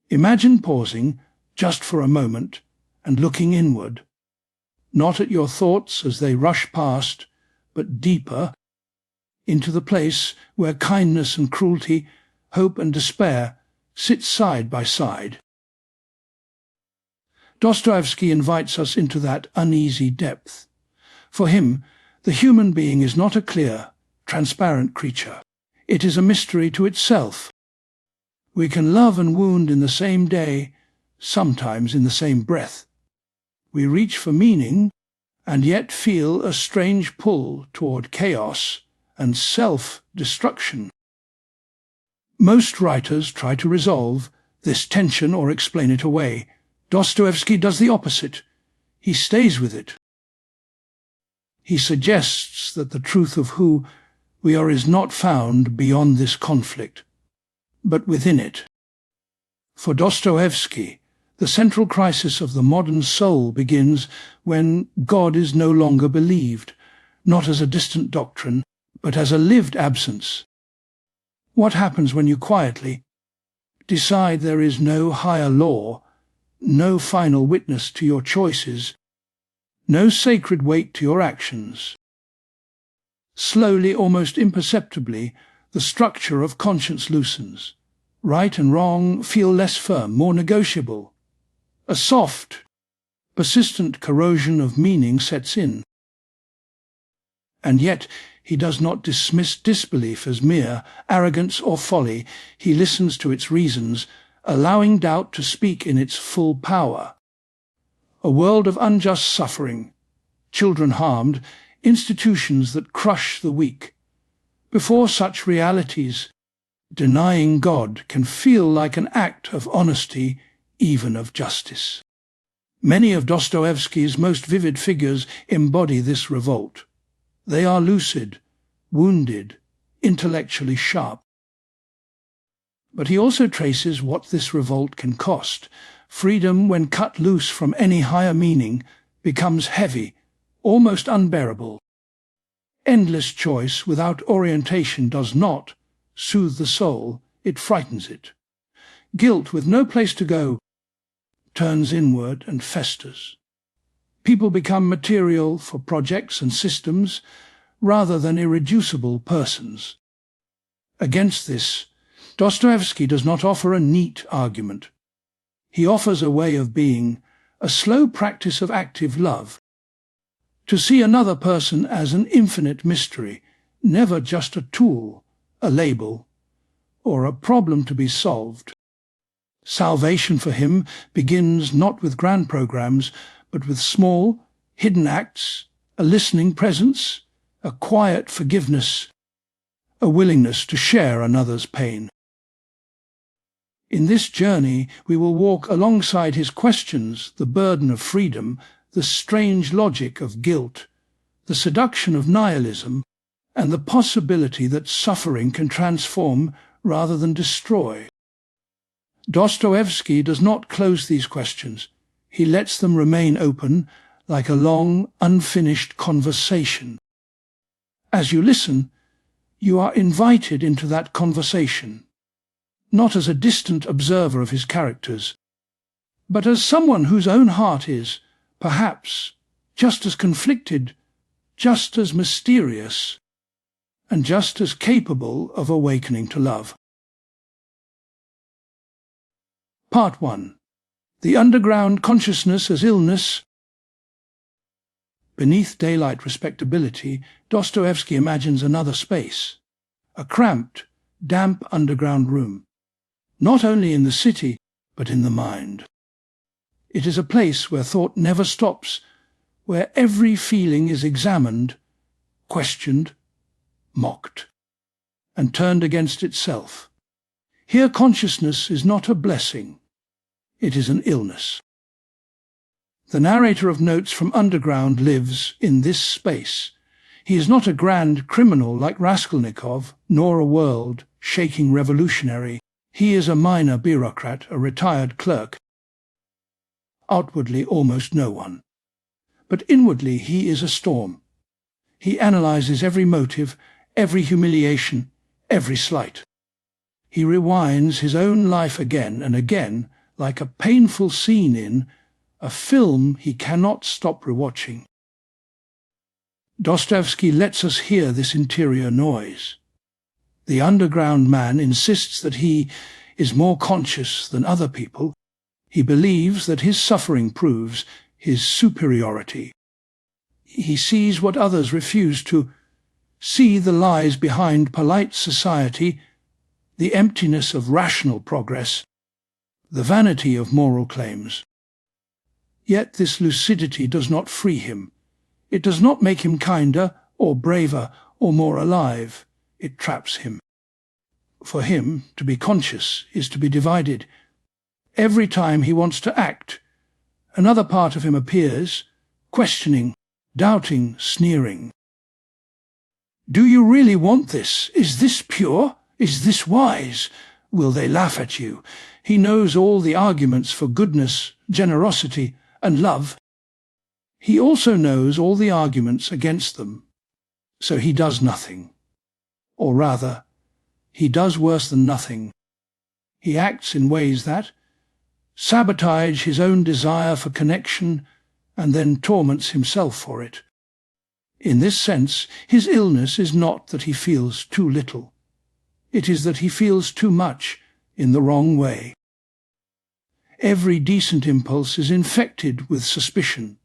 Imagine pausing, just for a moment, and looking inward, not at your thoughts as they rush past, but deeper, into the place where kindness and cruelty, hope and despair sit side by side. Dostoevsky invites us into that uneasy depth. For him, the human being is not a clear, transparent creature. It is a mystery to itself. We can love and wound in the same day, sometimes in the same breath. We reach for meaning, and yet feel a strange pull toward chaos and self-destruction. Most writers try to resolve this tension or explain it away. Dostoevsky does the opposite. He stays with it. He suggests that the truth of who we are is not found beyond this conflict, but within it. For Dostoevsky, the central crisis of the modern soul begins when God is no longer believed, not as a distant doctrine, but as a lived absence. What happens when you quietly decide there is no higher law, no final witness to your choices, no sacred weight to your actions? Slowly, almost imperceptibly, the structure of conscience loosens. Right and wrong feel less firm, more negotiable. A soft, persistent corrosion of meaning sets in. And yet he does not dismiss disbelief as mere arrogance or folly. He listens to its reasons, allowing doubt to speak in its full power. A world of unjust suffering, children harmed, institutions that crush the weak. Before such realities, denying God can feel like an act of honesty, even of justice. Many of Dostoevsky's most vivid figures embody this revolt. They are lucid, wounded, intellectually sharp. But he also traces what this revolt can cost. Freedom, when cut loose from any higher meaning, becomes heavy, almost unbearable. Endless choice without orientation does not soothe the soul, it frightens it. Guilt with no place to go turns inward and festers. People become material for projects and systems rather than irreducible persons. Against this, Dostoevsky does not offer a neat argument. He offers a way of being, a slow practice of active love. To see another person as an infinite mystery, never just a tool, a label, or a problem to be solved. Salvation for him begins not with grand programs, but with small, hidden acts, a listening presence, a quiet forgiveness, a willingness to share another's pain. In this journey we will walk alongside his questions, the burden of freedom, the strange logic of guilt, the seduction of nihilism, and the possibility that suffering can transform rather than destroy. Dostoevsky does not close these questions. He lets them remain open, like a long, unfinished conversation. As you listen, you are invited into that conversation, not as a distant observer of his characters, but as someone whose own heart is, perhaps, just as conflicted, just as mysterious, and just as capable of awakening to love. Part 1. The Underground Consciousness as Illness. Beneath daylight respectability, Dostoevsky imagines another space, a cramped, damp underground room, not only in the city, but in the mind. It is a place where thought never stops, where every feeling is examined, questioned, mocked, and turned against itself. Here consciousness is not a blessing, it is an illness. The narrator of Notes from Underground lives in this space. He is not a grand criminal like Raskolnikov, nor a world-shaking revolutionary. He is a minor bureaucrat, a retired clerk. Outwardly almost no one. But inwardly he is a storm. He analyzes every motive, every humiliation, every slight. He rewinds his own life again and again like a painful scene in a film he cannot stop rewatching. Dostoevsky lets us hear this interior noise. The underground man insists that he is more conscious than other people. He believes that his suffering proves his superiority. He sees what others refuse to see, the lies behind polite society, the emptiness of rational progress, the vanity of moral claims. Yet this lucidity does not free him. It does not make him kinder or braver or more alive. It traps him. For him, to be conscious is to be divided. Every time he wants to act, another part of him appears, questioning, doubting, sneering. Do you really want this? Is this pure? Is this wise? Will they laugh at you? He knows all the arguments for goodness, generosity, and love. He also knows all the arguments against them. So he does nothing. Or rather, he does worse than nothing. He acts in ways that sabotage his own desire for connection and then torments himself for it. In this sense, his illness is not that he feels too little. It is that he feels too much in the wrong way. Every decent impulse is infected with suspicion.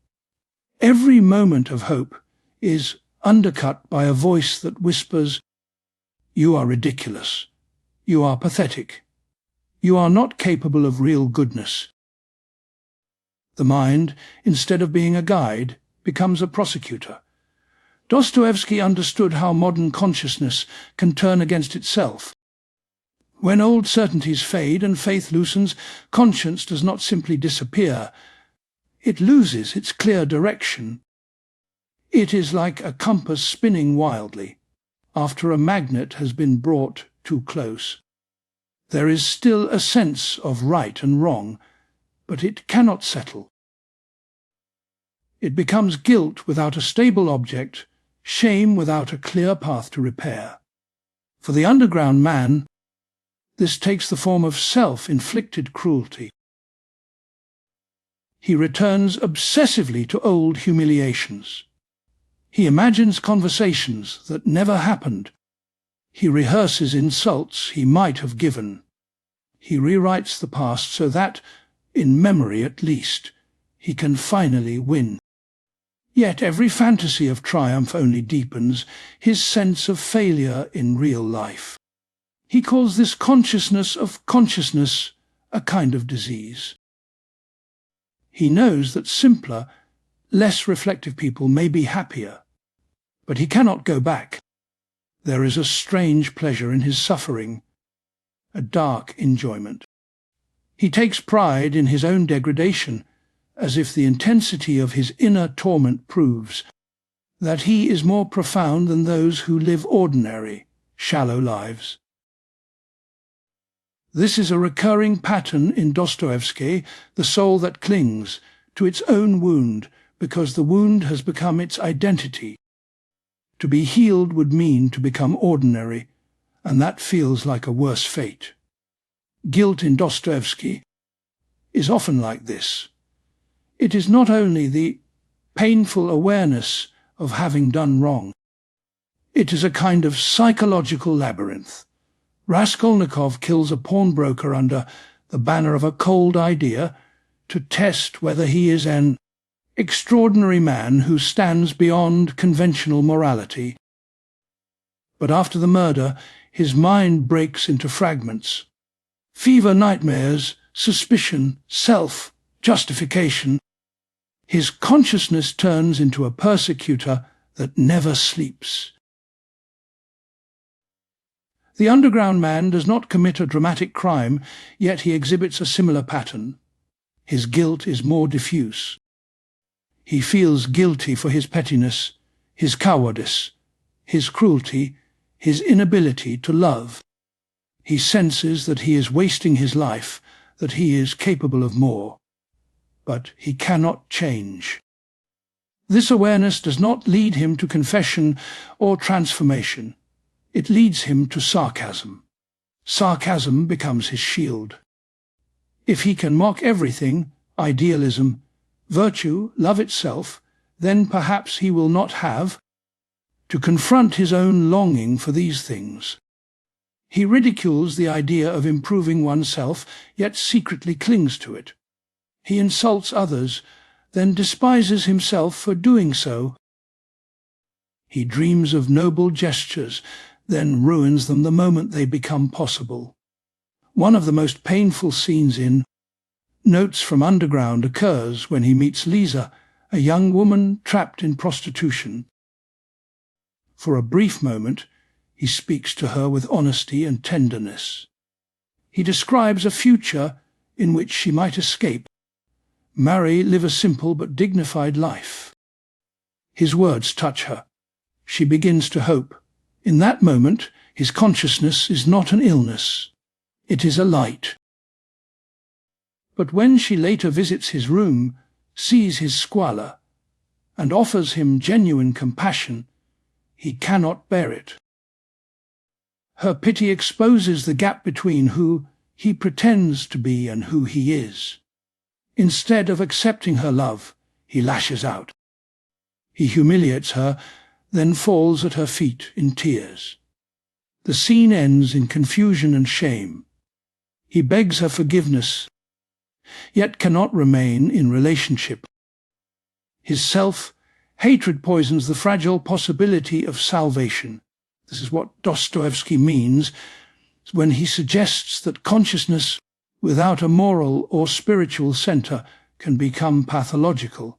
Every moment of hope is undercut by a voice that whispers, "You are ridiculous. You are pathetic. You are not capable of real goodness." The mind, instead of being a guide, becomes a prosecutor. Dostoevsky understood how modern consciousness can turn against itself. When old certainties fade and faith loosens, conscience does not simply disappear. It loses its clear direction. It is like a compass spinning wildly after a magnet has been brought too close. There is still a sense of right and wrong, but it cannot settle. It becomes guilt without a stable object, shame without a clear path to repair. For the underground man, this takes the form of self-inflicted cruelty. He returns obsessively to old humiliations. He imagines conversations that never happened. He rehearses insults he might have given. He rewrites the past so that, in memory at least, he can finally win. Yet every fantasy of triumph only deepens his sense of failure in real life. He calls this consciousness of consciousness a kind of disease. He knows that simpler, less reflective people may be happier, but he cannot go back. There is a strange pleasure in his suffering, a dark enjoyment. He takes pride in his own degradation, as if the intensity of his inner torment proves that he is more profound than those who live ordinary, shallow lives. This is a recurring pattern in Dostoevsky, the soul that clings to its own wound because the wound has become its identity. To be healed would mean to become ordinary, and that feels like a worse fate. Guilt in Dostoevsky is often like this. It is not only the painful awareness of having done wrong. It is a kind of psychological labyrinth. Raskolnikov kills a pawnbroker under the banner of a cold idea to test whether he is an extraordinary man who stands beyond conventional morality. But after the murder, his mind breaks into fragments. Fever nightmares, suspicion, self, justification. His consciousness turns into a persecutor that never sleeps. The underground man does not commit a dramatic crime, yet he exhibits a similar pattern. His guilt is more diffuse. He feels guilty for his pettiness, his cowardice, his cruelty, his inability to love. He senses that he is wasting his life, that he is capable of more. But he cannot change. This awareness does not lead him to confession or transformation. It leads him to sarcasm. Sarcasm becomes his shield. If he can mock everything, idealism, virtue, love itself, then perhaps he will not have to confront his own longing for these things. He ridicules the idea of improving oneself, yet secretly clings to it. He insults others, then despises himself for doing so. He dreams of noble gestures, then ruins them the moment they become possible. One of the most painful scenes in Notes from Underground occurs when he meets Lisa, a young woman trapped in prostitution. For a brief moment, he speaks to her with honesty and tenderness. He describes a future in which she might escape, marry, live a simple but dignified life. His words touch her. She begins to hope. In that moment, his consciousness is not an illness. It is a light. But when she later visits his room, sees his squalor, and offers him genuine compassion, he cannot bear it. Her pity exposes the gap between who he pretends to be and who he is. Instead of accepting her love, he lashes out. He humiliates her, then falls at her feet in tears. The scene ends in confusion and shame. He begs her forgiveness, yet cannot remain in relationship. His self-hatred poisons the fragile possibility of salvation. This is what Dostoevsky means when he suggests that consciousness without a moral or spiritual center can become pathological.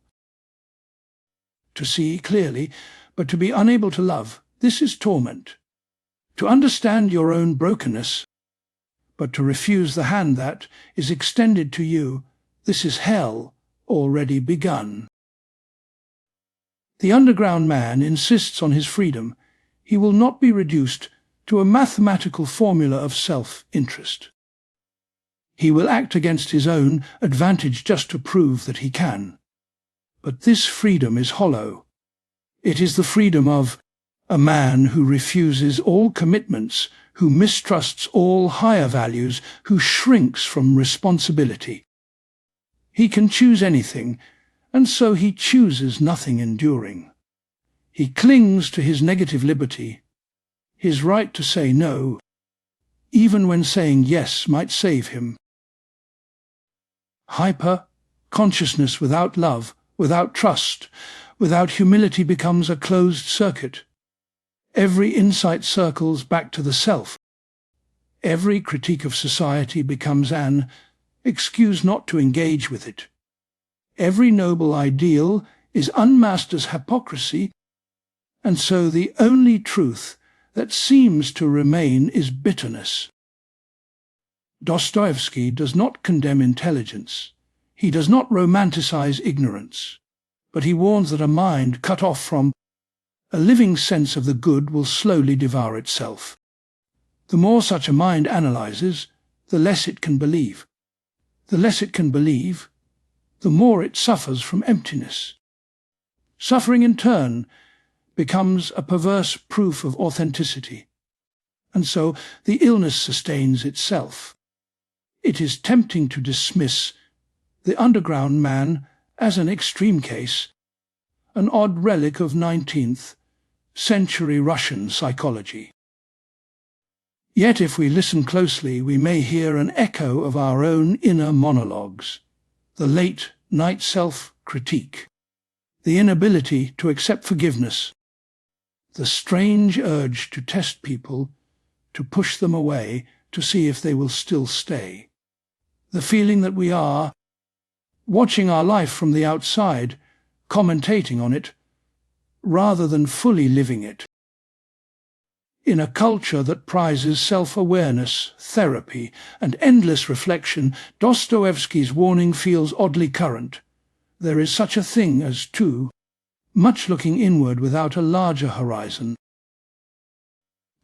To see clearly, but to be unable to love, this is torment. To understand your own brokenness, but to refuse the hand that is extended to you, this is hell already begun. The underground man insists on his freedom. He will not be reduced to a mathematical formula of self-interest. He will act against his own advantage just to prove that he can. But this freedom is hollow. It is the freedom of a man who refuses all commitments, who mistrusts all higher values, who shrinks from responsibility. He can choose anything, and so he chooses nothing enduring. He clings to his negative liberty, his right to say no, even when saying yes might save him. Hyper-consciousness without love, without trust, without humility becomes a closed circuit. Every insight circles back to the self. Every critique of society becomes an excuse not to engage with it. Every noble ideal is unmasked as hypocrisy, and so the only truth that seems to remain is bitterness. Dostoevsky does not condemn intelligence. He does not romanticize ignorance, but he warns that a mind cut off from a living sense of the good will slowly devour itself. The more such a mind analyzes, the less it can believe. The less it can believe, the more it suffers from emptiness. Suffering in turn becomes a perverse proof of authenticity, and so the illness sustains itself. It is tempting to dismiss the underground man as an extreme case, an odd relic of 19th century Russian psychology. Yet if we listen closely, we may hear an echo of our own inner monologues, the late-night self-critique, the inability to accept forgiveness, the strange urge to test people, to push them away, to see if they will still stay, the feeling that we are watching our life from the outside, commentating on it, rather than fully living it. In a culture that prizes self-awareness, therapy, and endless reflection, Dostoevsky's warning feels oddly current. There is such a thing as too much looking inward without a larger horizon.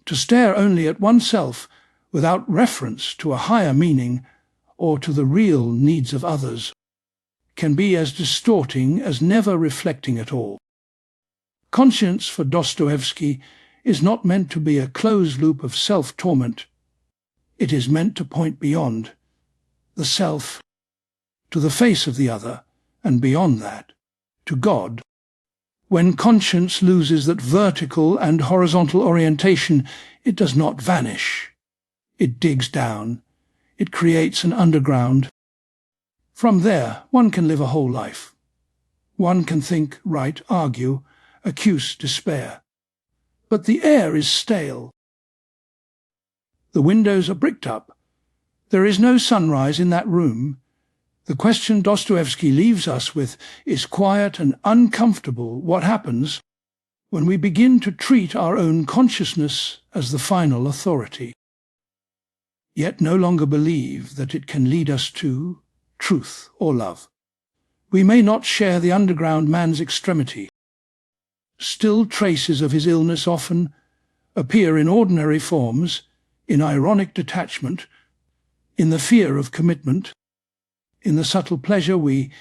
To stare only at oneself without reference to a higher meaning or to the real needs of others can be as distorting as never reflecting at all. Conscience for Dostoevsky is not meant to be a closed loop of self-torment. It is meant to point beyond. the self, to the face of the other, and beyond that, to God. When conscience loses that vertical and horizontal orientation, it does not vanish. It digs down. It creates an underground. From there, one can live a whole life. One can think, write, argue, accuse, despair. But the air is stale. The windows are bricked up. There is no sunrise in that room. The question Dostoevsky leaves us with is quiet and uncomfortable. What happens when we begin to treat our own consciousness as the final authority, yet no longer believe that it can lead us to truth or love? We may not share the underground man's extremity. Still traces of his illness often appear in ordinary forms, in ironic detachment, in the fear of commitment, in the subtle pleasure we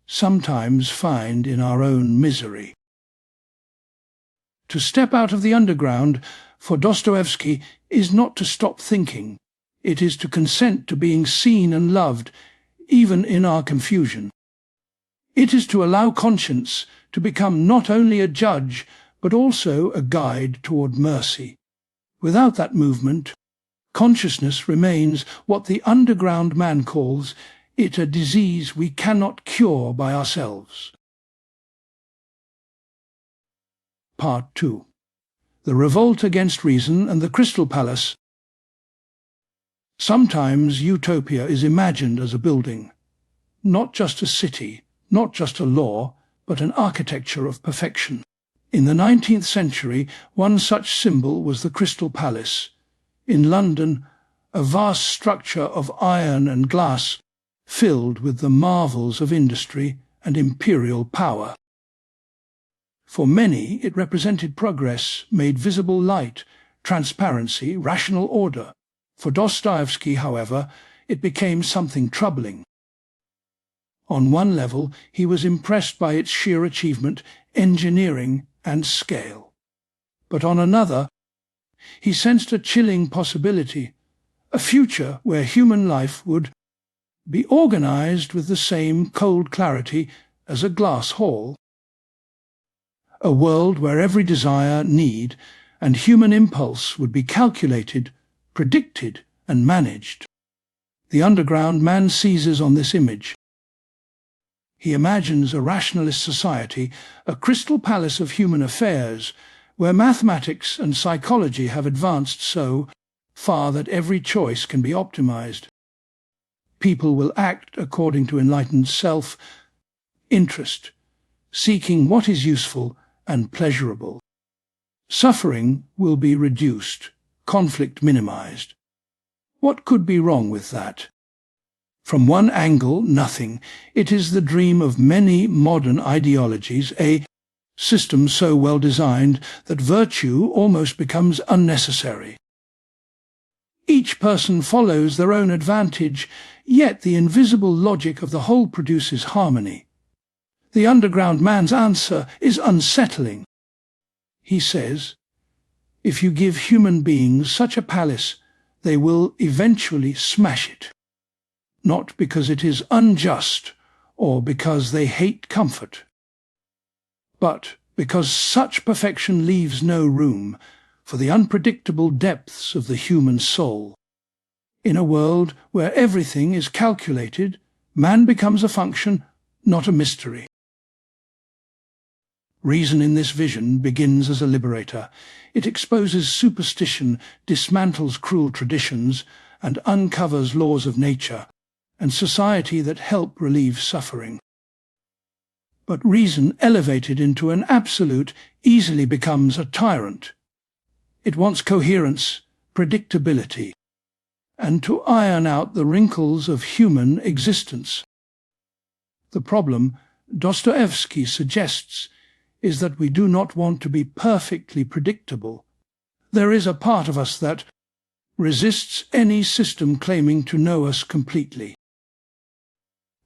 sometimes find in our own misery. To step out of the underground, for Dostoevsky, is not to stop thinking. It is to consent to being seen and loved, even in our confusion. It is to allow conscience to become not only a judge, but also a guide toward mercy. Without that movement, consciousness remains what the underground man calls it a disease we cannot cure by ourselves. Part 2. The Revolt Against Reason and the Crystal Palace. Sometimes utopia is imagined as a building, not just a city, not just a law, but an architecture of perfection. In the 19th century, one such symbol was the Crystal Palace. In London, a vast structure of iron and glass filled with the marvels of industry and imperial power. For many, it represented progress, made visible light, transparency, rational order. For Dostoevsky, however, it became something troubling. On one level, he was impressed by its sheer achievement, engineering, and scale. But on another, he sensed a chilling possibility, a future where human life would be organized with the same cold clarity as a glass hall. A world where every desire, need, and human impulse would be calculated, predicted, and managed. The underground man seizes on this image. He imagines a rationalist society, a crystal palace of human affairs, where mathematics and psychology have advanced so far that every choice can be optimized. People will act according to enlightened self-interest, seeking what is useful and pleasurable. Suffering will be reduced, conflict minimized. What could be wrong with that? From one angle, nothing. It is the dream of many modern ideologies, a system so well designed that virtue almost becomes unnecessary. Each person follows their own advantage, yet the invisible logic of the whole produces harmony. The underground man's answer is unsettling. He says, if you give human beings such a palace, they will eventually smash it. Not because it is unjust or because they hate comfort, but because such perfection leaves no room for the unpredictable depths of the human soul. In a world where everything is calculated, man becomes a function, not a mystery. Reason in this vision begins as a liberator. It exposes superstition, dismantles cruel traditions, and uncovers laws of nature and society that help relieve suffering. But reason, elevated into an absolute, easily becomes a tyrant. It wants coherence, predictability, and to iron out the wrinkles of human existence. The problem, Dostoevsky suggests, is that we do not want to be perfectly predictable. There is a part of us that resists any system claiming to know us completely.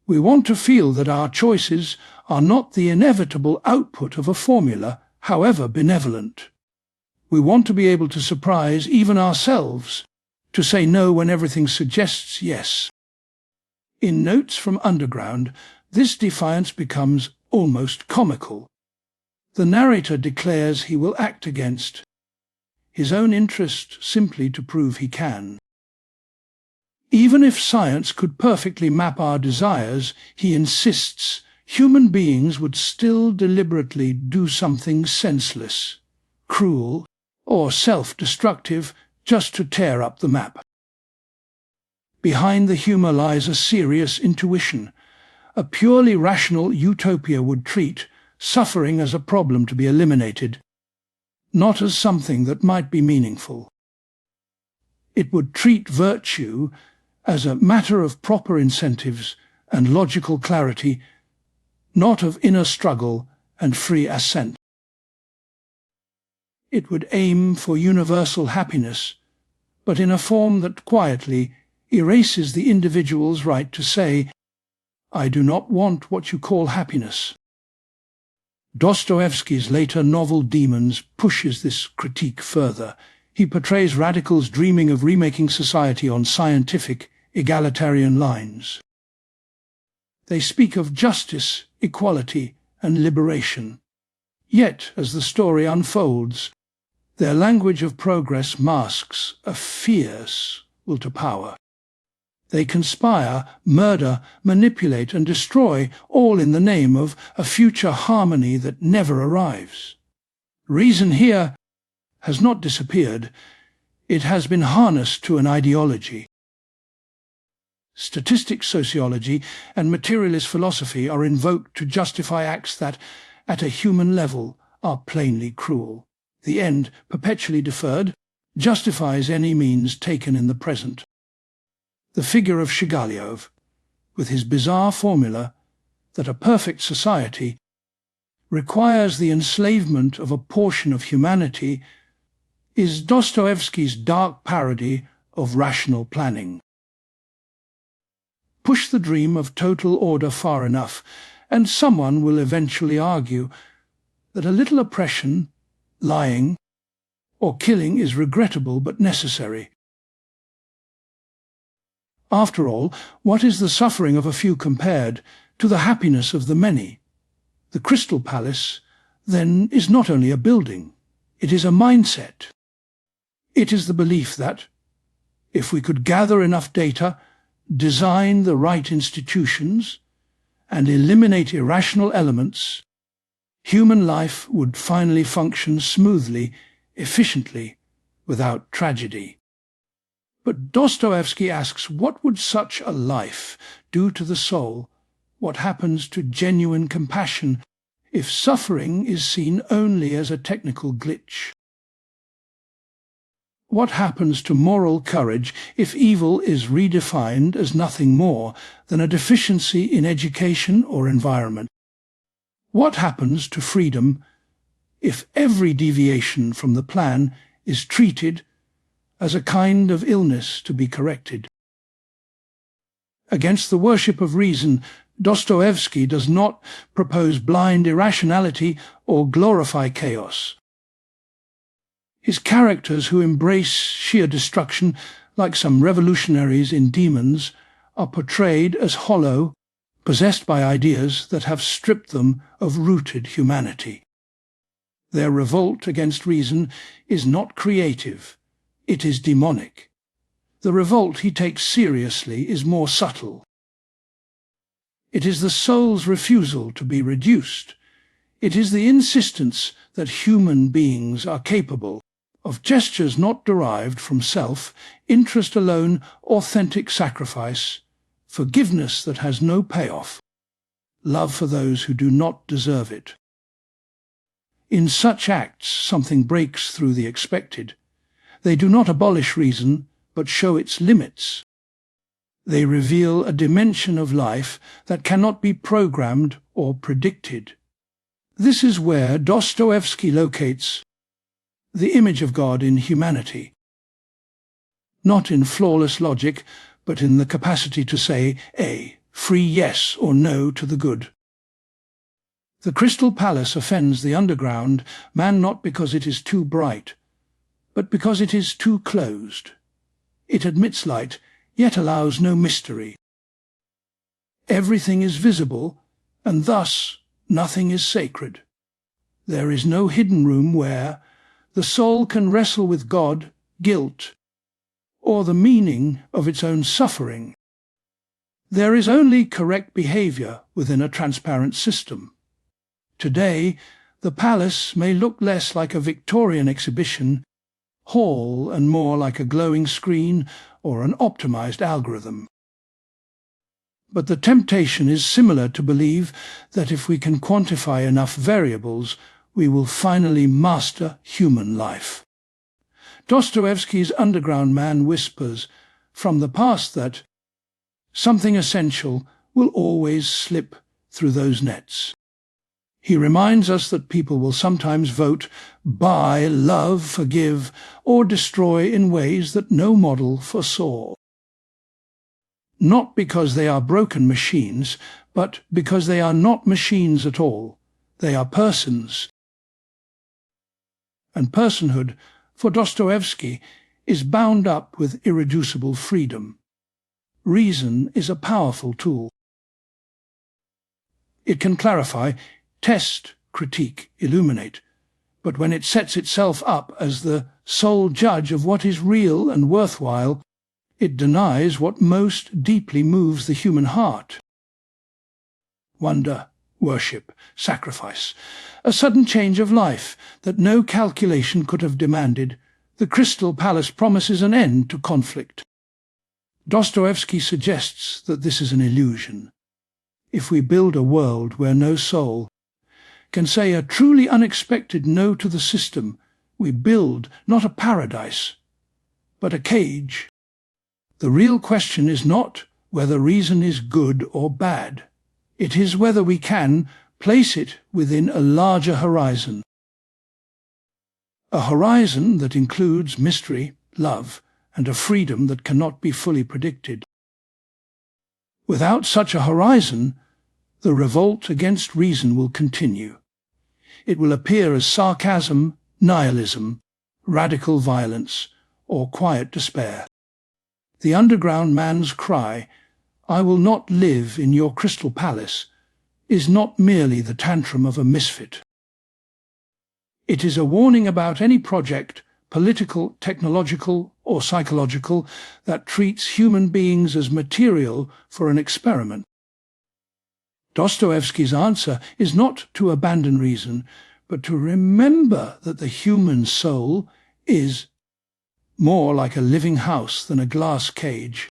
We want to feel that our choices are not the inevitable output of a formula, however benevolent. We want to be able to surprise even ourselves, to say no when everything suggests yes. In Notes from Underground, this defiance becomes almost comical. The narrator declares he will act against his own interest simply to prove he can. Even if science could perfectly map our desires, he insists human beings would still deliberately do something senseless, cruel, or self-destructive just to tear up the map. Behind the humour lies a serious intuition. A purely rational utopia would treat suffering as a problem to be eliminated, not as something that might be meaningful. It would treat virtue as a matter of proper incentives and logical clarity, not of inner struggle and free assent. It would aim for universal happiness, but in a form that quietly erases the individual's right to say, "I do not want what you call happiness." Dostoevsky's later novel Demons pushes this critique further. He portrays radicals dreaming of remaking society on scientific, egalitarian lines. They speak of justice, equality, and liberation. Yet, as the story unfolds, their language of progress masks a fierce will to power. They conspire, murder, manipulate, and destroy, all in the name of a future harmony that never arrives. Reason here has not disappeared. It has been harnessed to an ideology. Statistic sociology and materialist philosophy are invoked to justify acts that, at a human level, are plainly cruel. The end, perpetually deferred, justifies any means taken in the present. The figure of Shigalyov, with his bizarre formula that a perfect society requires the enslavement of a portion of humanity, is Dostoevsky's dark parody of rational planning. Push the dream of total order far enough, and someone will eventually argue that a little oppression, lying, or killing is regrettable but necessary. After all, what is the suffering of a few compared to the happiness of the many? The Crystal Palace, then, is not only a building, it is a mindset. It is the belief that, if we could gather enough data, design the right institutions, and eliminate irrational elements, human life would finally function smoothly, efficiently, without tragedy. But Dostoevsky asks, what would such a life do to the soul? What happens to genuine compassion if suffering is seen only as a technical glitch? What happens to moral courage if evil is redefined as nothing more than a deficiency in education or environment? What happens to freedom if every deviation from the plan is treated as a kind of illness to be corrected? Against the worship of reason, Dostoevsky does not propose blind irrationality or glorify chaos. His characters who embrace sheer destruction, like some revolutionaries in Demons, are portrayed as hollow, possessed by ideas that have stripped them of rooted humanity. Their revolt against reason is not creative, it is demonic. The revolt he takes seriously is more subtle. It is the soul's refusal to be reduced. It is the insistence that human beings are capable of gestures not derived from self, interest alone, authentic sacrifice, forgiveness that has no payoff, love for those who do not deserve it. In such acts, something breaks through the expected. They do not abolish reason, but show its limits. They reveal a dimension of life that cannot be programmed or predicted. This is where Dostoevsky locates the image of God in humanity, not in flawless logic, but in the capacity to say a free yes or no to the good. The Crystal Palace offends the underground man not because it is too bright, but because it is too closed. It admits light, yet allows no mystery. everything is visible, and thus nothing is sacred. There is no hidden room where the soul can wrestle with God, guilt, or the meaning of its own suffering. There is only correct behavior within a transparent system. Today, the palace may look less like a Victorian exhibition hall and more like a glowing screen or an optimized algorithm. But the temptation is similar to believe that if we can quantify enough variables, we will finally master human life. Dostoevsky's Underground Man whispers from the past that something essential will always slip through those nets. He reminds us that people will sometimes vote, buy, love, forgive, or destroy in ways that no model foresaw. Not because they are broken machines, but because they are not machines at all. They are persons. And personhood, for Dostoevsky, is bound up with irreducible freedom. Reason is a powerful tool. It can clarify, test, critique, illuminate, but when it sets itself up as the sole judge of what is real and worthwhile, it denies what most deeply moves the human heart. Wonder, worship, sacrifice, a sudden change of life that no calculation could have demanded. The Crystal Palace promises an end to conflict. Dostoevsky suggests that this is an illusion. If we build a world where no soul can say a truly unexpected no to the system, we build not a paradise, but a cage. The real question is not whether reason is good or bad. It is whether we can place it within a larger horizon. A horizon that includes mystery, love, and a freedom that cannot be fully predicted. Without such a horizon, the revolt against reason will continue. It will appear as sarcasm, nihilism, radical violence, or quiet despair. The underground man's cry, "I will not live in your crystal palace," is not merely the tantrum of a misfit. It is a warning about any project, political, technological, or psychological, that treats human beings as material for an experiment. Dostoevsky's answer is not to abandon reason, but to remember that the human soul is more like a living house than a glass cage.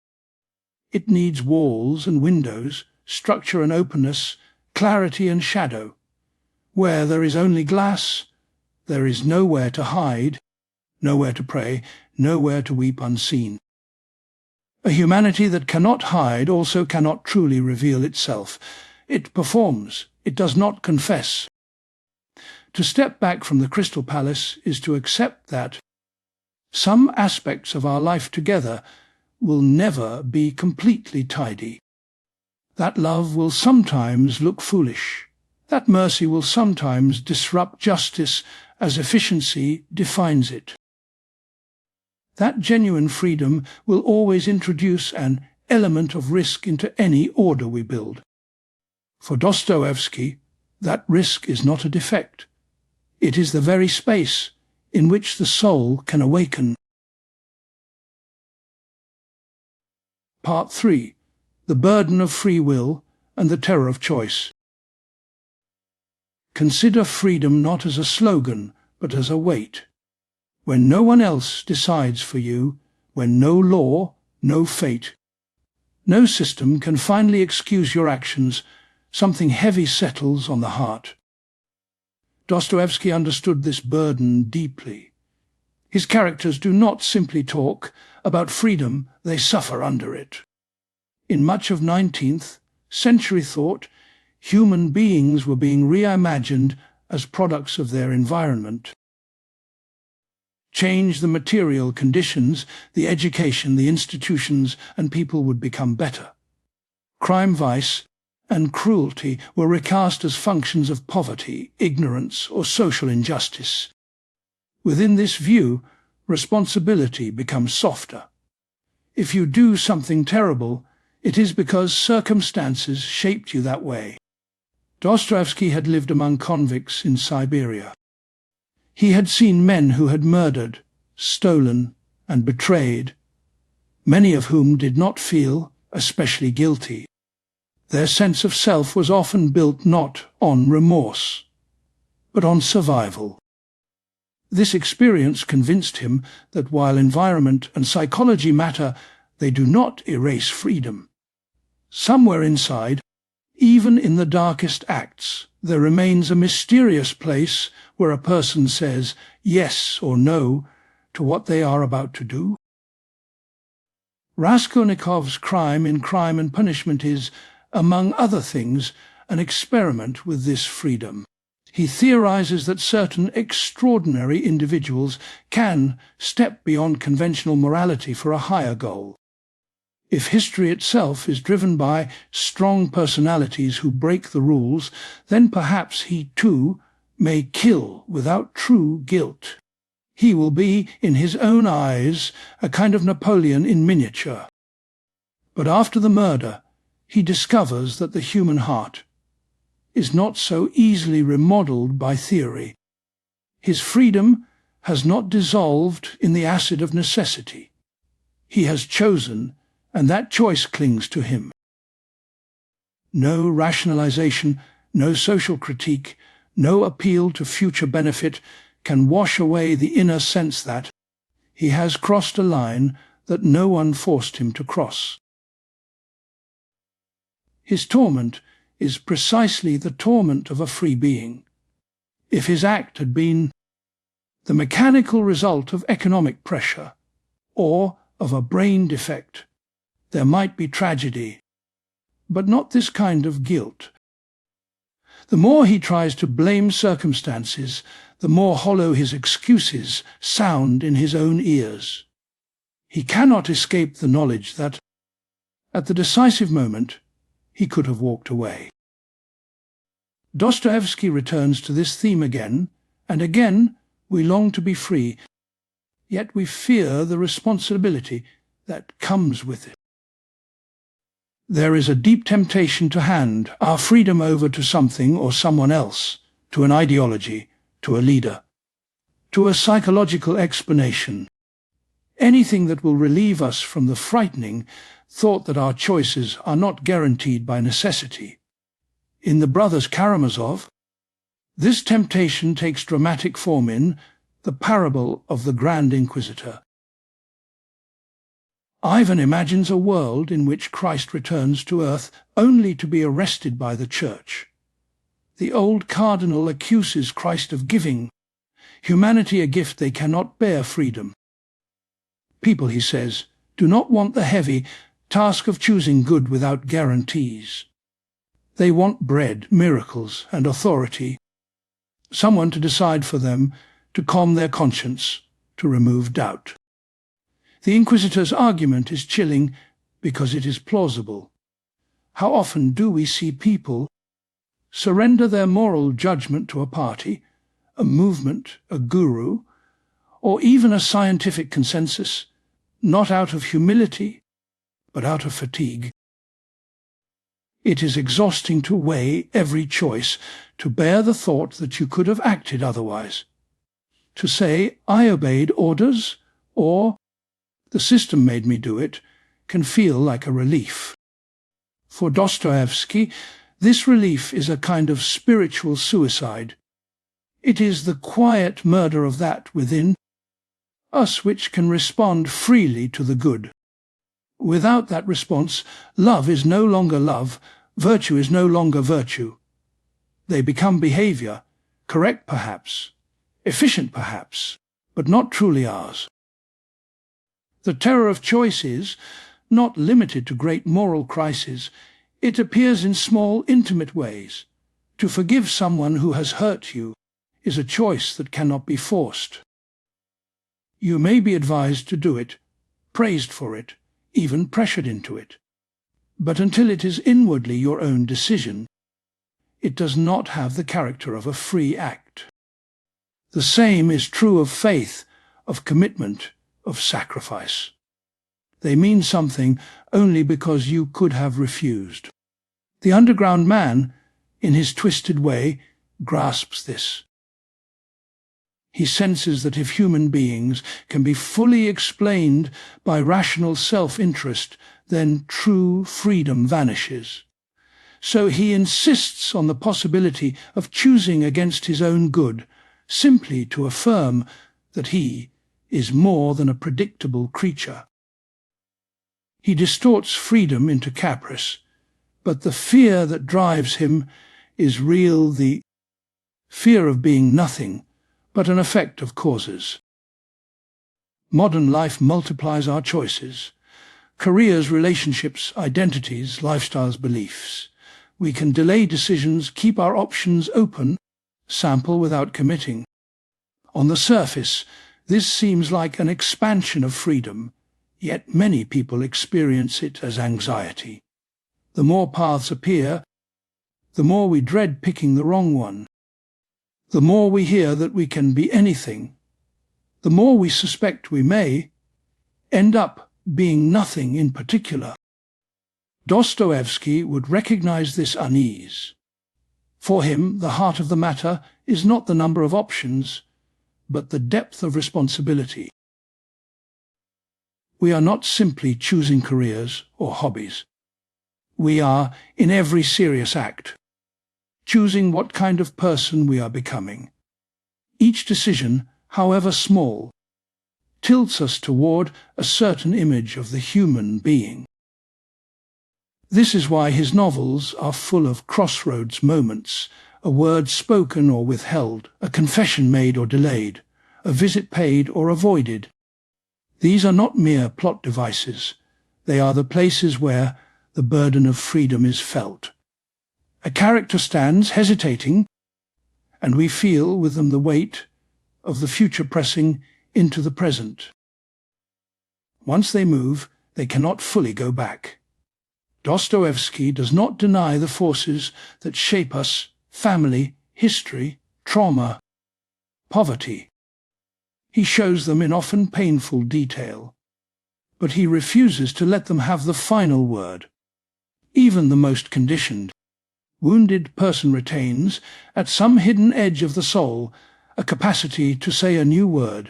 It needs walls and windows, structure and openness, clarity and shadow. Where there is only glass, there is nowhere to hide, nowhere to pray, nowhere to weep unseen. A humanity that cannot hide also cannot truly reveal itself. It performs, it does not confess. To step back from the Crystal Palace is to accept that some aspects of our life together will never be completely tidy. That love will sometimes look foolish. That mercy will sometimes disrupt justice as efficiency defines it. That genuine freedom will always introduce an element of risk into any order we build. For Dostoevsky, that risk is not a defect. It is the very space in which the soul can awaken. Part 3. The Burden of Free Will and the Terror of Choice. Consider freedom not as a slogan, but as a weight. When no one else decides for you, when no law, no fate, no system can finally excuse your actions, something heavy settles on the heart. Dostoevsky understood this burden deeply. His characters do not simply talk about freedom, they suffer under it. In much of 19th century thought, human beings were being reimagined as products of their environment. Change the material conditions, the education, the institutions, and people would become better. Crime, vice, and cruelty were recast as functions of poverty, ignorance, or social injustice. Within this view, responsibility becomes softer. If you do something terrible, It is because circumstances shaped you that way. Dostoevsky had lived among convicts in Siberia. He had seen men who had murdered, stolen, and betrayed, many of whom did not feel especially guilty. Their sense of self was often built not on remorse, but on survival. This experience convinced him that while environment and psychology matter, they do not erase freedom. Somewhere inside, even in the darkest acts, there remains a mysterious place where a person says yes or no to what they are about to do. Raskolnikov's crime in Crime and Punishment is, among other things, an experiment with this freedom. He theorizes that certain extraordinary individuals can step beyond conventional morality for a higher goal. If history itself is driven by strong personalities who break the rules, then perhaps he too may kill without true guilt. He will be, in his own eyes, a kind of Napoleon in miniature. But after the murder, he discovers that the human heart is not so easily remodeled by theory. His freedom has not dissolved in the acid of necessity. He has chosen, and that choice clings to him. No rationalization, no social critique, no appeal to future benefit can wash away the inner sense that he has crossed a line that no one forced him to cross. His torment is precisely the torment of a free being. If his act had been the mechanical result of economic pressure or of a brain defect, there might be tragedy, but not this kind of guilt. The more he tries to blame circumstances, the more hollow his excuses sound in his own ears. He cannot escape the knowledge that, at the decisive moment, he could have walked away. Dostoevsky returns to this theme again, and again we long to be free, yet we fear the responsibility that comes with it. There is a deep temptation to hand our freedom over to something or someone else, to an ideology, to a leader, to a psychological explanation. Anything that will relieve us from the frightening thought that our choices are not guaranteed by necessity. In the Brothers Karamazov, this temptation takes dramatic form in the parable of the Grand Inquisitor. Ivan imagines a world in which Christ returns to earth only to be arrested by the Church. The old cardinal accuses Christ of giving humanity a gift they cannot bear, freedom. People, he says, do not want the heavy task of choosing good without guarantees. They want bread, miracles, and authority, someone to decide for them, to calm their conscience, to remove doubt. The Inquisitor's argument is chilling because it is plausible. How often do we see people surrender their moral judgment to a party, a movement, a guru, or even a scientific consensus, not out of humility, but out of fatigue? It is exhausting to weigh every choice, to bear the thought that you could have acted otherwise, to say, I obeyed orders, or the system made me do it, can feel like a relief. For Dostoevsky, this relief is a kind of spiritual suicide. It is the quiet murder of that within us which can respond freely to the good. Without that response, love is no longer love, virtue is no longer virtue. They become behavior, correct perhaps, efficient perhaps, but not truly ours. The terror of choice is not limited to great moral crises. It appears in small, intimate ways. To forgive someone who has hurt you is a choice that cannot be forced. You may be advised to do it, praised for it, even pressured into it. But until it is inwardly your own decision, it does not have the character of a free act. The same is true of faith, of commitment, of sacrifice. They mean something only because you could have refused. The underground man, in his twisted way, grasps this. He senses that if human beings can be fully explained by rational self-interest, then true freedom vanishes. So he insists on the possibility of choosing against his own good, simply to affirm that he is more than a predictable creature. He distorts freedom into caprice, but the fear that drives him is real, the fear of being nothing, but an effect of causes. Modern life multiplies our choices. Careers, relationships, identities, lifestyles, beliefs. We can delay decisions, keep our options open, sample without committing. On the surface, this seems like an expansion of freedom, yet many people experience it as anxiety. The more paths appear, the more we dread picking the wrong one. The more we hear that we can be anything, the more we suspect we may end up being nothing in particular. Dostoevsky would recognize this unease. For him, the heart of the matter is not the number of options, but the depth of responsibility. We are not simply choosing careers or hobbies. We are, in every serious act, choosing what kind of person we are becoming. Each decision, however small, tilts us toward a certain image of the human being. This is why his novels are full of crossroads moments, a word spoken or withheld, a confession made or delayed, a visit paid or avoided. These are not mere plot devices. They are the places where the burden of freedom is felt. A character stands hesitating, and we feel with them the weight of the future pressing into the present. Once they move, they cannot fully go back. Dostoevsky does not deny the forces that shape us: family, history, trauma, poverty. He shows them in often painful detail, but he refuses to let them have the final word. Even the most conditioned, wounded person retains, at some hidden edge of the soul, a capacity to say a new word.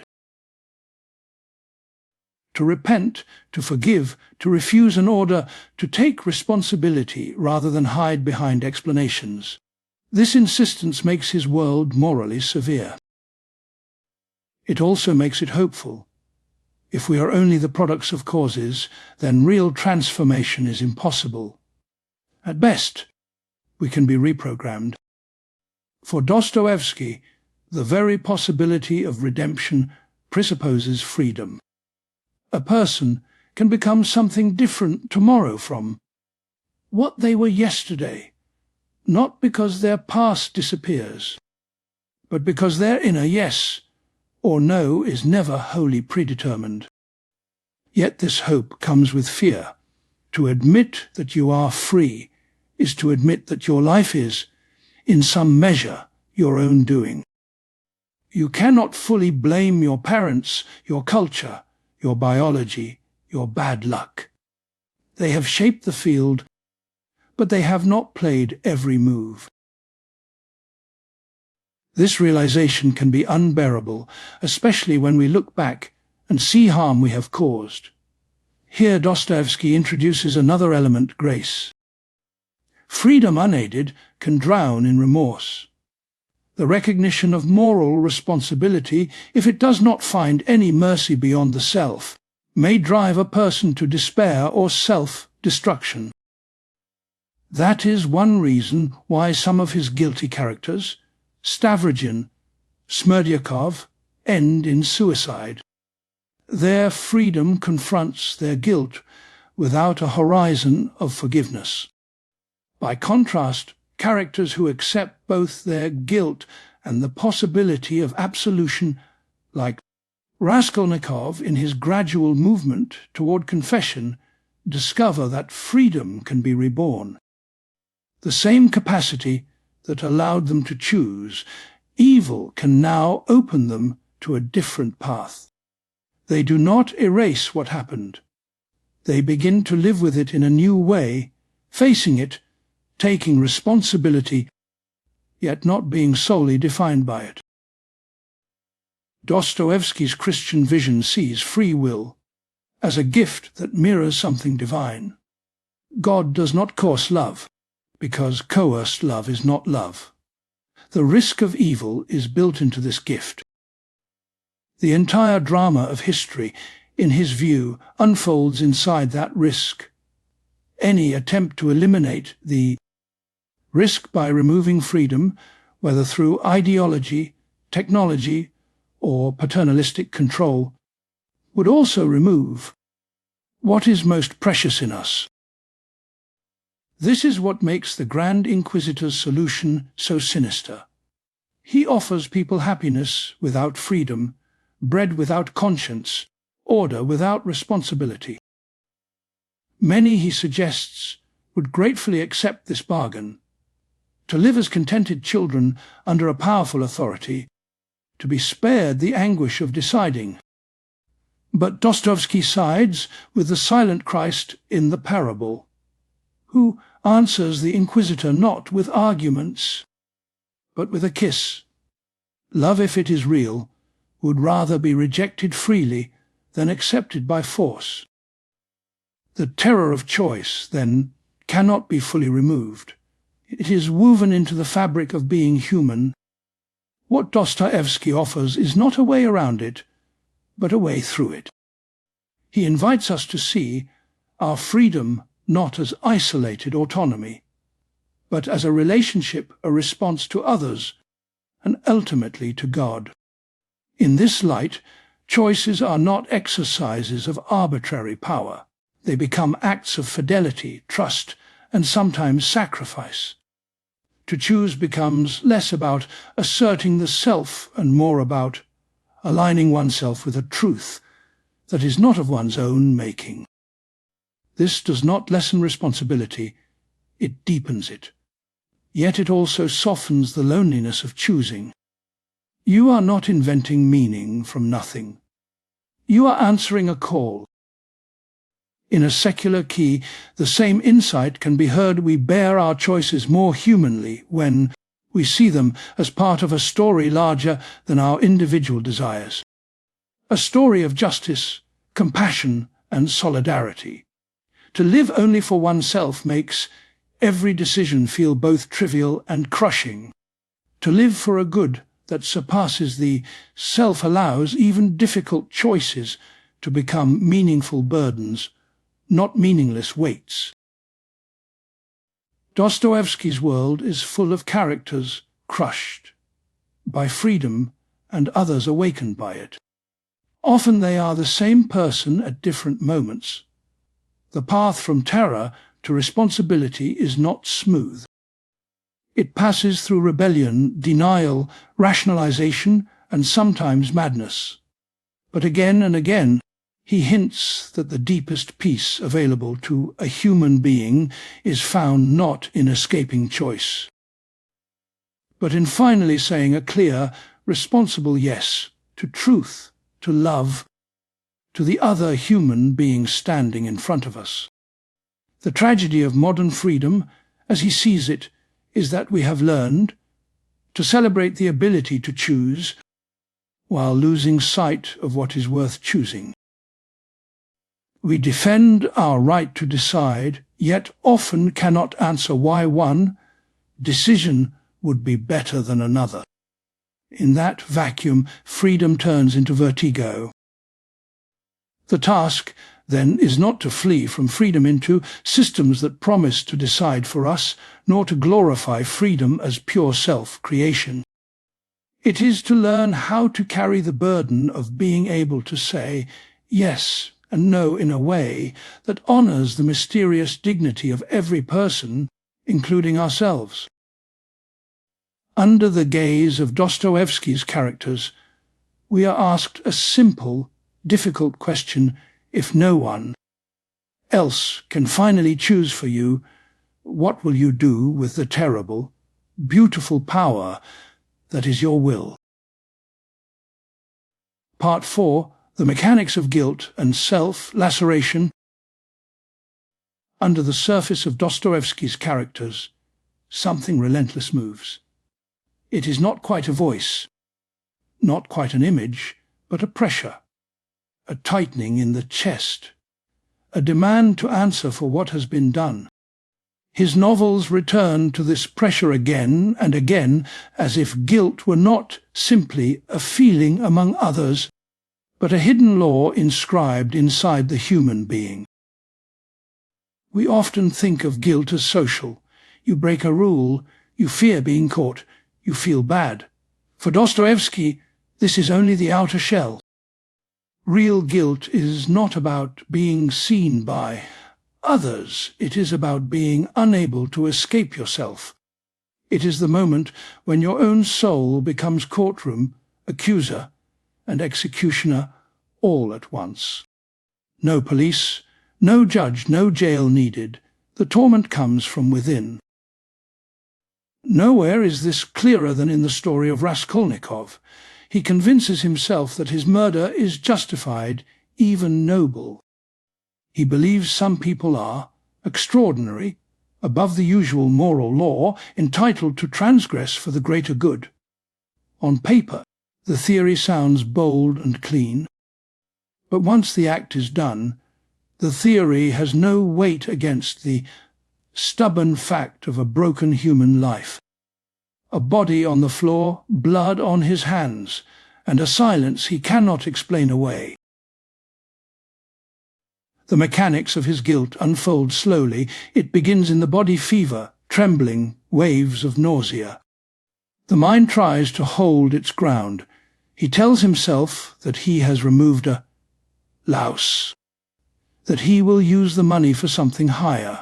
To repent, to forgive, to refuse an order, to take responsibility rather than hide behind explanations. This insistence makes his world morally severe. It also makes it hopeful. If we are only the products of causes, then real transformation is impossible. At best, we can be reprogrammed. For Dostoevsky, the very possibility of redemption presupposes freedom. A person can become something different tomorrow from what they were yesterday, not because their past disappears, but because their inner yes or no is never wholly predetermined. Yet this hope comes with fear. To admit that you are free is to admit that your life is, in some measure, your own doing. You cannot fully blame your parents, your culture, your biology, your bad luck. They have shaped the field, but they have not played every move. This realization can be unbearable, especially when we look back and see harm we have caused. Here Dostoevsky introduces another element: grace. Freedom unaided can drown in remorse. The recognition of moral responsibility, if it does not find any mercy beyond the self, may drive a person to despair or self-destruction. That is one reason why some of his guilty characters, Stavrogin, Smerdyakov, end in suicide. Their freedom confronts their guilt without a horizon of forgiveness. By contrast, characters who accept both their guilt and the possibility of absolution, like Raskolnikov in his gradual movement toward confession, discover that freedom can be reborn. The same capacity that allowed them to choose, evil can now open them to a different path. They do not erase what happened. They begin to live with it in a new way, facing it, taking responsibility, yet not being solely defined by it. Dostoevsky's Christian vision sees free will as a gift that mirrors something divine. God does not coerce love, because coerced love is not love. The risk of evil is built into this gift. The entire drama of history, in his view, unfolds inside that risk. Any attempt to eliminate the risk by removing freedom, whether through ideology, technology, or paternalistic control, would also remove what is most precious in us. This is what makes the Grand Inquisitor's solution so sinister. He offers people happiness without freedom, bread without conscience, order without responsibility. Many, he suggests, would gratefully accept this bargain, to live as contented children under a powerful authority, to be spared the anguish of deciding. But Dostoevsky sides with the silent Christ in the parable, who answers the Inquisitor not with arguments, but with a kiss. Love, if it is real, would rather be rejected freely than accepted by force. The terror of choice, then, cannot be fully removed. It is woven into the fabric of being human. What Dostoevsky offers is not a way around it, but a way through it. He invites us to see our freedom not as isolated autonomy, but as a relationship, a response to others, and ultimately to God. In this light, choices are not exercises of arbitrary power. They become acts of fidelity, trust, and sometimes sacrifice. To choose becomes less about asserting the self and more about aligning oneself with a truth that is not of one's own making. This does not lessen responsibility, it deepens it. Yet it also softens the loneliness of choosing. You are not inventing meaning from nothing. You are answering a call. In a secular key, the same insight can be heard. We bear our choices more humanly when we see them as part of a story larger than our individual desires. A story of justice, compassion, and solidarity. To live only for oneself makes every decision feel both trivial and crushing. To live for a good that surpasses the self allows even difficult choices to become meaningful burdens, not meaningless weights. Dostoevsky's world is full of characters crushed by freedom and others awakened by it. Often they are the same person at different moments. The path from terror to responsibility is not smooth. It passes through rebellion, denial, rationalization, and sometimes madness. But again and again, he hints that the deepest peace available to a human being is found not in escaping choice, but in finally saying a clear, responsible yes to truth, to love, to the other human being standing in front of us. The tragedy of modern freedom, as he sees it, is that we have learned to celebrate the ability to choose while losing sight of what is worth choosing. We defend our right to decide, yet often cannot answer why one decision would be better than another. In that vacuum, freedom turns into vertigo. The task, then, is not to flee from freedom into systems that promise to decide for us, nor to glorify freedom as pure self-creation. It is to learn how to carry the burden of being able to say yes and no in a way that honors the mysterious dignity of every person, including ourselves. Under the gaze of Dostoevsky's characters, we are asked a simple, difficult question: if no one else can finally choose for you, what will you do with the terrible, beautiful power that is your will? Part 4. The Mechanics of Guilt and Self-Laceration. Under the surface of Dostoevsky's characters, something relentless moves. It is not quite a voice, not quite an image, but a pressure, a tightening in the chest, a demand to answer for what has been done. His novels return to this pressure again and again, as if guilt were not simply a feeling among others, but a hidden law inscribed inside the human being. We often think of guilt as social. You break a rule, you fear being caught, you feel bad. For Dostoevsky, this is only the outer shell. Real guilt is not about being seen by others. It is about being unable to escape yourself. It is the moment when your own soul becomes courtroom, accuser, and executioner all at once. No police, no judge, no jail needed. The torment comes from within. Nowhere is this clearer than in the story of Raskolnikov. He convinces himself that his murder is justified, even noble. He believes some people are extraordinary, above the usual moral law, entitled to transgress for the greater good. On paper, the theory sounds bold and clean, but once the act is done, the theory has no weight against the stubborn fact of a broken human life. A body on the floor, blood on his hands, and a silence he cannot explain away. The mechanics of his guilt unfold slowly. It begins in the body fever, trembling, waves of nausea. The mind tries to hold its ground. He tells himself that he has removed a louse, that he will use the money for something higher.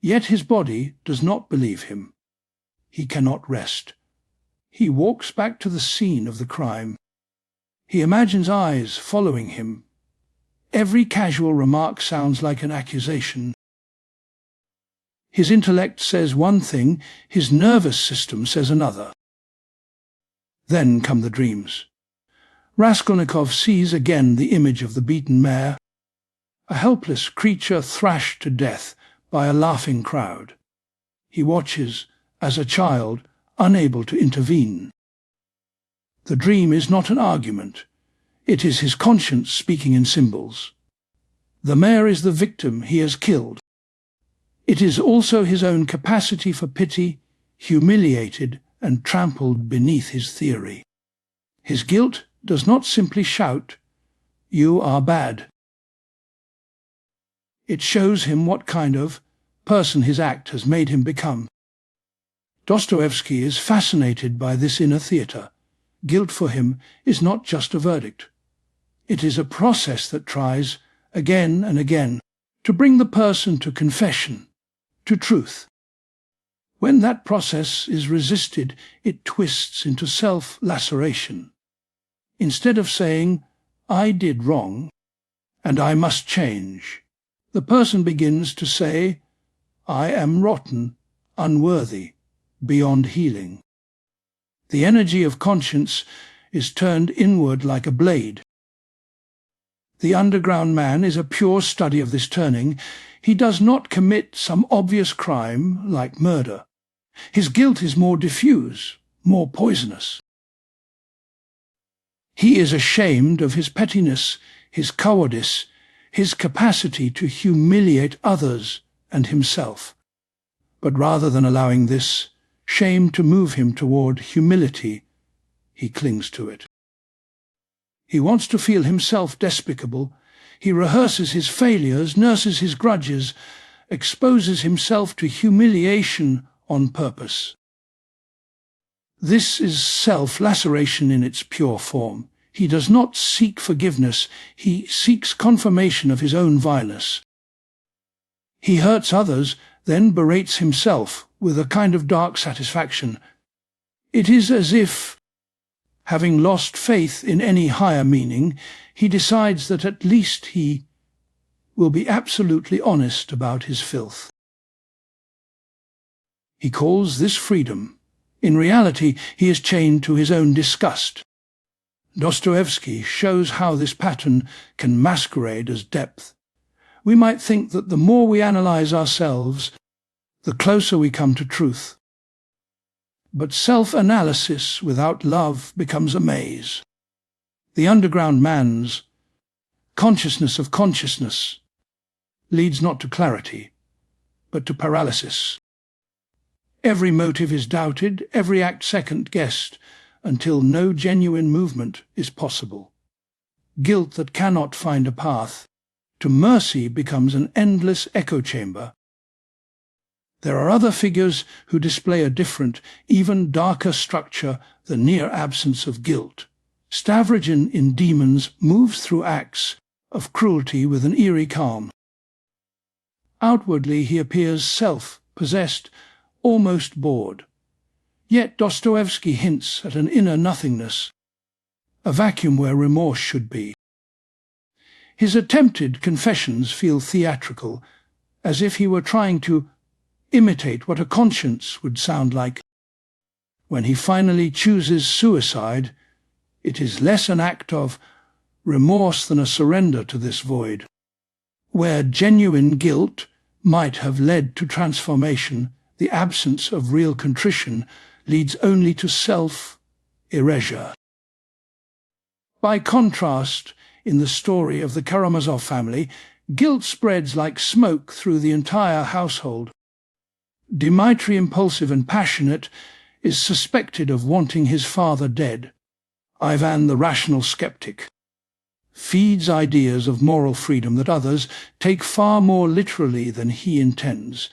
Yet his body does not believe him. He cannot rest. He walks back to the scene of the crime. He imagines eyes following him. Every casual remark sounds like an accusation. His intellect says one thing, his nervous system says another. Then come the dreams. Raskolnikov sees again the image of the beaten mare, a helpless creature thrashed to death by a laughing crowd. He watches, as a child, unable to intervene. The dream is not an argument. It is his conscience speaking in symbols. The mare is the victim he has killed. It is also his own capacity for pity, humiliated and trampled beneath his theory. His guilt does not simply shout, "You are bad." It shows him what kind of person his act has made him become. Dostoevsky is fascinated by this inner theatre. Guilt for him is not just a verdict. It is a process that tries, again and again, to bring the person to confession, to truth. When that process is resisted, it twists into self-laceration. Instead of saying, "I did wrong, and I must change," the person begins to say, "I am rotten, unworthy, beyond healing." The energy of conscience is turned inward like a blade. The underground man is a pure study of this turning. He does not commit some obvious crime like murder. His guilt is more diffuse, more poisonous. He is ashamed of his pettiness, his cowardice, his capacity to humiliate others and himself. But rather than allowing this shame to move him toward humility, he clings to it. He wants to feel himself despicable. He rehearses his failures, nurses his grudges, exposes himself to humiliation on purpose. This is self-laceration in its pure form. He does not seek forgiveness. He seeks confirmation of his own vileness. He hurts others, then berates himself with a kind of dark satisfaction. It is as if, having lost faith in any higher meaning, he decides that at least he will be absolutely honest about his filth. He calls this freedom. In reality, he is chained to his own disgust. Dostoevsky shows how this pattern can masquerade as depth. we might think that the more we analyze ourselves, the closer we come to truth. But self-analysis without love becomes a maze. The underground man's consciousness of consciousness leads not to clarity, but to paralysis. Every motive is doubted, every act second-guessed, until no genuine movement is possible. Guilt that cannot find a path to mercy becomes an endless echo chamber. There are other figures who display a different, even darker structure, the near absence of guilt. Stavrogin in Demons moves through acts of cruelty with an eerie calm. Outwardly he appears self-possessed, almost bored. Yet Dostoevsky hints at an inner nothingness, a vacuum where remorse should be. His attempted confessions feel theatrical, as if he were trying to imitate what a conscience would sound like. When he finally chooses suicide, it is less an act of remorse than a surrender to this void. Where genuine guilt might have led to transformation, the absence of real contrition leads only to self-erasure. By contrast, in the story of the Karamazov family, guilt spreads like smoke through the entire household. Dmitri, impulsive and passionate, is suspected of wanting his father dead. Ivan, the rational skeptic, feeds ideas of moral freedom that others take far more literally than he intends.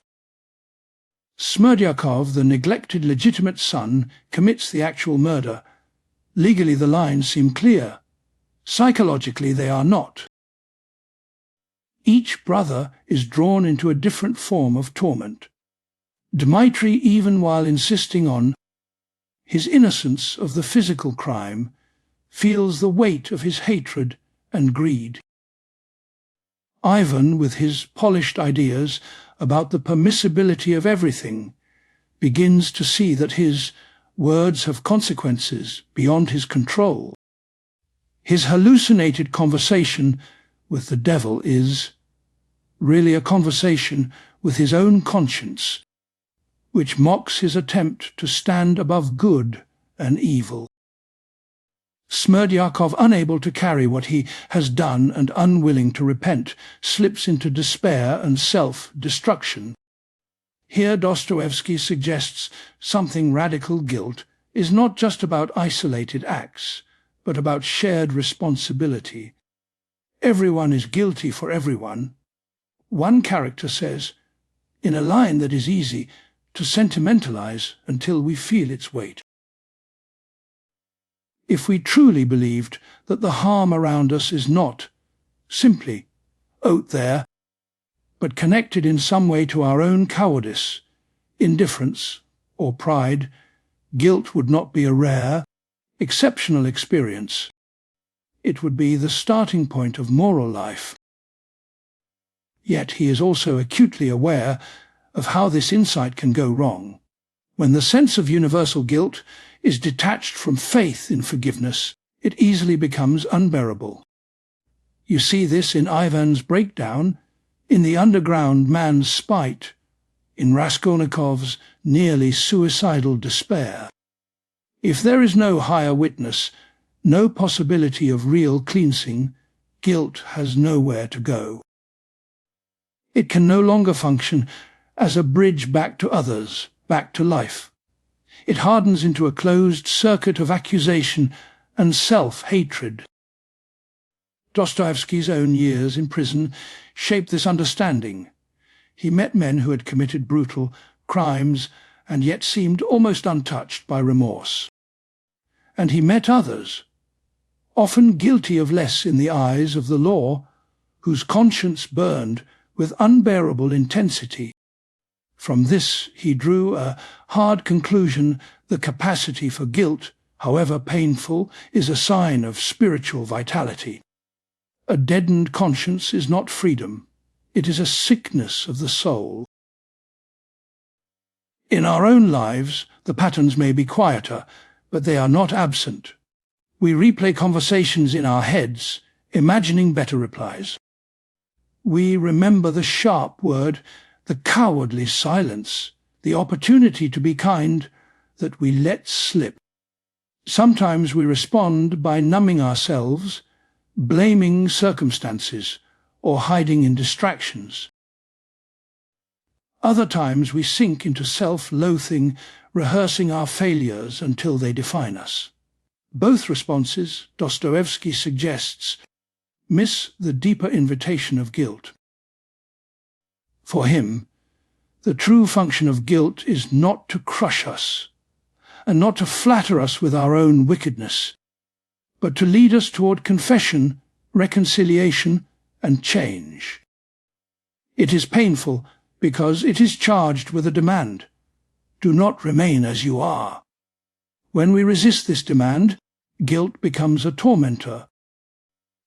Smerdyakov, the neglected legitimate son, commits the actual murder. Legally the lines seem clear. Psychologically they are not. Each brother is drawn into a different form of torment. Dmitri, even while insisting on his innocence of the physical crime, feels the weight of his hatred and greed. Ivan, with his polished ideas about the permissibility of everything, begins to see that his words have consequences beyond his control. His hallucinated conversation with the devil is really a conversation with his own conscience, which mocks his attempt to stand above good and evil. Smerdyakov, unable to carry what he has done and unwilling to repent, slips into despair and self-destruction. Here Dostoevsky suggests something radical. Guilt is not just about isolated acts, but about shared responsibility. Everyone is guilty for everyone. One character says, in a line that is easy to sentimentalize until we feel its weight. If we truly believed that the harm around us is not simply out there, but connected in some way to our own cowardice, indifference, or pride, guilt would not be a rare, exceptional experience. It would be the starting point of moral life. Yet he is also acutely aware of how this insight can go wrong. When the sense of universal guilt is detached from faith in forgiveness, it easily becomes unbearable. You see this in Ivan's breakdown, in the underground man's spite, in Raskolnikov's nearly suicidal despair. If there is no higher witness, no possibility of real cleansing, guilt has nowhere to go. It can no longer function as a bridge back to others, back to life. It hardens into a closed circuit of accusation and self-hatred. Dostoevsky's own years in prison shaped this understanding. He met men who had committed brutal crimes and yet seemed almost untouched by remorse. And he met others, often guilty of less in the eyes of the law, whose conscience burned with unbearable intensity. From this he drew a hard conclusion: the capacity for guilt, however painful, is a sign of spiritual vitality. A deadened conscience is not freedom, it is a sickness of the soul. In our own lives, the patterns may be quieter, but they are not absent. We replay conversations in our heads, imagining better replies. We remember the sharp word, the cowardly silence, the opportunity to be kind that we let slip. Sometimes we respond by numbing ourselves, blaming circumstances, or hiding in distractions. Other times we sink into self-loathing, rehearsing our failures until they define us. Both responses, Dostoevsky suggests, miss the deeper invitation of guilt. For him, the true function of guilt is not to crush us, and not to flatter us with our own wickedness, but to lead us toward confession, reconciliation, and change. It is painful because it is charged with a demand. Do not remain as you are. When we resist this demand, guilt becomes a tormentor.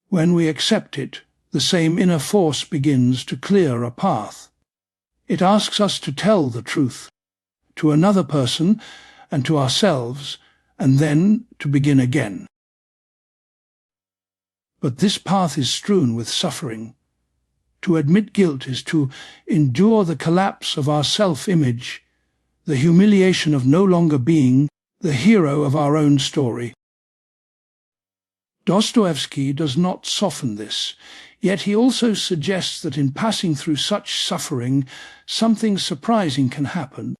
When we accept it, the same inner force begins to clear a path. It asks us to tell the truth, to another person and to ourselves, and then to begin again. But this path is strewn with suffering. To admit guilt is to endure the collapse of our self-image, the humiliation of no longer being the hero of our own story. Dostoevsky does not soften this, yet he also suggests that in passing through such suffering, something surprising can happen.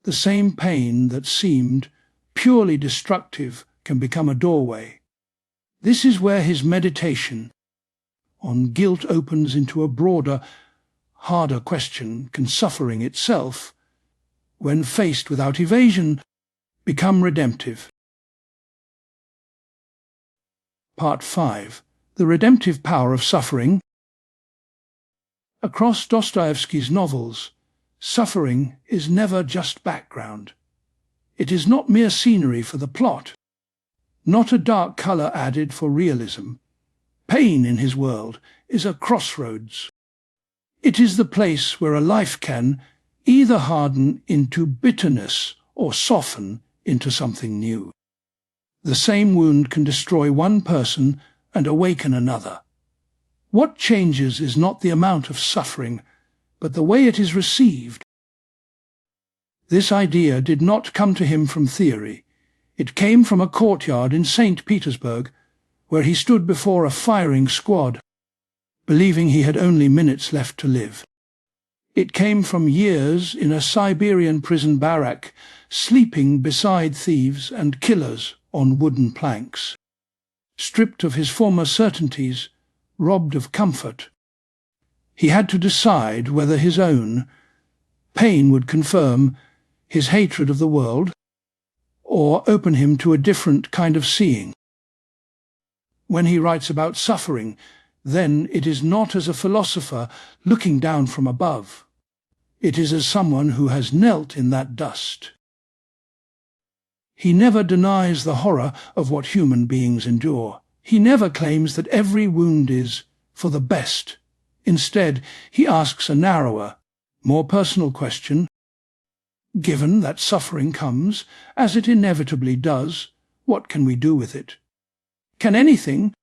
The same pain that seemed purely destructive can become a doorway. This is where his meditation on guilt opens into a broader, harder question: can suffering itself, when faced without evasion, become redemptive? Part 5. The redemptive power of suffering. Across Dostoevsky's novels, suffering is never just background. It is not mere scenery for the plot, not a dark colour added for realism. Pain in his world is a crossroads. It is the place where a life can either harden into bitterness or soften into something new. The same wound can destroy one person and awaken another. What changes is not the amount of suffering, but the way it is received. This idea did not come to him from theory. It came from a courtyard in St. Petersburg, where he stood before a firing squad, believing he had only minutes left to live. It came from years in a Siberian prison barrack, sleeping beside thieves and killers on wooden planks. Stripped of his former certainties, robbed of comfort, he had to decide whether his own pain would confirm his hatred of the world or open him to a different kind of seeing. When he writes about suffering, then it is not as a philosopher looking down from above. It is as someone who has knelt in that dust. He never denies the horror of what human beings endure. He never claims that every wound is for the best. Instead, he asks a narrower, more personal question. Given that suffering comes, as it inevitably does, what can we do with it? Can anything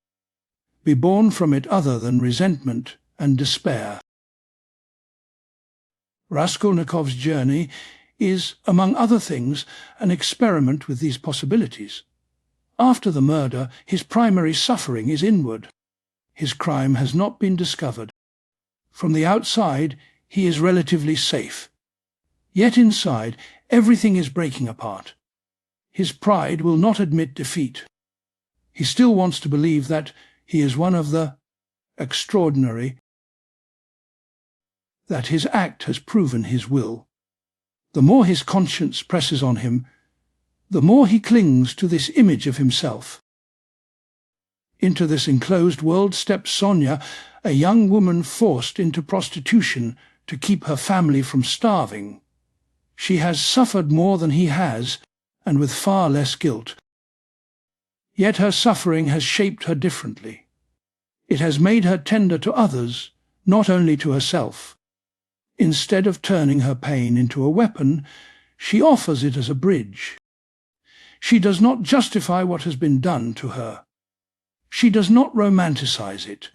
be born from it other than resentment and despair? Raskolnikov's journey is, among other things, an experiment with these possibilities. After the murder, his primary suffering is inward. His crime has not been discovered. From the outside, he is relatively safe. Yet inside, everything is breaking apart. His pride will not admit defeat. He still wants to believe that he is one of the extraordinary, that his act has proven his will. The more his conscience presses on him, the more he clings to this image of himself. Into this enclosed world steps Sonia, a young woman forced into prostitution to keep her family from starving. She has suffered more than he has, and with far less guilt. Yet her suffering has shaped her differently. It has made her tender to others, not only to herself. Instead of turning her pain into a weapon, she offers it as a bridge. She does not justify what has been done to her. She does not romanticize it.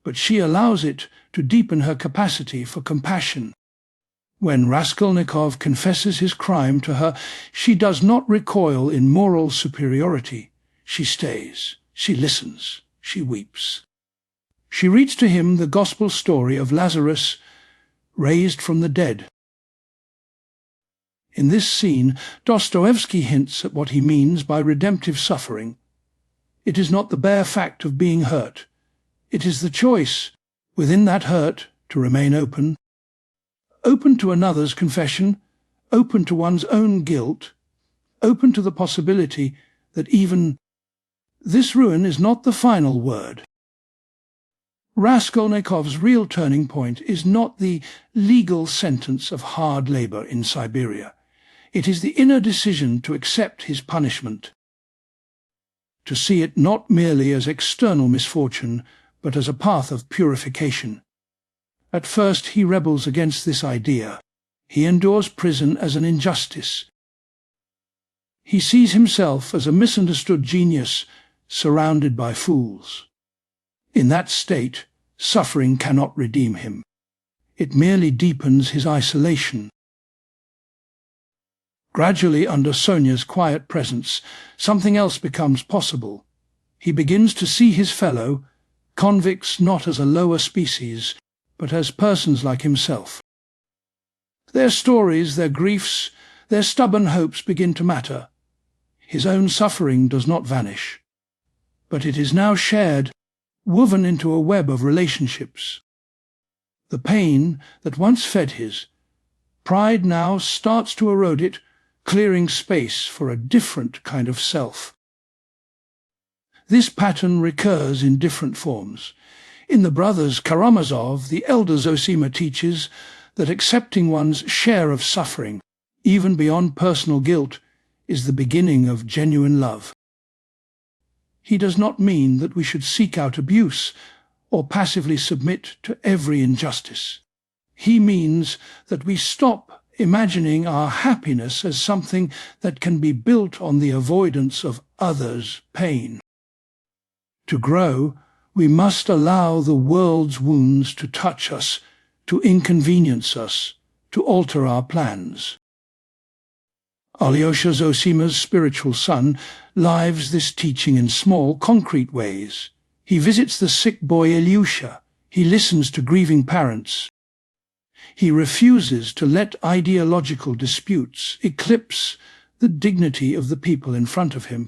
but she allows it to deepen her capacity for compassion. When Raskolnikov confesses his crime to her, she does not recoil in moral superiority. She stays, she listens, she weeps. She reads to him the gospel story of Lazarus raised from the dead. In this scene, Dostoevsky hints at what he means by redemptive suffering. It is not the bare fact of being hurt. It is the choice, within that hurt, to remain open to another's confession, open to one's own guilt, open to the possibility that even this ruin is not the final word. Raskolnikov's real turning point is not the legal sentence of hard labor in Siberia. It is the inner decision to accept his punishment, to see it not merely as external misfortune, but as a path of purification. At first he rebels against this idea. He endures prison as an injustice. He sees himself as a misunderstood genius surrounded by fools. In that state, suffering cannot redeem him. It merely deepens his isolation. Gradually, under Sonia's quiet presence, something else becomes possible. He begins to see his fellow convicts not as a lower species, but as persons like himself. Their stories, their griefs, their stubborn hopes begin to matter. His own suffering does not vanish, but it is now shared, woven into a web of relationships. The pain that once fed his pride now starts to erode it, clearing space for a different kind of self. This pattern recurs in different forms. In the brothers Karamazov, the elder Zosima teaches that accepting one's share of suffering, even beyond personal guilt, is the beginning of genuine love. He does not mean that we should seek out abuse or passively submit to every injustice. He means that we stop imagining our happiness as something that can be built on the avoidance of others' pain. To grow, we must allow the world's wounds to touch us, to inconvenience us, to alter our plans. Alyosha Zosima's spiritual son lives this teaching in small, concrete ways. He visits the sick boy Ilyusha. He listens to grieving parents. He refuses to let ideological disputes eclipse the dignity of the people in front of him.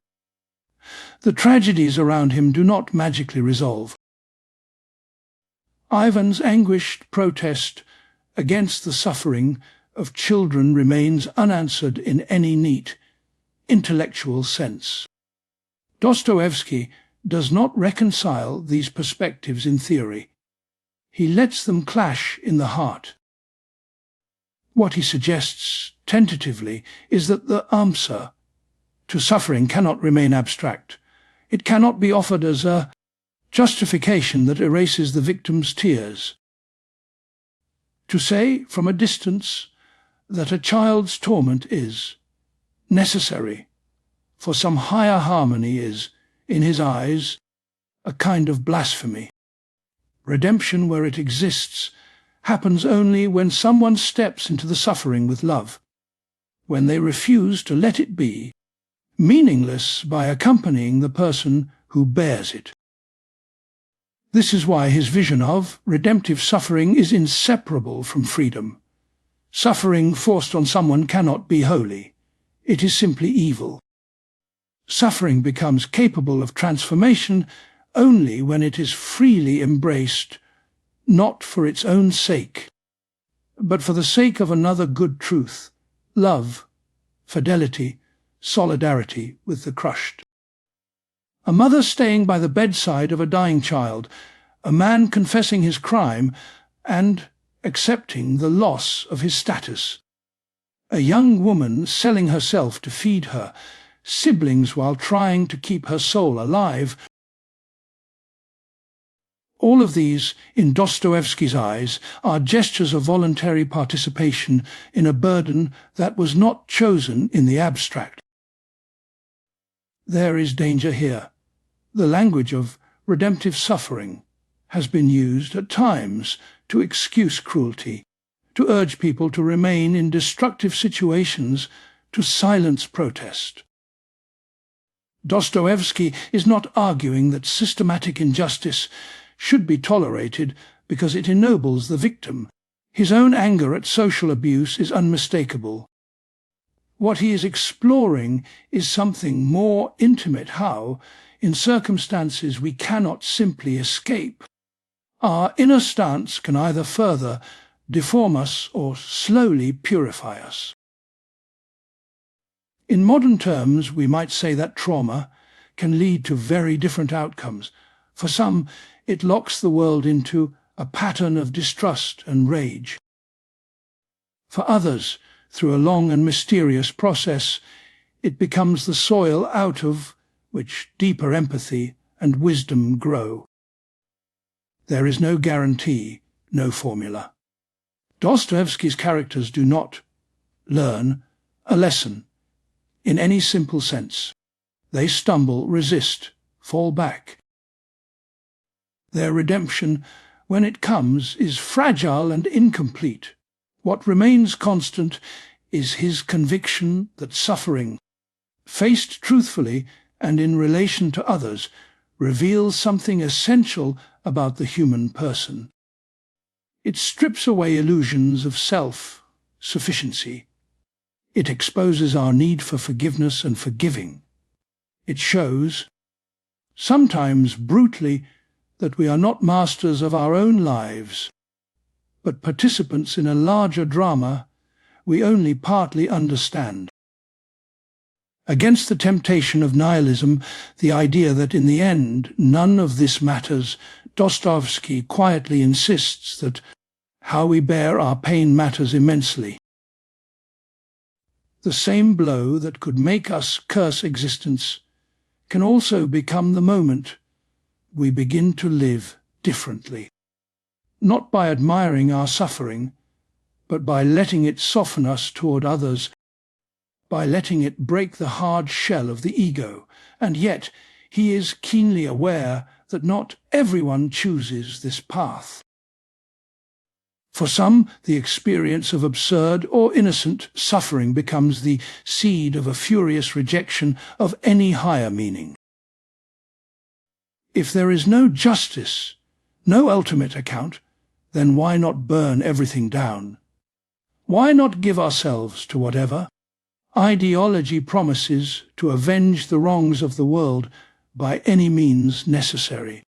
The tragedies around him do not magically resolve. Ivan's anguished protest against the suffering of children remains unanswered in any neat, intellectual sense. Dostoevsky does not reconcile these perspectives in theory. He lets them clash in the heart. What he suggests, tentatively, is that the answer to suffering cannot remain abstract. It cannot be offered as a justification that erases the victim's tears. To say from a distance that a child's torment is necessary for some higher harmony is, in his eyes, a kind of blasphemy. Redemption, where it exists, happens only when someone steps into the suffering with love, when they refuse to let it be meaningless by accompanying the person who bears it. This is why his vision of redemptive suffering is inseparable from freedom. Suffering forced on someone cannot be holy. It is simply evil. Suffering becomes capable of transformation only when it is freely embraced, not for its own sake, but for the sake of another good truth, love, fidelity, solidarity with the crushed. A mother staying by the bedside of a dying child, a man confessing his crime and accepting the loss of his status, a young woman selling herself to feed her siblings while trying to keep her soul alive. All of these, in Dostoevsky's eyes, are gestures of voluntary participation in a burden that was not chosen in the abstract. There is danger here. The language of redemptive suffering has been used at times to excuse cruelty, to urge people to remain in destructive situations, to silence protest. Dostoevsky is not arguing that systematic injustice should be tolerated because it ennobles the victim. His own anger at social abuse is unmistakable. What he is exploring is something more intimate: how, in circumstances we cannot simply escape, our inner stance can either further deform us or slowly purify us. In modern terms, we might say that trauma can lead to very different outcomes. For some, it locks the world into a pattern of distrust and rage. For others, through a long and mysterious process, it becomes the soil out of which deeper empathy and wisdom grow. There is no guarantee, no formula. Dostoevsky's characters do not learn a lesson in any simple sense. They stumble, resist, fall back. Their redemption, when it comes, is fragile and incomplete. What remains constant is his conviction that suffering, faced truthfully and in relation to others, reveals something essential about the human person. It strips away illusions of self-sufficiency. It exposes our need for forgiveness and forgiving. It shows, sometimes brutally, that we are not masters of our own lives, but participants in a larger drama we only partly understand. Against the temptation of nihilism, the idea that in the end none of this matters, Dostoevsky quietly insists that how we bear our pain matters immensely. The same blow that could make us curse existence can also become the moment we begin to live differently, not by admiring our suffering, but by letting it soften us toward others, by letting it break the hard shell of the ego. And yet he is keenly aware that not everyone chooses this path. For some, the experience of absurd or innocent suffering becomes the seed of a furious rejection of any higher meaning. If there is no justice, no ultimate account, then why not burn everything down? Why not give ourselves to whatever? Ideology promises to avenge the wrongs of the world by any means necessary.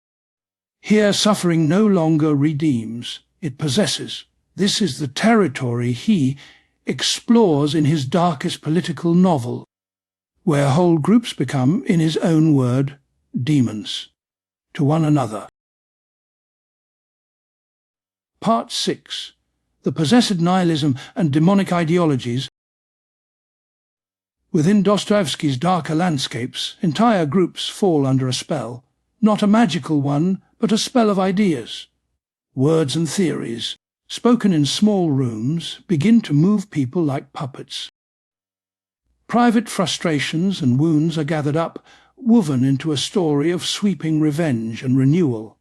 Here suffering no longer redeems, it possesses. This is the territory he explores in his darkest political novel, where whole groups become, in his own word, demons, to one another. Part 6. The Possessed Nihilism and Demonic Ideologies. Within Dostoevsky's darker landscapes, entire groups fall under a spell, not a magical one, but a spell of ideas. Words and theories, spoken in small rooms, begin to move people like puppets. Private frustrations and wounds are gathered up, woven into a story of sweeping revenge and renewal.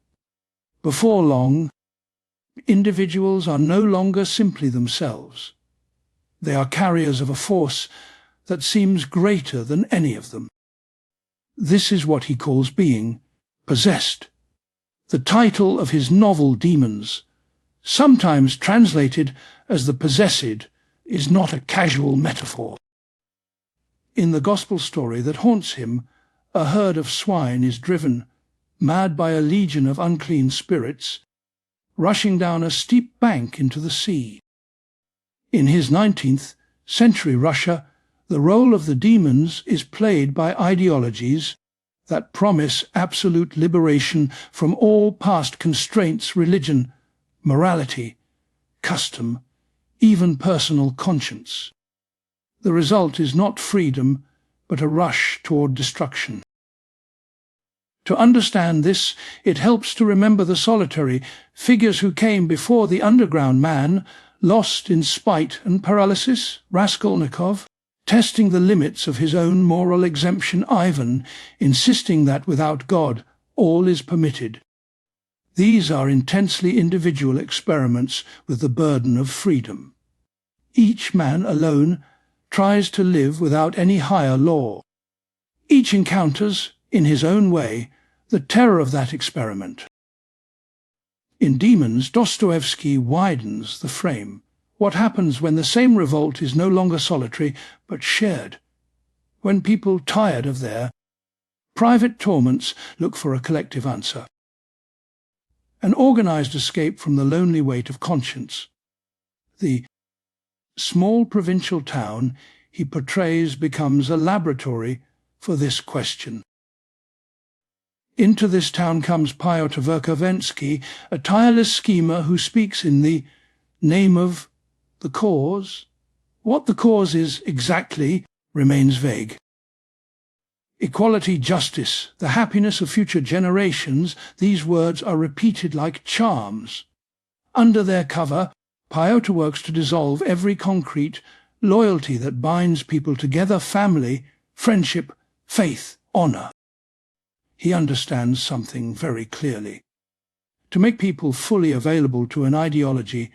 Before long, individuals are no longer simply themselves. They are carriers of a force that seems greater than any of them. This is what he calls being possessed. The title of his novel Demons, sometimes translated as the possessed, is not a casual metaphor. In the gospel story that haunts him, a herd of swine is driven, mad by a legion of unclean spirits, rushing down a steep bank into the sea. In his 19th century Russia, the role of the demons is played by ideologies that promise absolute liberation from all past constraints: religion, morality, custom, even personal conscience. The result is not freedom, but a rush toward destruction. To understand this, it helps to remember the solitary figures who came before the underground man, lost in spite and paralysis, Raskolnikov, testing the limits of his own moral exemption, Ivan, insisting that without God all is permitted. These are intensely individual experiments with the burden of freedom. Each man alone tries to live without any higher law. Each encounters, in his own way, the terror of that experiment. In Demons, Dostoevsky widens the frame. What happens when the same revolt is no longer solitary but shared? When people, tired of their private torments, look for a collective answer. An organized escape from the lonely weight of conscience. The small provincial town he portrays becomes a laboratory for this question. Into this town comes Pyotr Verkhovensky, a tireless schemer who speaks in the name of the cause. What the cause is exactly remains vague. Equality, justice, the happiness of future generations, these words are repeated like charms. Under their cover, Pyotr works to dissolve every concrete loyalty that binds people together: family, friendship, faith, honor. He understands something very clearly. To make people fully available to an ideology,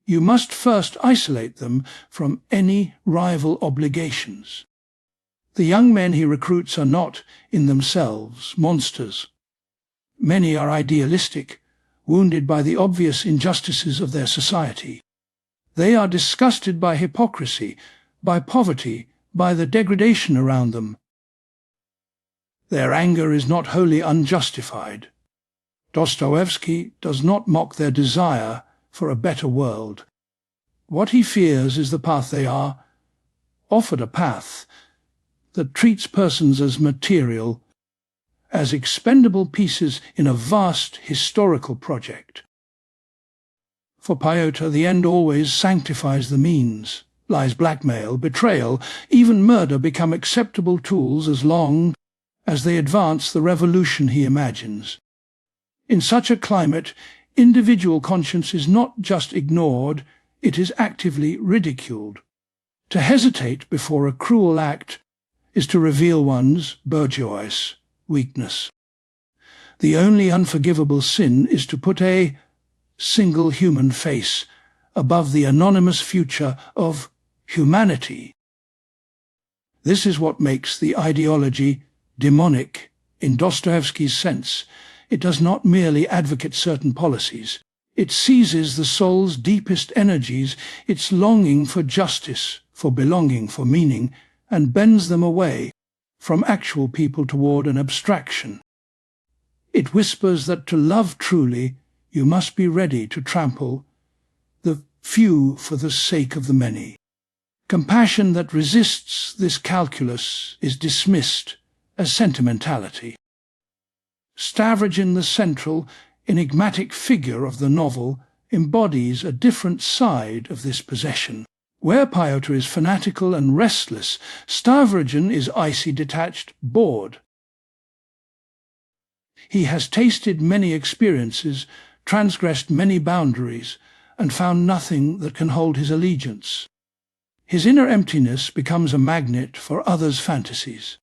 you must first isolate them from any rival obligations. The young men he recruits are not, in themselves, monsters. Many are idealistic, wounded by the obvious injustices of their society. They are disgusted by hypocrisy, by poverty, by the degradation around them. Their anger is not wholly unjustified. Dostoevsky does not mock their desire for a better world. What he fears is the path they are offered, a path that treats persons as material, as expendable pieces in a vast historical project. For Pyotr, the end always sanctifies the means. Lies, blackmail, betrayal, even murder become acceptable tools as long as they advance the revolution he imagines. In such a climate, individual conscience is not just ignored, it is actively ridiculed. To hesitate before a cruel act is to reveal one's bourgeois weakness. The only unforgivable sin is to put a single human face above the anonymous future of humanity. This is what makes the ideology demonic in Dostoevsky's sense. It does not merely advocate certain policies. It seizes the soul's deepest energies, its longing for justice, for belonging, for meaning, and bends them away from actual people toward an abstraction. It whispers that to love truly, you must be ready to trample the few for the sake of the many. Compassion that resists this calculus is dismissed as sentimentality. Stavrogin, the central, enigmatic figure of the novel, embodies a different side of this possession. Where Pyotr is fanatical and restless, Stavrogin is icy, detached, bored. He has tasted many experiences, transgressed many boundaries, and found nothing that can hold his allegiance. His inner emptiness becomes a magnet for others' fantasies.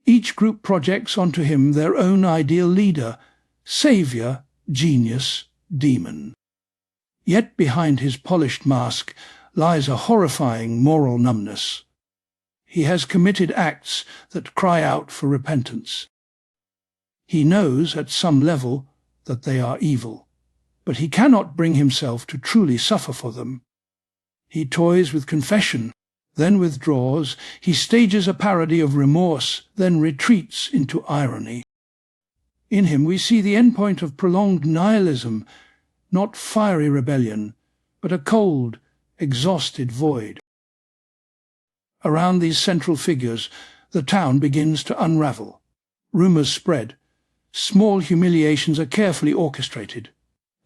Each group projects onto him their own ideal leader, savior, genius, demon. Yet behind his polished mask lies a horrifying moral numbness. He has committed acts that cry out for repentance. He knows at some level that they are evil, but he cannot bring himself to truly suffer for them. He toys with confession, then withdraws. He stages a parody of remorse, then retreats into irony. In him we see the endpoint of prolonged nihilism, not fiery rebellion, but a cold, exhausted void. Around these central figures, the town begins to unravel. Rumours spread. Small humiliations are carefully orchestrated.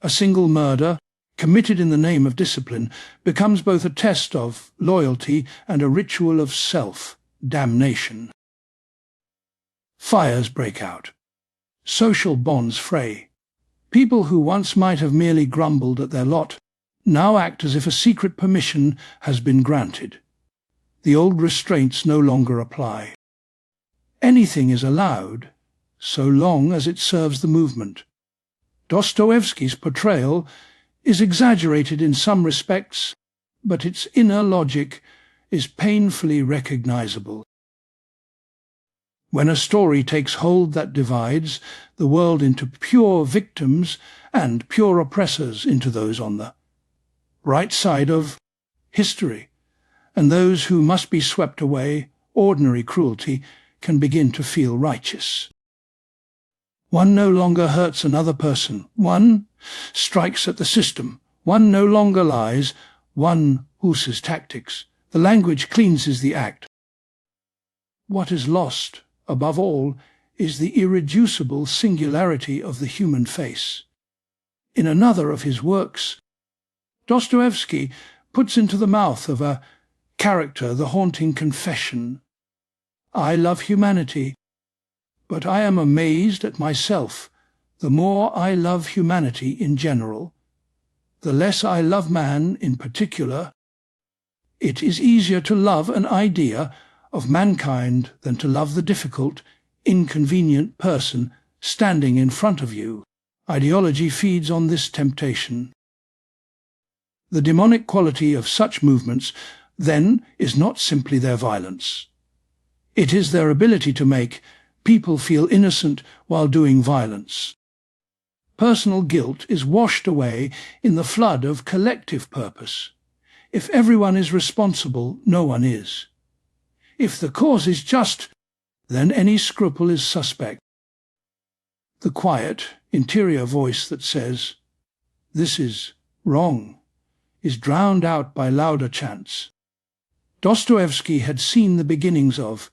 A single murder, committed in the name of discipline, becomes both a test of loyalty and a ritual of self-damnation. Fires break out. Social bonds fray. People who once might have merely grumbled at their lot now act as if a secret permission has been granted. The old restraints no longer apply. Anything is allowed, so long as it serves the movement. Dostoevsky's portrayal is exaggerated in some respects, but its inner logic is painfully recognizable. When a story takes hold that divides the world into pure victims and pure oppressors, into those on the right side of history, and those who must be swept away, ordinary cruelty can begin to feel righteous. One no longer hurts another person. One strikes at the system. One no longer lies. One uses tactics. The language cleanses the act. What is lost, above all, is the irreducible singularity of the human face. In another of his works, Dostoevsky puts into the mouth of a character the haunting confession, "I love humanity, but I am amazed at myself. The more I love humanity in general, the less I love man in particular. It is easier to love an idea of mankind than to love the difficult, inconvenient person standing in front of you." Ideology feeds on this temptation. The demonic quality of such movements, then, is not simply their violence. It is their ability to make people feel innocent while doing violence. Personal guilt is washed away in the flood of collective purpose. If everyone is responsible, no one is. If the cause is just, then any scruple is suspect. The quiet, interior voice that says, "This is wrong," is drowned out by louder chants. Dostoevsky had seen the beginnings of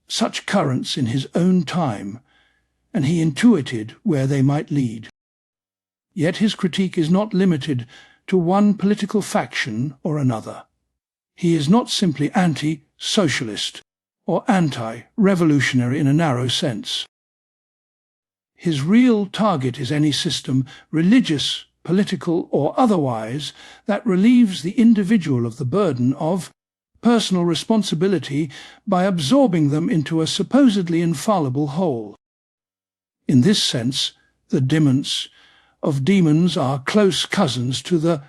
such currents in his own time, and he intuited where they might lead. Yet his critique is not limited to one political faction or another. He is not simply anti-socialist or anti-revolutionary in a narrow sense. His real target is any system, religious, political, or otherwise, that relieves the individual of the burden of personal responsibility by absorbing them into a supposedly infallible whole. In this sense, the demons are close cousins to the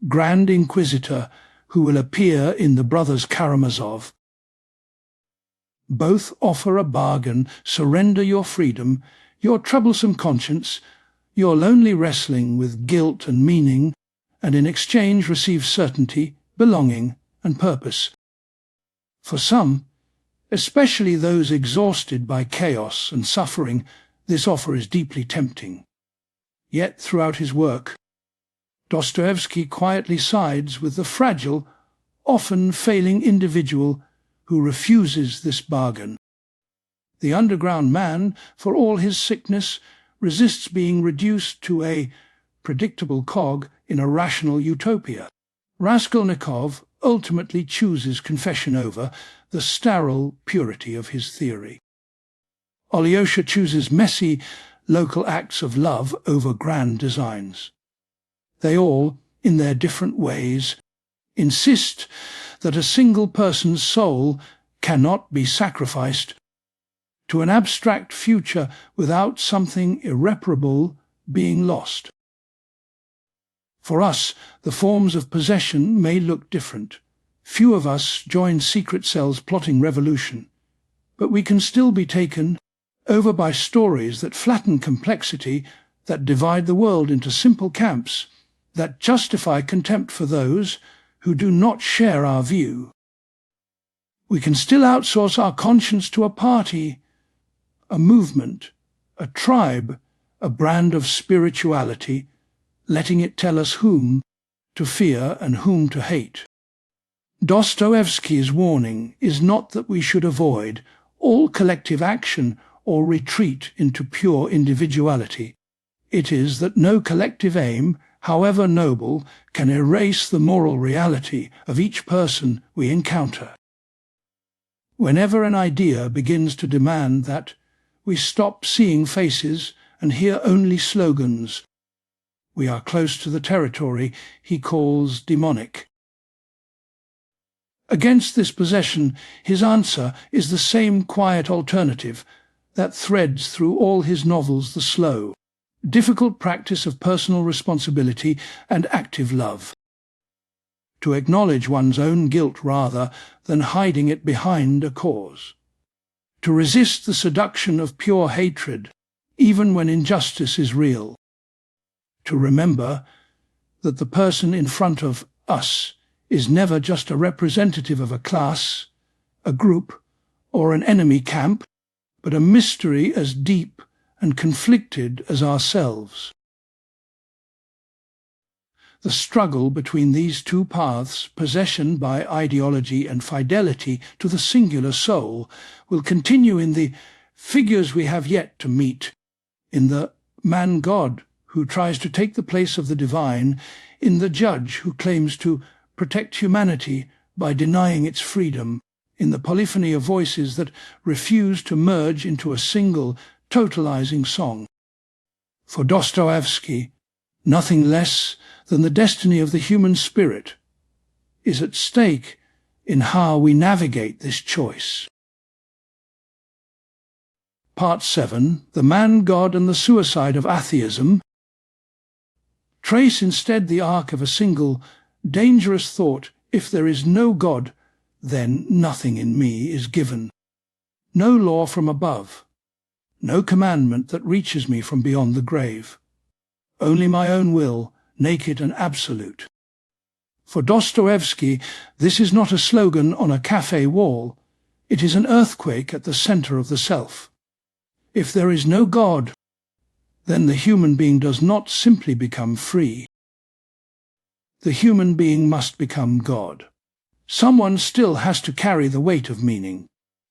Grand Inquisitor who will appear in the Brothers Karamazov. Both offer a bargain: surrender your freedom, your troublesome conscience, your lonely wrestling with guilt and meaning, and in exchange receive certainty, belonging, and purpose. For some, especially those exhausted by chaos and suffering, this offer is deeply tempting. Yet throughout his work, Dostoevsky quietly sides with the fragile, often failing individual who refuses this bargain. The underground man, for all his sickness, resists being reduced to a predictable cog in a rational utopia. Raskolnikov ultimately chooses confession over the sterile purity of his theory. Alyosha chooses messy, local acts of love over grand designs. They all, in their different ways, insist that a single person's soul cannot be sacrificed to an abstract future without something irreparable being lost. For us, the forms of possession may look different. Few of us join secret cells plotting revolution, but we can still be taken over by stories that flatten complexity, that divide the world into simple camps, that justify contempt for those who do not share our view. We can still outsource our conscience to a party, a movement, a tribe, a brand of spirituality, letting it tell us whom to fear and whom to hate. Dostoevsky's warning is not that we should avoid all collective action or retreat into pure individuality. It is that no collective aim, however noble, can erase the moral reality of each person we encounter. Whenever an idea begins to demand that we stop seeing faces and hear only slogans, we are close to the territory he calls demonic. Against this possession, his answer is the same quiet alternative that threads through all his novels: the slow, difficult practice of personal responsibility and active love. To acknowledge one's own guilt rather than hiding it behind a cause. To resist the seduction of pure hatred, even when injustice is real. To remember that the person in front of us is never just a representative of a class, a group, or an enemy camp, but a mystery as deep and conflicted as ourselves. The struggle between these two paths, possession by ideology and fidelity to the singular soul, will continue in the figures we have yet to meet, in the man-God who tries to take the place of the divine, in the judge who claims to protect humanity by denying its freedom, in the polyphony of voices that refuse to merge into a single, totalizing song. For Dostoevsky, nothing less than the destiny of the human spirit is at stake in how we navigate this choice. Part 7, The Man-God and the Suicide of Atheism. Trace instead the arc of a single, dangerous thought: if there is no God, then nothing in me is given. No law from above, no commandment that reaches me from beyond the grave. Only my own will, naked and absolute. For Dostoevsky, this is not a slogan on a cafe wall. It is an earthquake at the center of the self. If there is no God, then the human being does not simply become free. The human being must become God. Someone still has to carry the weight of meaning.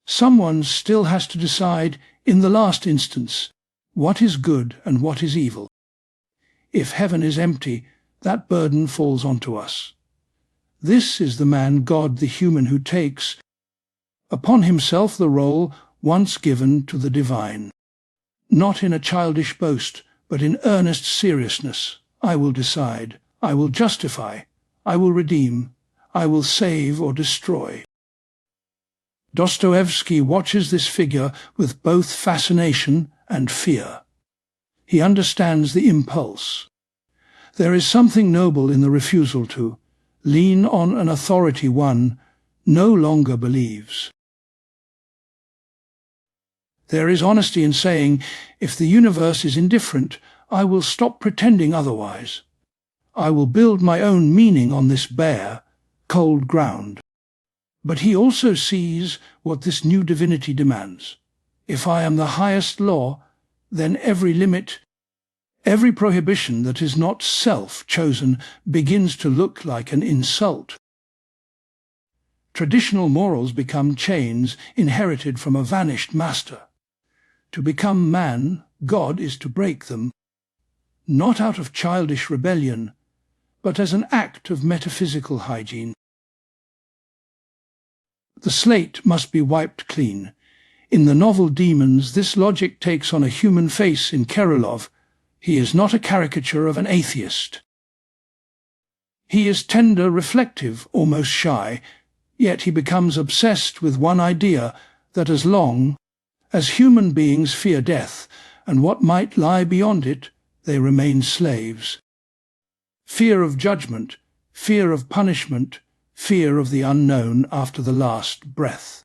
Someone still has to decide, in the last instance, what is good and what is evil. If heaven is empty, that burden falls onto us. This is the man-God, the human, who takes upon himself the role once given to the divine. Not in a childish boast, but in earnest seriousness. I will decide. I will justify. I will redeem. I will save or destroy. Dostoevsky watches this figure with both fascination and fear. He understands the impulse. There is something noble in the refusal to lean on an authority one no longer believes. There is honesty in saying, if the universe is indifferent, I will stop pretending otherwise. I will build my own meaning on this bare, cold ground. But he also sees what this new divinity demands. If I am the highest law, then every limit, every prohibition that is not self-chosen begins to look like an insult. Traditional morals become chains inherited from a vanished master. To become man, God, is to break them, not out of childish rebellion, but as an act of metaphysical hygiene. The slate must be wiped clean. In the novel Demons, this logic takes on a human face in Kirillov. He is not a caricature of an atheist. He is tender, reflective, almost shy, yet he becomes obsessed with one idea, that as long as human beings fear death and what might lie beyond it, they remain slaves. Fear of judgment, fear of punishment, fear of the unknown after the last breath.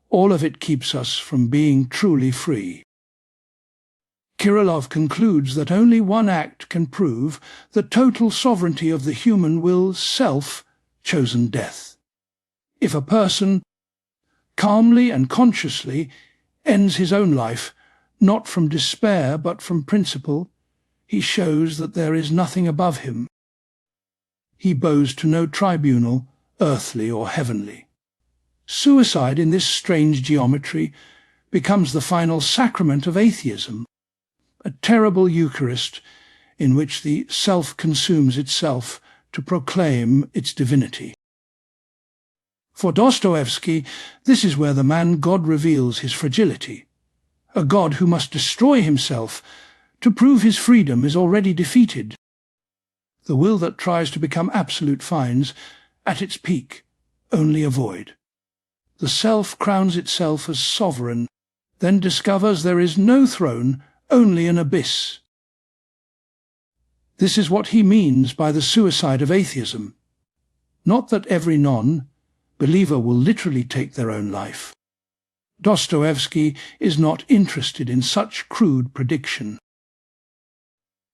All of it keeps us from being truly free. Kirillov concludes that only one act can prove the total sovereignty of the human will's self-chosen death. If a person, calmly and consciously, ends his own life, not from despair but from principle, he shows that there is nothing above him. He bows to no tribunal, earthly or heavenly. Suicide in this strange geometry becomes the final sacrament of atheism, a terrible Eucharist in which the self consumes itself to proclaim its divinity. For Dostoevsky, this is where the man-God reveals his fragility. A God who must destroy himself to prove his freedom is already defeated. The will that tries to become absolute finds, at its peak, only a void. The self crowns itself as sovereign, then discovers there is no throne, only an abyss. This is what he means by the suicide of atheism. Not that every non-believer will literally take their own life. Dostoevsky is not interested in such crude prediction.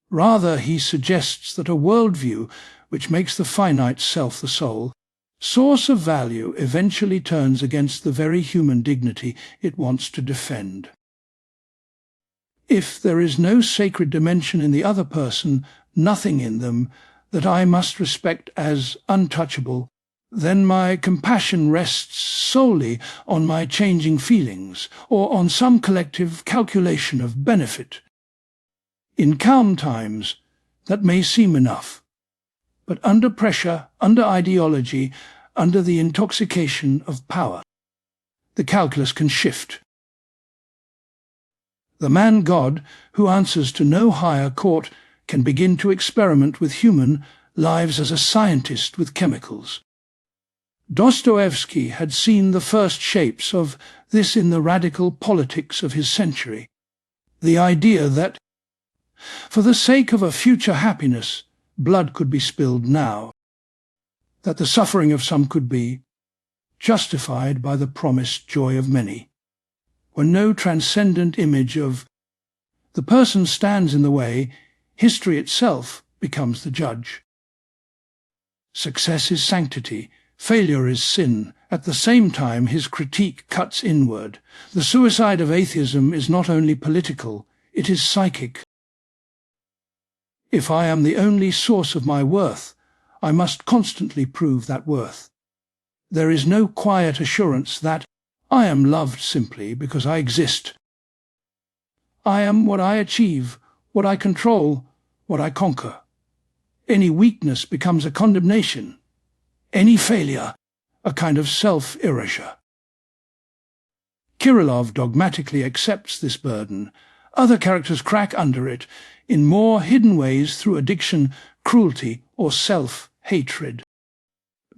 Rather, he suggests that a worldview which makes the finite self the sole source of value eventually turns against the very human dignity it wants to defend. If there is no sacred dimension in the other person, nothing in them that I must respect as untouchable, then my compassion rests solely on my changing feelings, or on some collective calculation of benefit. In calm times, that may seem enough, but under pressure, under ideology, under the intoxication of power, the calculus can shift. The man-God, who answers to no higher court, can begin to experiment with human lives as a scientist with chemicals. Dostoevsky had seen the first shapes of this in the radical politics of his century. The idea that, for the sake of a future happiness, blood could be spilled now, that the suffering of some could be justified by the promised joy of many, when no transcendent image of the person stands in the way, history itself becomes the judge. Success is sanctity, failure is sin. At the same time, his critique cuts inward. The suicide of atheism is not only political, it is psychic. If I am the only source of my worth, I must constantly prove that worth. There is no quiet assurance that I am loved simply because I exist. I am what I achieve, what I control, what I conquer. Any weakness becomes a condemnation. Any failure, a kind of self-erasure. Kirillov dogmatically accepts this burden. Other characters crack under it, in more hidden ways through addiction, cruelty, or self-hatred.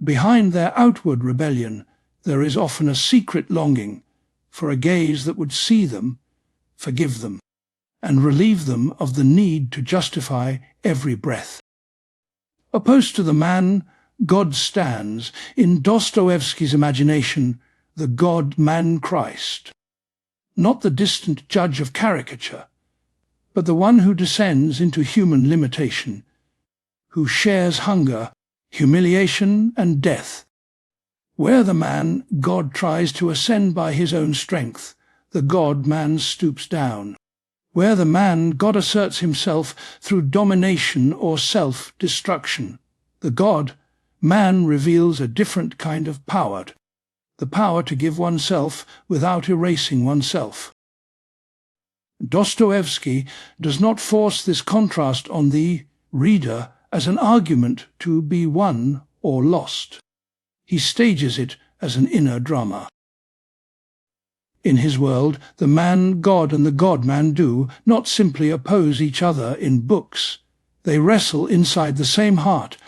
Behind their outward rebellion, there is often a secret longing for a gaze that would see them, forgive them, and relieve them of the need to justify every breath. Opposed to the man, God stands, in Dostoevsky's imagination, the God-man Christ. Not the distant judge of caricature, but the one who descends into human limitation, who shares hunger, humiliation, and death. Where the man, God tries to ascend by his own strength, the God-man stoops down. Where the man, God asserts himself through domination or self-destruction, the God-man reveals a different kind of power, the power to give oneself without erasing oneself. Dostoevsky does not force this contrast on the reader as an argument to be won or lost. He stages it as an inner drama. In his world, the man-God and the God-man do not simply oppose each other in books. They wrestle inside the same heart.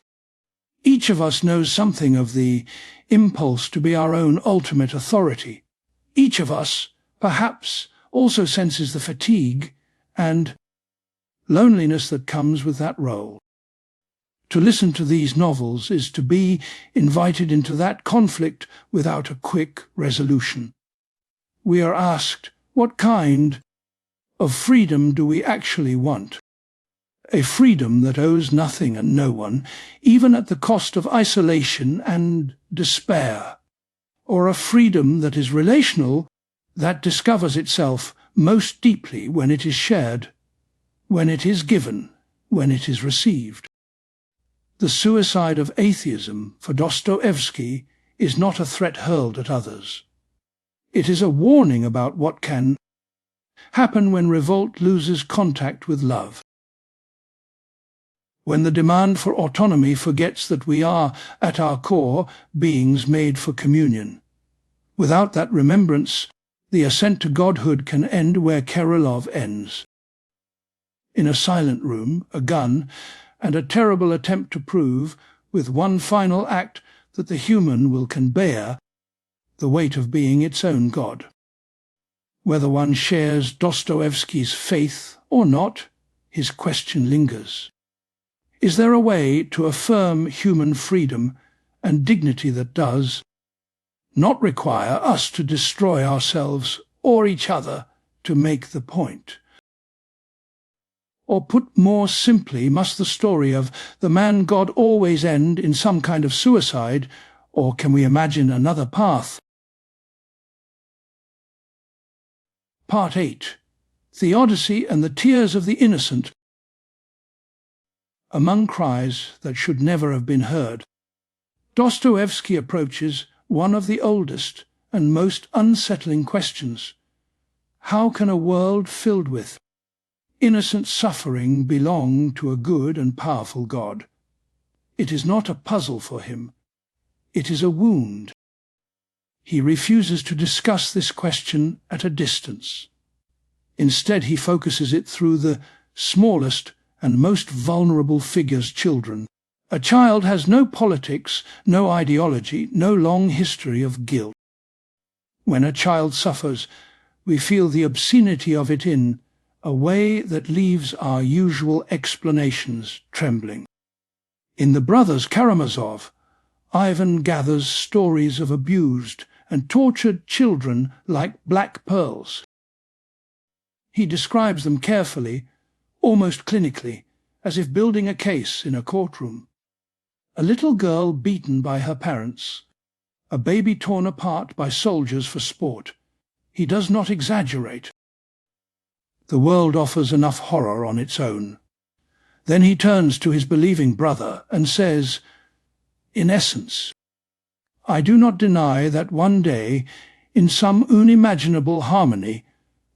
Each of us knows something of the impulse to be our own ultimate authority. Each of us, perhaps, also senses the fatigue and loneliness that comes with that role. To listen to these novels is to be invited into that conflict without a quick resolution. We are asked, what kind of freedom do we actually want? A freedom that owes nothing and no one, even at the cost of isolation and despair. Or a freedom that is relational, that discovers itself most deeply when it is shared, when it is given, when it is received. The suicide of atheism for Dostoevsky is not a threat hurled at others. It is a warning about what can happen when revolt loses contact with love. When the demand for autonomy forgets that we are, at our core, beings made for communion. Without that remembrance, the ascent to godhood can end where Kirillov ends. In a silent room, a gun, and a terrible attempt to prove, with one final act, that the human will can bear the weight of being its own God. Whether one shares Dostoevsky's faith or not, his question lingers. Is there a way to affirm human freedom and dignity that does not require us to destroy ourselves or each other to make the point? Or put more simply, must the story of the man-God always end in some kind of suicide, or can we imagine another path? Part 8. Theodicy and the Tears of the Innocent. Among cries that should never have been heard, Dostoevsky approaches one of the oldest and most unsettling questions. How can a world filled with innocent suffering belong to a good and powerful God? It is not a puzzle for him. It is a wound. He refuses to discuss this question at a distance. Instead, he focuses it through the smallest and most vulnerable figures, children. A child has no politics, no ideology, no long history of guilt. When a child suffers, we feel the obscenity of it in a way that leaves our usual explanations trembling. In The Brothers Karamazov, Ivan gathers stories of abused and tortured children like black pearls. He describes them carefully, almost clinically, as if building a case in a courtroom. A little girl beaten by her parents, a baby torn apart by soldiers for sport. He does not exaggerate. The world offers enough horror on its own. Then he turns to his believing brother and says, in essence, I do not deny that one day, in some unimaginable harmony,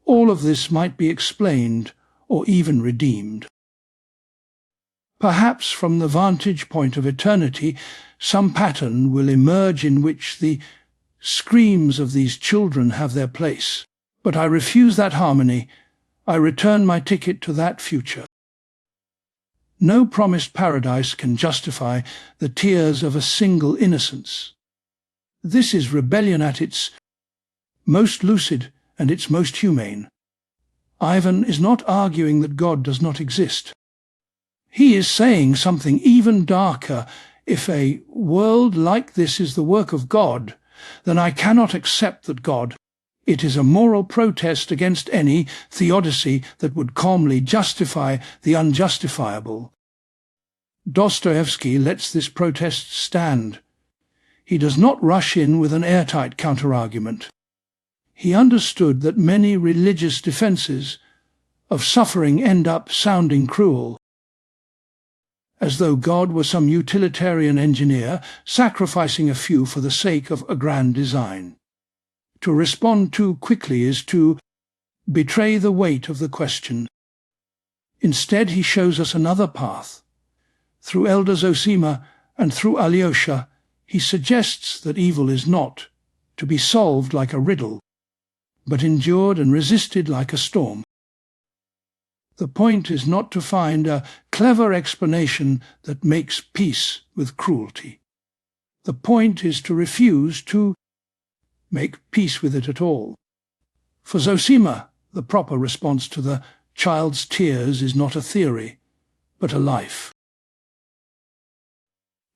all of this might be explained or even redeemed. Perhaps from the vantage point of eternity, some pattern will emerge in which the screams of these children have their place. But I refuse that harmony. I return my ticket to that future. No promised paradise can justify the tears of a single innocence. This is rebellion at its most lucid and its most humane. Ivan is not arguing that God does not exist. He is saying something even darker. If a world like this is the work of God, then I cannot accept that God. It is a moral protest against any theodicy that would calmly justify the unjustifiable. Dostoevsky lets this protest stand. He does not rush in with an airtight counterargument. He understood that many religious defenses of suffering end up sounding cruel, as though God were some utilitarian engineer sacrificing a few for the sake of a grand design. To respond too quickly is to betray the weight of the question. Instead, he shows us another path. Through Elder Zosima and through Alyosha, he suggests that evil is not to be solved like a riddle, but endured and resisted like a storm. The point is not to find a clever explanation that makes peace with cruelty. The point is to refuse to make peace with it at all. For Zosima, the proper response to the child's tears is not a theory, but a life.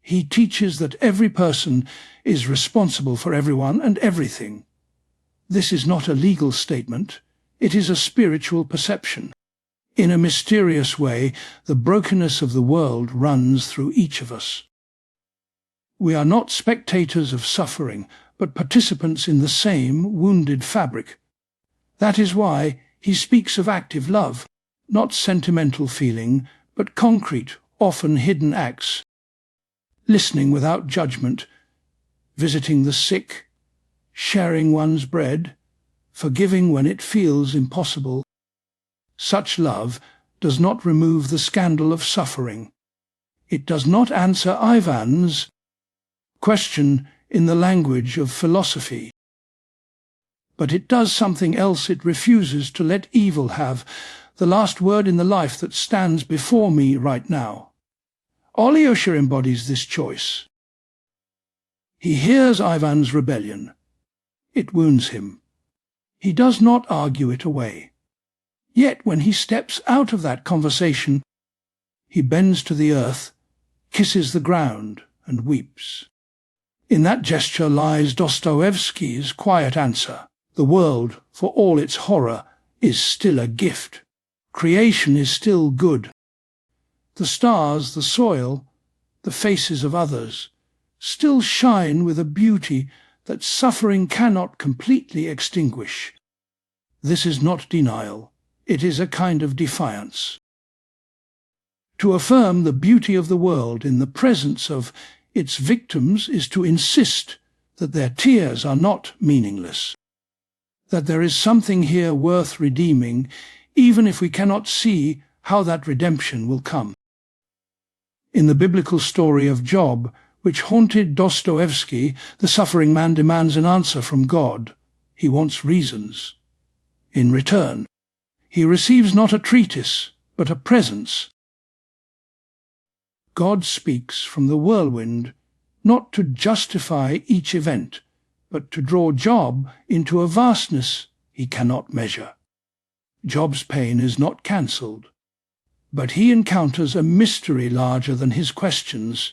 He teaches that every person is responsible for everyone and everything. This is not a legal statement, it is a spiritual perception. In a mysterious way, the brokenness of the world runs through each of us. We are not spectators of suffering, but participants in the same wounded fabric. That is why he speaks of active love, not sentimental feeling, but concrete, often hidden acts. Listening without judgment, visiting the sick, sharing one's bread, forgiving when it feels impossible. Such love does not remove the scandal of suffering. It does not answer Ivan's question in the language of philosophy. But it does something else. It refuses to let evil have the last word in the life that stands before me right now. Alyosha embodies this choice. He hears Ivan's rebellion. It wounds him. He does not argue it away. Yet when he steps out of that conversation, he bends to the earth, kisses the ground, and weeps. In that gesture lies Dostoevsky's quiet answer. The world, for all its horror, is still a gift. Creation is still good. The stars, the soil, the faces of others, still shine with a beauty that suffering cannot completely extinguish. This is not denial. It is a kind of defiance. To affirm the beauty of the world in the presence of its victims is to insist that their tears are not meaningless, that there is something here worth redeeming, even if we cannot see how that redemption will come. In the biblical story of Job, which haunted Dostoevsky, the suffering man demands an answer from God. He wants reasons. In return, he receives not a treatise, but a presence. God speaks from the whirlwind, not to justify each event, but to draw Job into a vastness he cannot measure. Job's pain is not cancelled, but he encounters a mystery larger than his questions.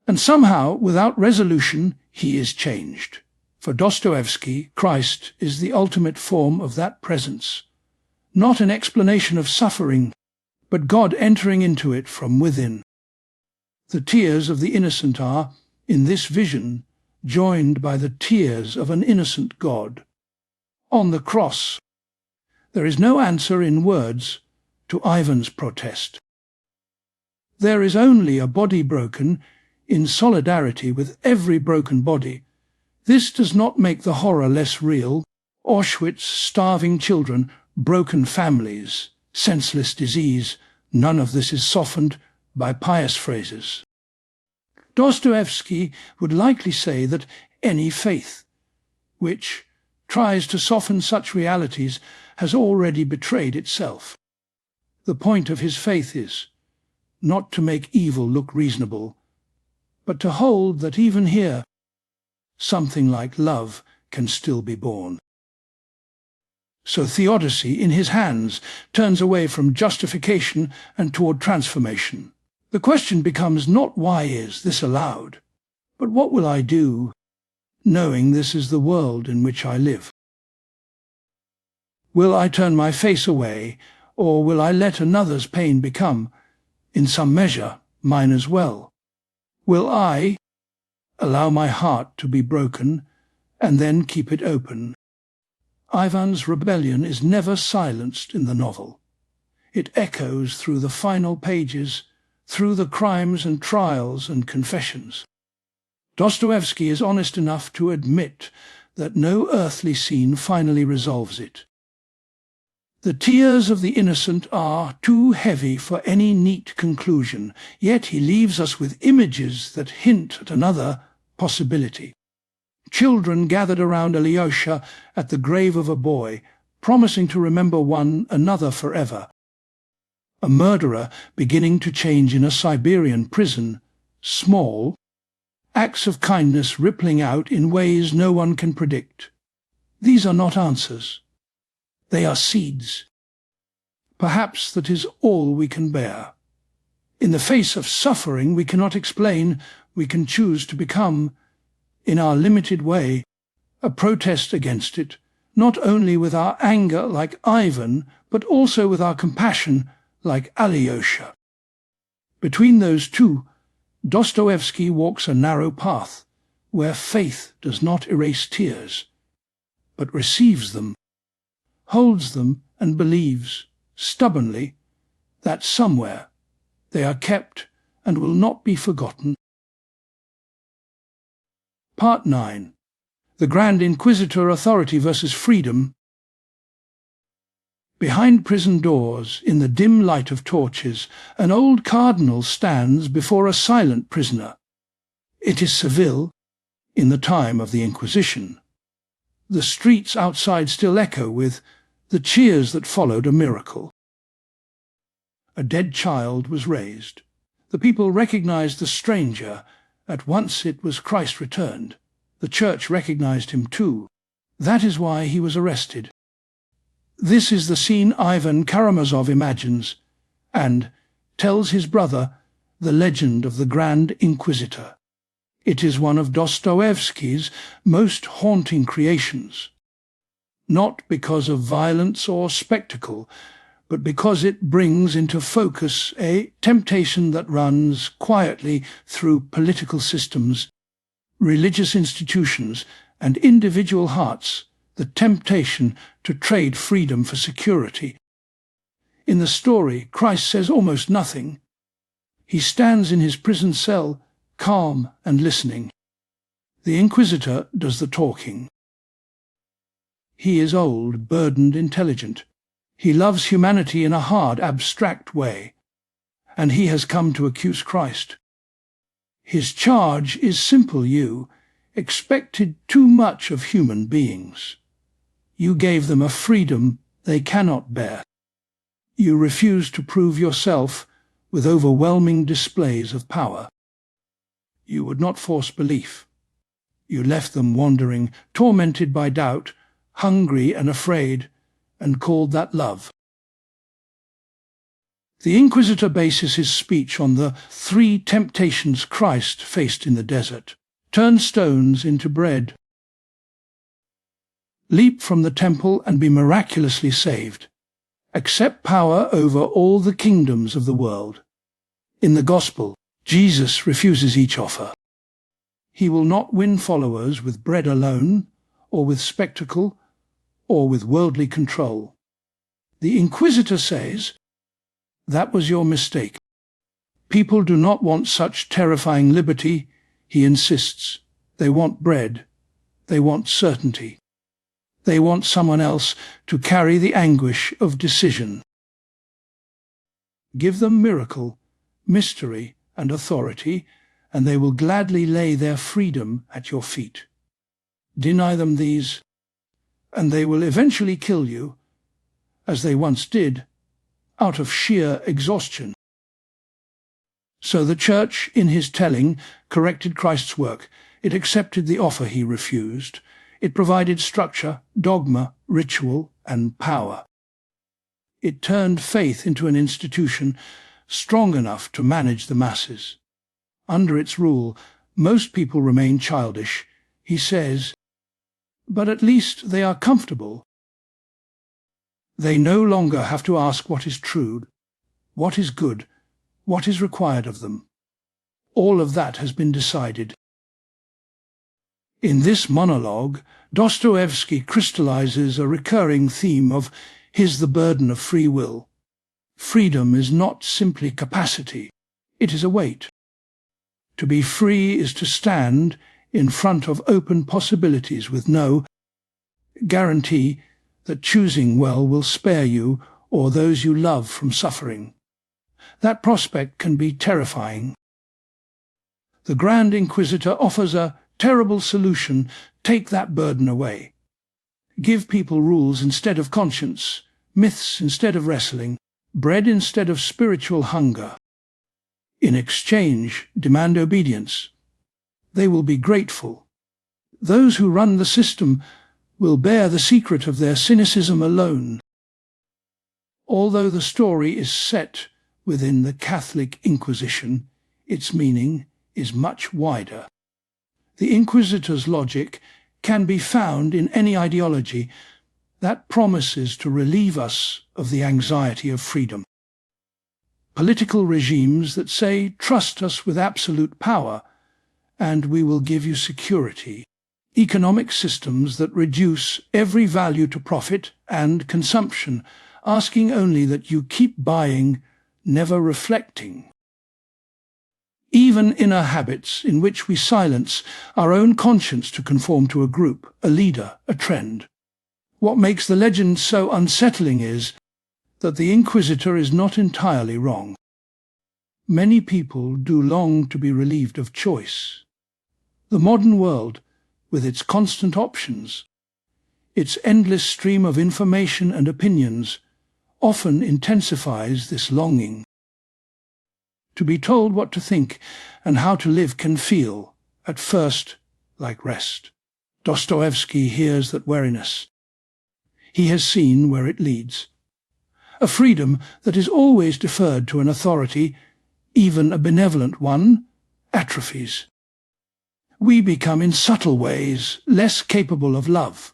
And somehow, without resolution, he is changed. For Dostoevsky, Christ is the ultimate form of that presence, not an explanation of suffering, but God entering into it from within. The tears of the innocent are, in this vision, joined by the tears of an innocent God. On the cross, there is no answer in words to Ivan's protest. There is only a body broken in solidarity with every broken body. This does not make the horror less real. Auschwitz, starving children, broken families, senseless disease, none of this is softened by pious phrases. Dostoevsky would likely say that any faith, which tries to soften such realities, has already betrayed itself. The point of his faith is not to make evil look reasonable, but to hold that even here, something like love can still be born. So Theodicy, in his hands, turns away from justification and toward transformation. The question becomes not why is this allowed, but what will I do, knowing this is the world in which I live? Will I turn my face away, or will I let another's pain become, in some measure, mine as well? Will I allow my heart to be broken, and then keep it open? Ivan's rebellion is never silenced in the novel. It echoes through the final pages, through the crimes and trials and confessions. Dostoevsky is honest enough to admit that no earthly scene finally resolves it. The tears of the innocent are too heavy for any neat conclusion, yet he leaves us with images that hint at another possibility. Children gathered around Alyosha at the grave of a boy, promising to remember one another forever. A murderer beginning to change in a Siberian prison, small, acts of kindness rippling out in ways no one can predict. These are not answers. They are seeds. Perhaps that is all we can bear. In the face of suffering we cannot explain, we can choose to become, in our limited way, a protest against it, not only with our anger like Ivan, but also with our compassion like Alyosha. Between those two, Dostoevsky walks a narrow path, where faith does not erase tears, but receives them, holds them and believes, stubbornly, that somewhere they are kept and will not be forgotten. Part 9. The Grand Inquisitor Authority versus Freedom. Behind prison doors, in the dim light of torches, an old cardinal stands before a silent prisoner. It is Seville, in the time of the Inquisition. The streets outside still echo with the cheers that followed a miracle. A dead child was raised. The people recognized the stranger. At once it was Christ returned. The church recognized him too. That is why he was arrested. This is the scene Ivan Karamazov imagines, and, tells his brother the legend of the Grand Inquisitor. It is one of Dostoevsky's most haunting creations, not because of violence or spectacle, but because it brings into focus a temptation that runs quietly through political systems, religious institutions, and individual hearts, the temptation to trade freedom for security. In the story, Christ says almost nothing. He stands in his prison cell, calm and listening. The Inquisitor does the talking. He is old, burdened, intelligent. He loves humanity in a hard, abstract way, and he has come to accuse Christ. His charge is simple: you expected too much of human beings. You gave them a freedom they cannot bear. You refused to prove yourself with overwhelming displays of power. You would not force belief. You left them wandering, tormented by doubt, hungry and afraid, and called that love. The Inquisitor bases his speech on the 3 temptations Christ faced in the desert. Turn stones into bread. Leap from the temple and be miraculously saved. Accept power over all the kingdoms of the world. In the Gospel, Jesus refuses each offer. He will not win followers with bread alone, or with spectacle, or with worldly control. The Inquisitor says, "That was your mistake. People do not want such terrifying liberty," he insists. They want bread. They want certainty. They want someone else to carry the anguish of decision. Give them miracle, mystery, and authority, and they will gladly lay their freedom at your feet. Deny them these, and they will eventually kill you, as they once did, out of sheer exhaustion. So the Church, in his telling, corrected Christ's work. It accepted the offer he refused. It provided structure, dogma, ritual, and power. It turned faith into an institution strong enough to manage the masses. Under its rule, most people remain childish. He says, but at least they are comfortable. They no longer have to ask what is true, what is good, what is required of them. All of that has been decided. In this monologue, Dostoevsky crystallizes a recurring theme of his the burden of free will. Freedom is not simply capacity, it is a weight. To be free is to stand in front of open possibilities with no guarantee that choosing well will spare you or those you love from suffering. That prospect can be terrifying. The Grand Inquisitor offers a terrible solution: take that burden away. Give people rules instead of conscience, myths instead of wrestling, bread instead of spiritual hunger. In exchange, demand obedience. They will be grateful. Those who run the system will bear the secret of their cynicism alone. Although the story is set within the Catholic Inquisition, its meaning is much wider. The Inquisitor's logic can be found in any ideology that promises to relieve us of the anxiety of freedom. Political regimes that say, trust us with absolute power, and we will give you security. Economic systems that reduce every value to profit and consumption, asking only that you keep buying, never reflecting. Even inner habits in which we silence our own conscience to conform to a group, a leader, a trend. What makes the legend so unsettling is that the Inquisitor is not entirely wrong. Many people do long to be relieved of choice. The modern world, with its constant options, its endless stream of information and opinions, often intensifies this longing. To be told what to think and how to live can feel, at first, like rest. Dostoevsky hears that weariness. He has seen where it leads. a freedom that is always deferred to an authority, even a benevolent one, atrophies. We become in subtle ways less capable of love.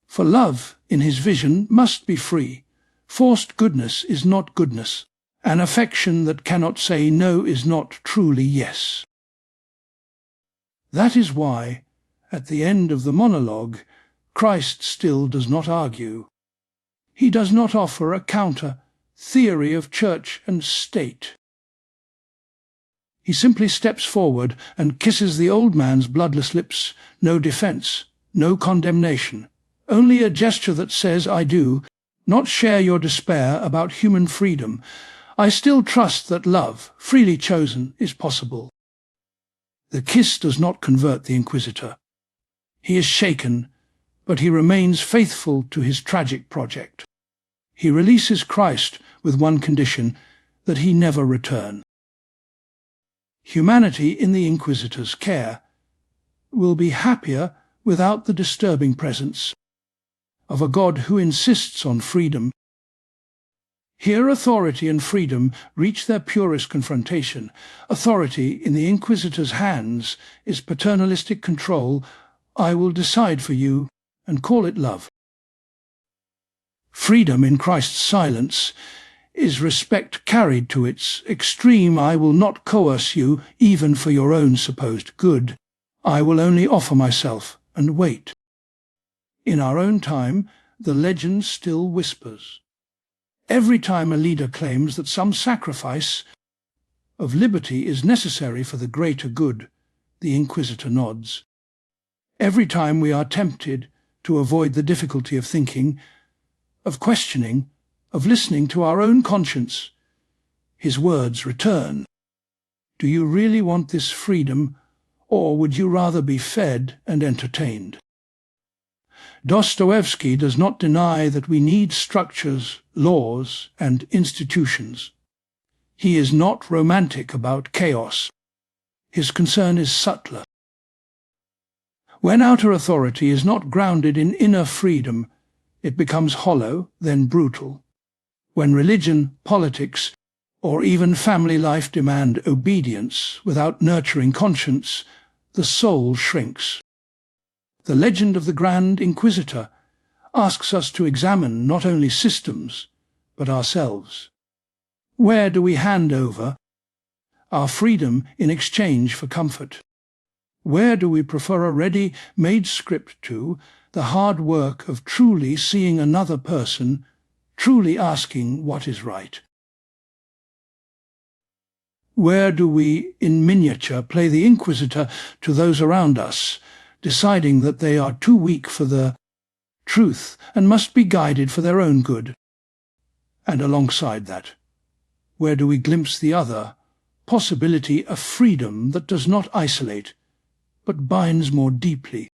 For love, in his vision, must be free. Forced goodness is not goodness. An affection that cannot say no is not truly yes. That is why, at the end of the monologue, Christ still does not argue. He does not offer a counter theory of church and state. He simply steps forward and kisses the old man's bloodless lips. No defense, no condemnation, only a gesture that says, "I do not share your despair about human freedom. I still trust that love, freely chosen, is possible." The kiss does not convert the Inquisitor. He is shaken, but he remains faithful to his tragic project. He releases Christ with one condition, that he never return. Humanity in the Inquisitor's care will be happier without the disturbing presence of a God who insists on freedom. Here authority and freedom reach their purest confrontation. Authority in the Inquisitor's hands is paternalistic control. "I will decide for you," and call it love. Freedom in Christ's silence is respect carried to its extreme. "I will not coerce you, even for your own supposed good. I will only offer myself and wait." In our own time, the legend still whispers. Every time a leader claims that some sacrifice of liberty is necessary for the greater good, the Inquisitor nods. Every time we are tempted to avoid the difficulty of thinking, of questioning, of listening to our own conscience, his words return. "Do you really want this freedom, or would you rather be fed and entertained?" Dostoevsky does not deny that we need structures, laws, and institutions. He is not romantic about chaos. His concern is subtler. When outer authority is not grounded in inner freedom, it becomes hollow, then brutal. When religion, politics, or even family life demand obedience without nurturing conscience, the soul shrinks. The legend of the Grand Inquisitor asks us to examine not only systems, but ourselves. Where do we hand over our freedom in exchange for comfort? Where do we prefer a ready-made script to the hard work of truly seeing another person, truly asking what is right? Where do we, in miniature, play the Inquisitor to those around us, deciding that they are too weak for the truth and must be guided for their own good? And alongside that, where do we glimpse the other possibility of freedom that does not isolate, but binds more deeply?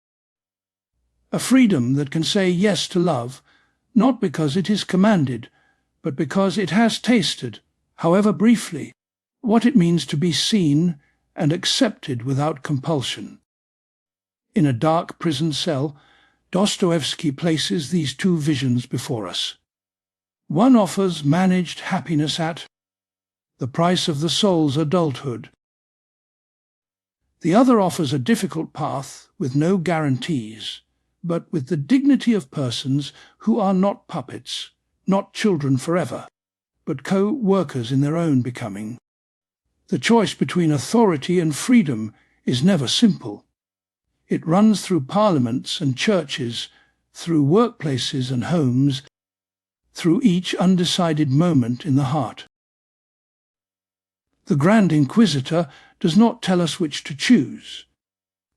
A freedom that can say yes to love, not because it is commanded, but because it has tasted, however briefly, what it means to be seen and accepted without compulsion. In a dark prison cell, Dostoevsky places these two visions before us. One offers managed happiness at the price of the soul's adulthood. The other offers a difficult path with no guarantees, but with the dignity of persons who are not puppets, not children forever, but co-workers in their own becoming. The choice between authority and freedom is never simple. It runs through parliaments and churches, through workplaces and homes, through each undecided moment in the heart. The Grand Inquisitor does not tell us which to choose.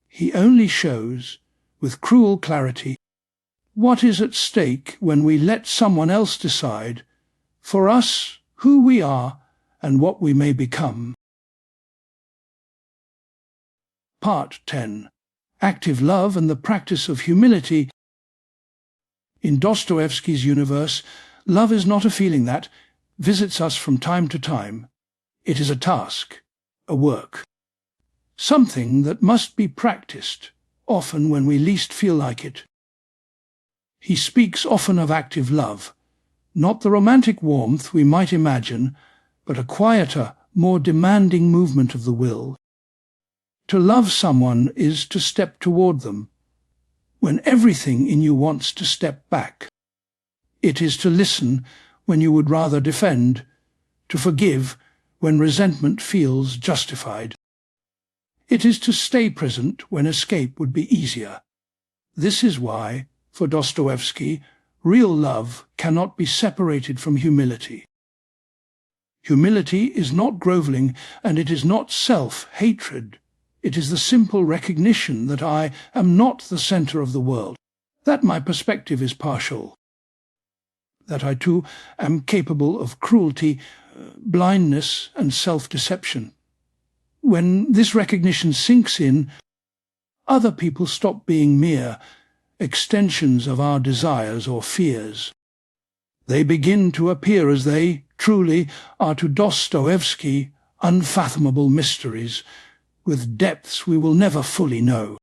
He only shows, with cruel clarity, what is at stake when we let someone else decide for us who we are and what we may become. Part 10. Active love and the practice of humility. In Dostoevsky's universe, love is not a feeling that visits us from time to time. It is a task, a work, something that must be practiced, often when we least feel like it. He speaks often of active love, Not the romantic warmth we might imagine, but a quieter, more demanding movement of the will. To love someone is to step toward them, when everything in you wants to step back. It is to listen when you would rather defend, to forgive when resentment feels justified. It is to stay present when escape would be easier. This is why, for Dostoevsky, real love cannot be separated from humility. Humility is not grovelling, and it is not self-hatred. It is the simple recognition that I am not the centre of the world, that my perspective is partial, that I too am capable of cruelty, blindness, and self-deception. When this recognition sinks in, other people stop being mere extensions of our desires or fears. They begin to appear as they truly are to Dostoevsky, unfathomable mysteries, with depths we will never fully know.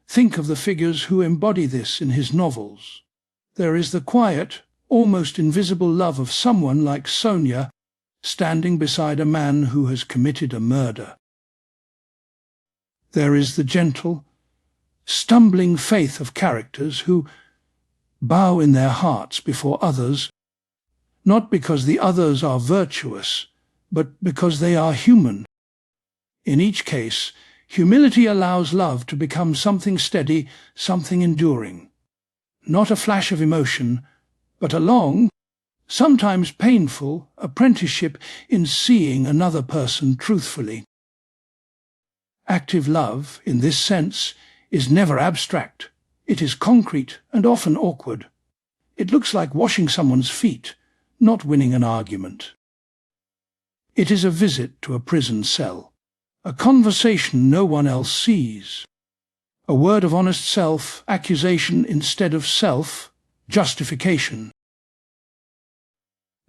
Think of the figures who embody this in his novels. There is the quiet, almost invisible love of someone like Sonia standing beside a man who has committed a murder. There is the gentle, stumbling faith of characters who bow in their hearts before others, not because the others are virtuous, but because they are human. In each case, humility allows love to become something steady, something enduring. Not a flash of emotion, but a long, sometimes painful, apprenticeship in seeing another person truthfully. Active love, in this sense, is never abstract. It is concrete and often awkward. It looks like washing someone's feet, not winning an argument. It is a visit to a prison cell, a conversation no one else sees, a word of honest self-accusation instead of self-justification.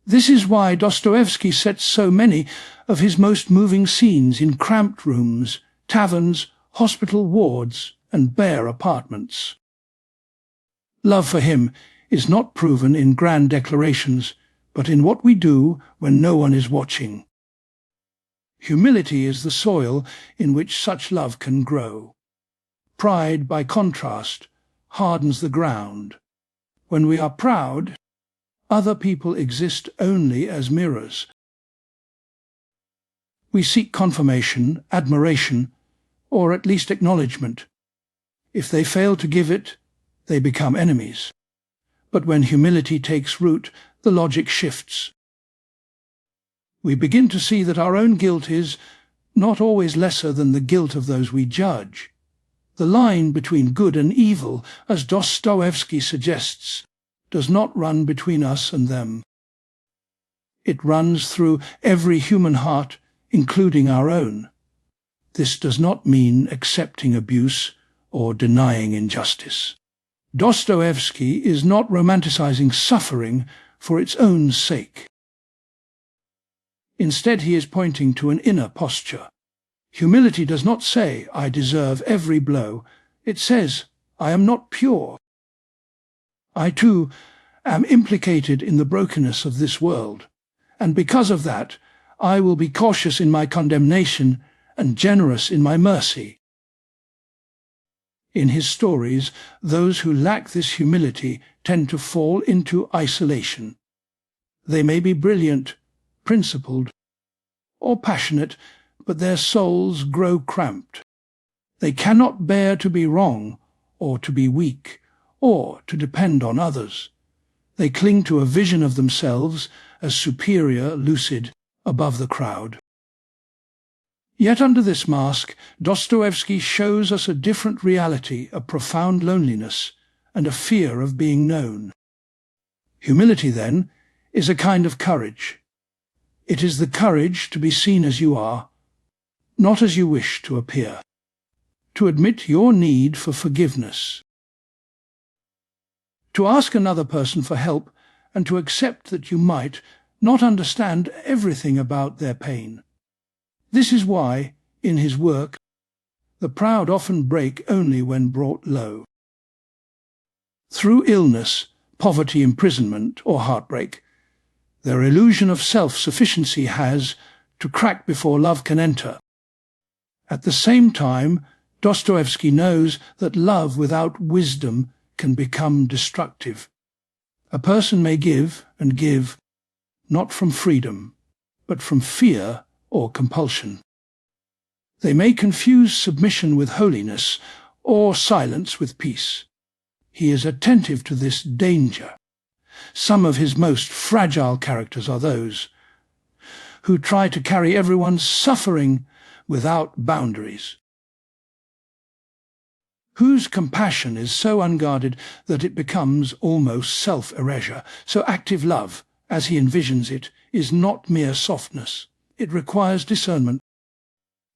This is why Dostoevsky sets so many of his most moving scenes in cramped rooms, taverns, hospital wards, and bare apartments. Love for him is not proven in grand declarations, but in what we do when no one is watching. Humility is the soil in which such love can grow. Pride, by contrast, hardens the ground. When we are proud, other people exist only as mirrors. We seek confirmation, admiration, or at least acknowledgement. If they fail to give it, they become enemies. But when humility takes root, the logic shifts. We begin to see that our own guilt is not always lesser than the guilt of those we judge. The line between good and evil, as Dostoevsky suggests, does not run between us and them. It runs through every human heart, including our own. This does not mean accepting abuse or denying injustice. Dostoevsky is not romanticizing suffering for its own sake. Instead, he is pointing to an inner posture. Humility does not say, I deserve every blow. It says, I am not pure. I too am implicated in the brokenness of this world, and because of that, I will be cautious in my condemnation and generous in my mercy. In his stories, those who lack this humility tend to fall into isolation. They may be brilliant, principled, or passionate, but their souls grow cramped. They cannot bear to be wrong, or to be weak, or to depend on others. They cling to a vision of themselves as superior, lucid, above the crowd. Yet under this mask, Dostoevsky shows us a different reality, a profound loneliness, and a fear of being known. Humility, then, is a kind of courage. It is the courage to be seen as you are, not as you wish to appear. To admit your need for forgiveness. To ask another person for help and to accept that you might not understand everything about their pain. This is why, in his work, the proud often break only when brought low. Through illness, poverty, imprisonment, or heartbreak. Their illusion of self-sufficiency has to crack before love can enter. At the same time, Dostoevsky knows that love without wisdom can become destructive. A person may give and give, not from freedom, but from fear or compulsion. They may confuse submission with holiness, or silence with peace. He is attentive to this danger. Some of his most fragile characters are those who try to carry everyone's suffering without boundaries, whose compassion is so unguarded that it becomes almost self-erasure. So active love, as he envisions it, is not mere softness. It requires discernment.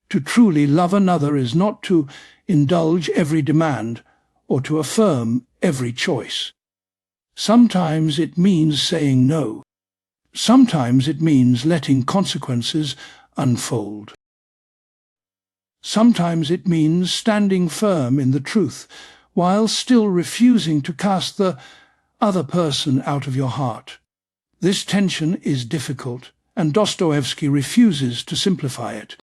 To truly love another is not to indulge every demand or to affirm every choice. Sometimes it means saying no. Sometimes it means letting consequences unfold. Sometimes it means standing firm in the truth while still refusing to cast the other person out of your heart. This tension is difficult, and Dostoevsky refuses to simplify it.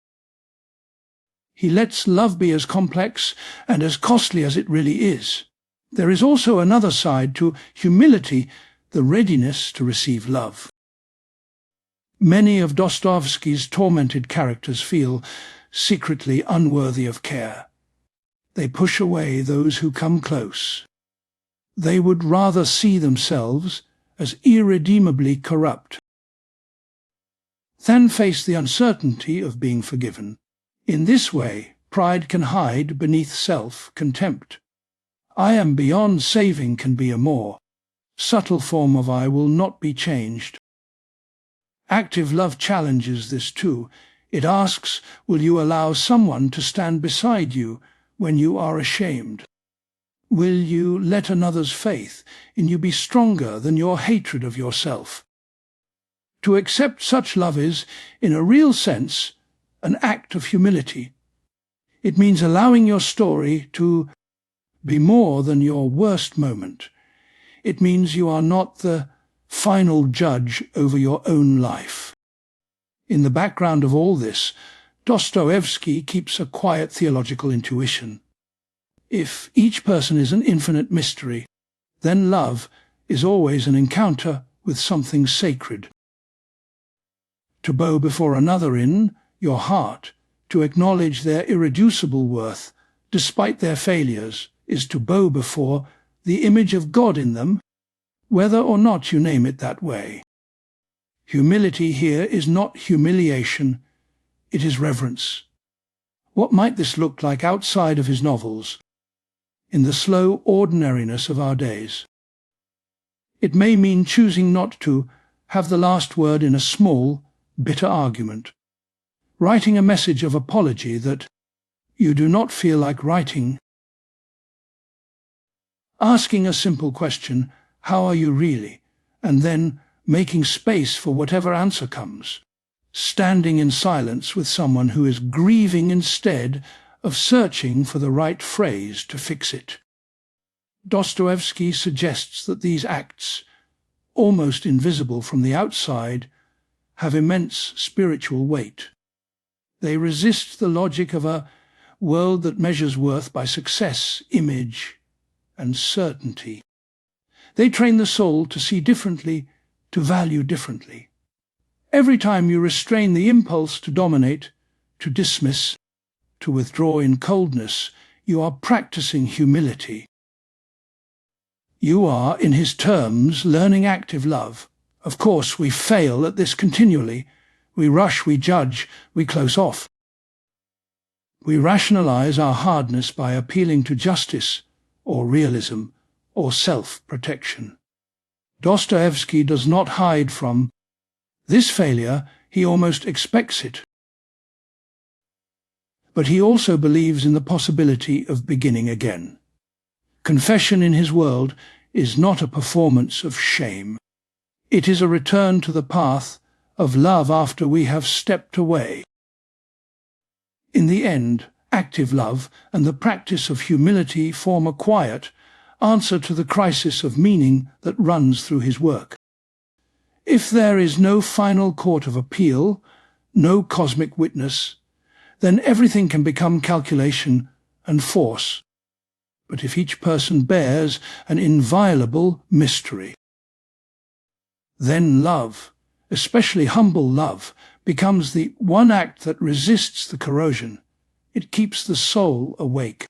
He lets love be as complex and as costly as it really is. There is also another side to humility, the readiness to receive love. Many of Dostoevsky's tormented characters feel secretly unworthy of care. They push away those who come close. They would rather see themselves as irredeemably corrupt than face the uncertainty of being forgiven. In this way, pride can hide beneath self-contempt. I am beyond saving can be a more subtle form of I will not be changed. Active love challenges this too. It asks, will you allow someone to stand beside you when you are ashamed? Will you let another's faith in you be stronger than your hatred of yourself? To accept such love is, in a real sense, an act of humility. It means allowing your story to be more than your worst moment. It means you are not the final judge over your own life. In the background of all this, Dostoevsky keeps a quiet theological intuition. If each person is an infinite mystery, then love is always an encounter with something sacred. To bow before another in your heart, to acknowledge their irreducible worth, despite their failures, is to bow before the image of God in them, whether or not you name it that way. Humility here is not humiliation, it is reverence. What might this look like outside of his novels, in the slow ordinariness of our days? It may mean choosing not to have the last word in a small, bitter argument, writing a message of apology that you do not feel like writing, asking a simple question, how are you really, and then making space for whatever answer comes, standing in silence with someone who is grieving instead of searching for the right phrase to fix it. Dostoevsky suggests that these acts, almost invisible from the outside, have immense spiritual weight. They resist the logic of a world that measures worth by success, image, and certainty. They train the soul to see differently, to value differently. Every time you restrain the impulse to dominate, to dismiss, to withdraw in coldness, you are practicing humility. You are, in his terms, learning active love. Of course, we fail at this continually. We rush, we judge, we close off. We rationalize our hardness by appealing to justice, or realism, or self-protection. Dostoevsky does not hide from this failure, he almost expects it. But he also believes in the possibility of beginning again. Confession in his world is not a performance of shame. It is a return to the path of love after we have stepped away. In the end, active love and the practice of humility form a quiet, answer to the crisis of meaning that runs through his work. If there is no final court of appeal, no cosmic witness, then everything can become calculation and force. But if each person bears an inviolable mystery, then love, especially humble love, becomes the one act that resists the corrosion. It keeps the soul awake.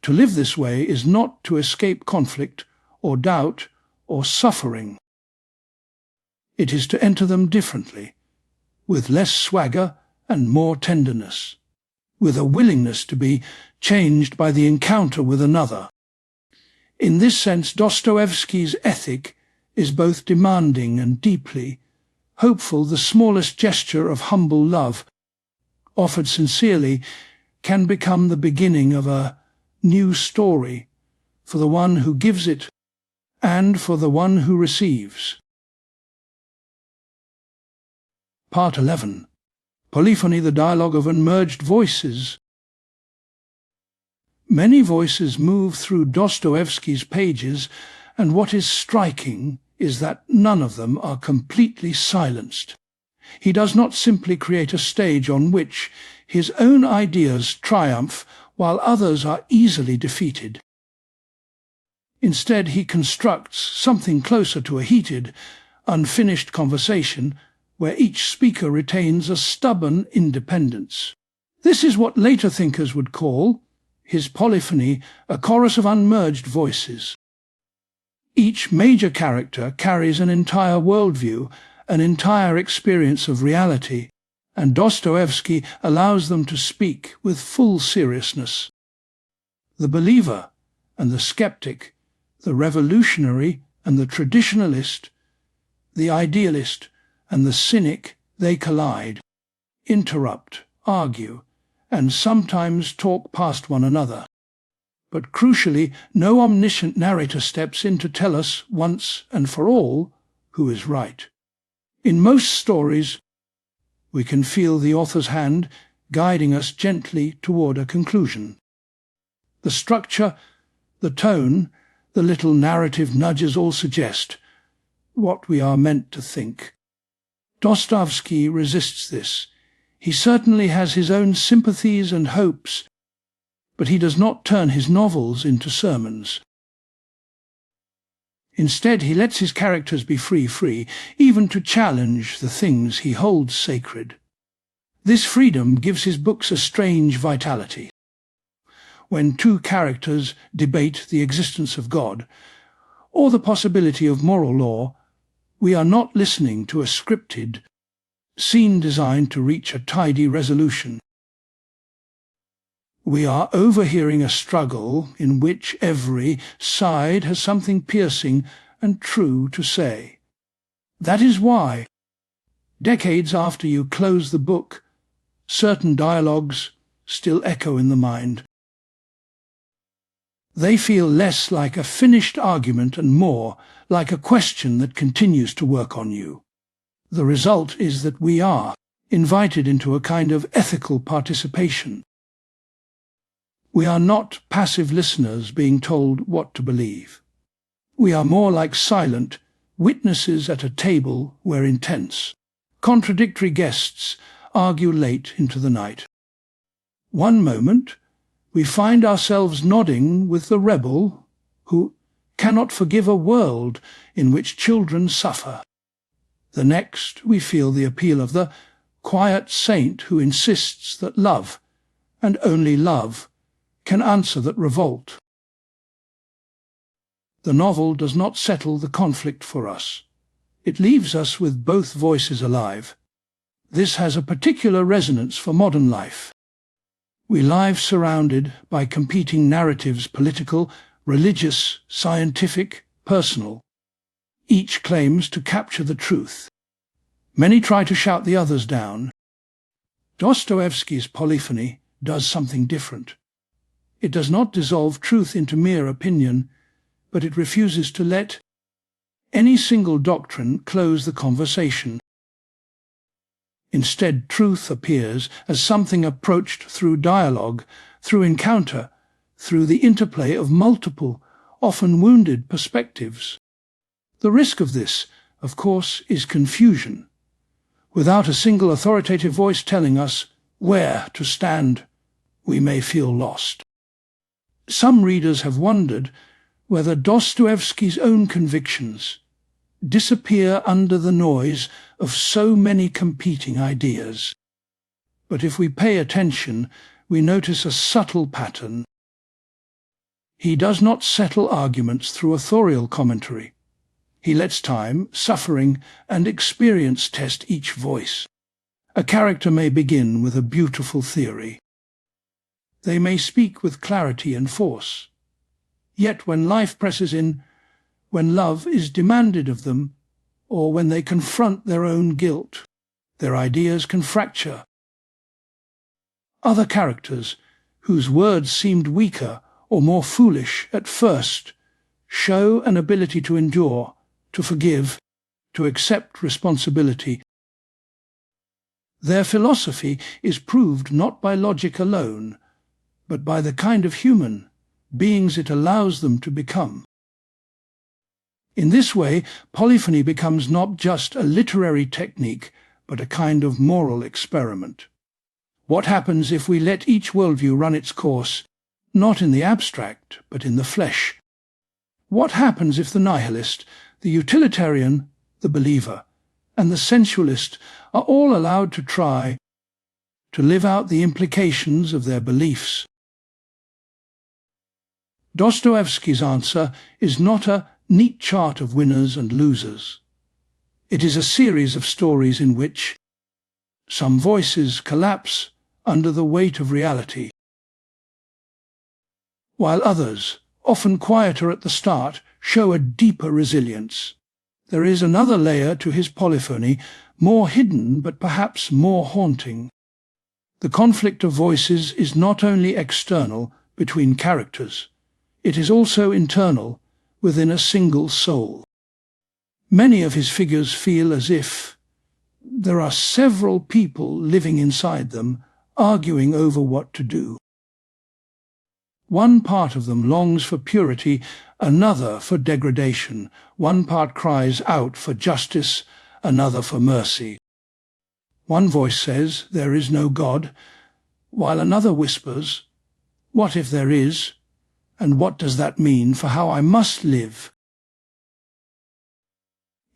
To live this way is not to escape conflict or doubt or suffering. It is to enter them differently, with less swagger and more tenderness, with a willingness to be changed by the encounter with another. In this sense, Dostoevsky's ethic is both demanding and deeply hopeful. The smallest gesture of humble love, offered sincerely, can become the beginning of a new story for the one who gives it and for the one who receives. Part 11. Polyphony, the dialogue of unmerged voices. Many voices move through Dostoevsky's pages, and what is striking is that none of them are completely silenced. He does not simply create a stage on which his own ideas triumph while others are easily defeated. Instead, he constructs something closer to a heated, unfinished conversation where each speaker retains a stubborn independence. This is what later thinkers would call his polyphony, a chorus of unmerged voices. Each major character carries an entire worldview, an entire experience of reality, and Dostoevsky allows them to speak with full seriousness. The believer and the skeptic, the revolutionary and the traditionalist, the idealist and the cynic, they collide, interrupt, argue, and sometimes talk past one another. But crucially, no omniscient narrator steps in to tell us once and for all who is right. In most stories, we can feel the author's hand guiding us gently toward a conclusion. The structure, the tone, the little narrative nudges all suggest what we are meant to think. Dostoevsky resists this. He certainly has his own sympathies and hopes, but he does not turn his novels into sermons. Instead, he lets his characters be free, even to challenge the things he holds sacred. This freedom gives his books a strange vitality. When two characters debate the existence of God, or the possibility of moral law, we are not listening to a scripted scene designed to reach a tidy resolution. We are overhearing a struggle in which every side has something piercing and true to say. That is why, decades after you close the book, certain dialogues still echo in the mind. They feel less like a finished argument and more like a question that continues to work on you. The result is that we are invited into a kind of ethical participation. We are not passive listeners being told what to believe. We are more like silent witnesses at a table where intense, contradictory guests argue late into the night. One moment, we find ourselves nodding with the rebel who cannot forgive a world in which children suffer. The next, we feel the appeal of the quiet saint who insists that love, and only love, can answer that revolt. The novel does not settle the conflict for us. It leaves us with both voices alive. This has a particular resonance for modern life. We live surrounded by competing narratives, political, religious, scientific, personal. Each claims to capture the truth. Many try to shout the others down. Dostoevsky's Polyphony does something different. It does not dissolve truth into mere opinion, but it refuses to let any single doctrine close the conversation. Instead, truth appears as something approached through dialogue, through encounter, through the interplay of multiple, often wounded perspectives. The risk of this, of course, is confusion. Without a single authoritative voice telling us where to stand, we may feel lost. Some readers have wondered whether Dostoevsky's own convictions disappear under the noise of so many competing ideas. But if we pay attention, we notice a subtle pattern. He does not settle arguments through authorial commentary. He lets time, suffering, and experience test each voice. A character may begin with a beautiful theory. They may speak with clarity and force. Yet when life presses in, when love is demanded of them, or when they confront their own guilt, their ideas can fracture. Other characters, whose words seemed weaker or more foolish at first, show an ability to endure, to forgive, to accept responsibility. Their philosophy is proved not by logic alone, but by the kind of human beings it allows them to become. In this way, polyphony becomes not just a literary technique, but a kind of moral experiment. What happens if we let each worldview run its course, not in the abstract, but in the flesh? What happens if the nihilist, the utilitarian, the believer, and the sensualist are all allowed to try to live out the implications of their beliefs? Dostoevsky's answer is not a neat chart of winners and losers. It is a series of stories in which some voices collapse under the weight of reality, while others, often quieter at the start, show a deeper resilience. There is another layer to his polyphony, more hidden but perhaps more haunting. The conflict of voices is not only external, between characters. It is also internal, within a single soul. Many of his figures feel as if there are several people living inside them, arguing over what to do. One part of them longs for purity, another for degradation. One part cries out for justice, another for mercy. One voice says, "There is no God," while another whispers, "What if there is? And what does that mean for how I must live?"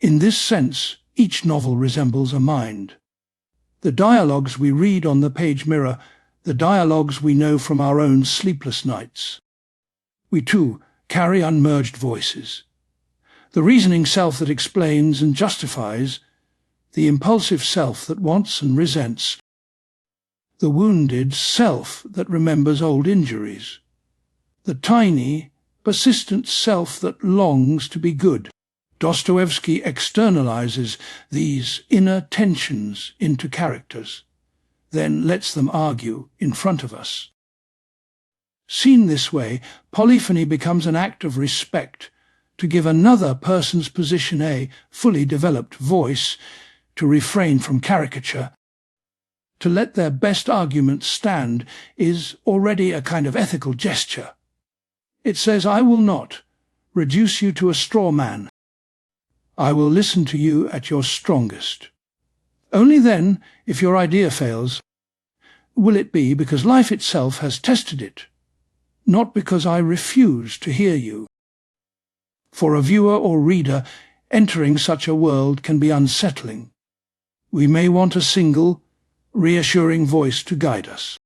In this sense, each novel resembles a mind. The dialogues we read on the page mirror, the dialogues we know from our own sleepless nights. We too carry unmerged voices. The reasoning self that explains and justifies, the impulsive self that wants and resents, the wounded self that remembers old injuries, the tiny, persistent self that longs to be good. Dostoevsky externalizes these inner tensions into characters, then lets them argue in front of us. Seen this way, polyphony becomes an act of respect, to give another person's position a fully developed voice, to refrain from caricature. To let their best arguments stand is already a kind of ethical gesture. It says, "I will not reduce you to a straw man. I will listen to you at your strongest. Only then, if your idea fails, will it be because life itself has tested it, not because I refuse to hear you." For a viewer or reader, entering such a world can be unsettling. We may want a single, reassuring voice to guide us.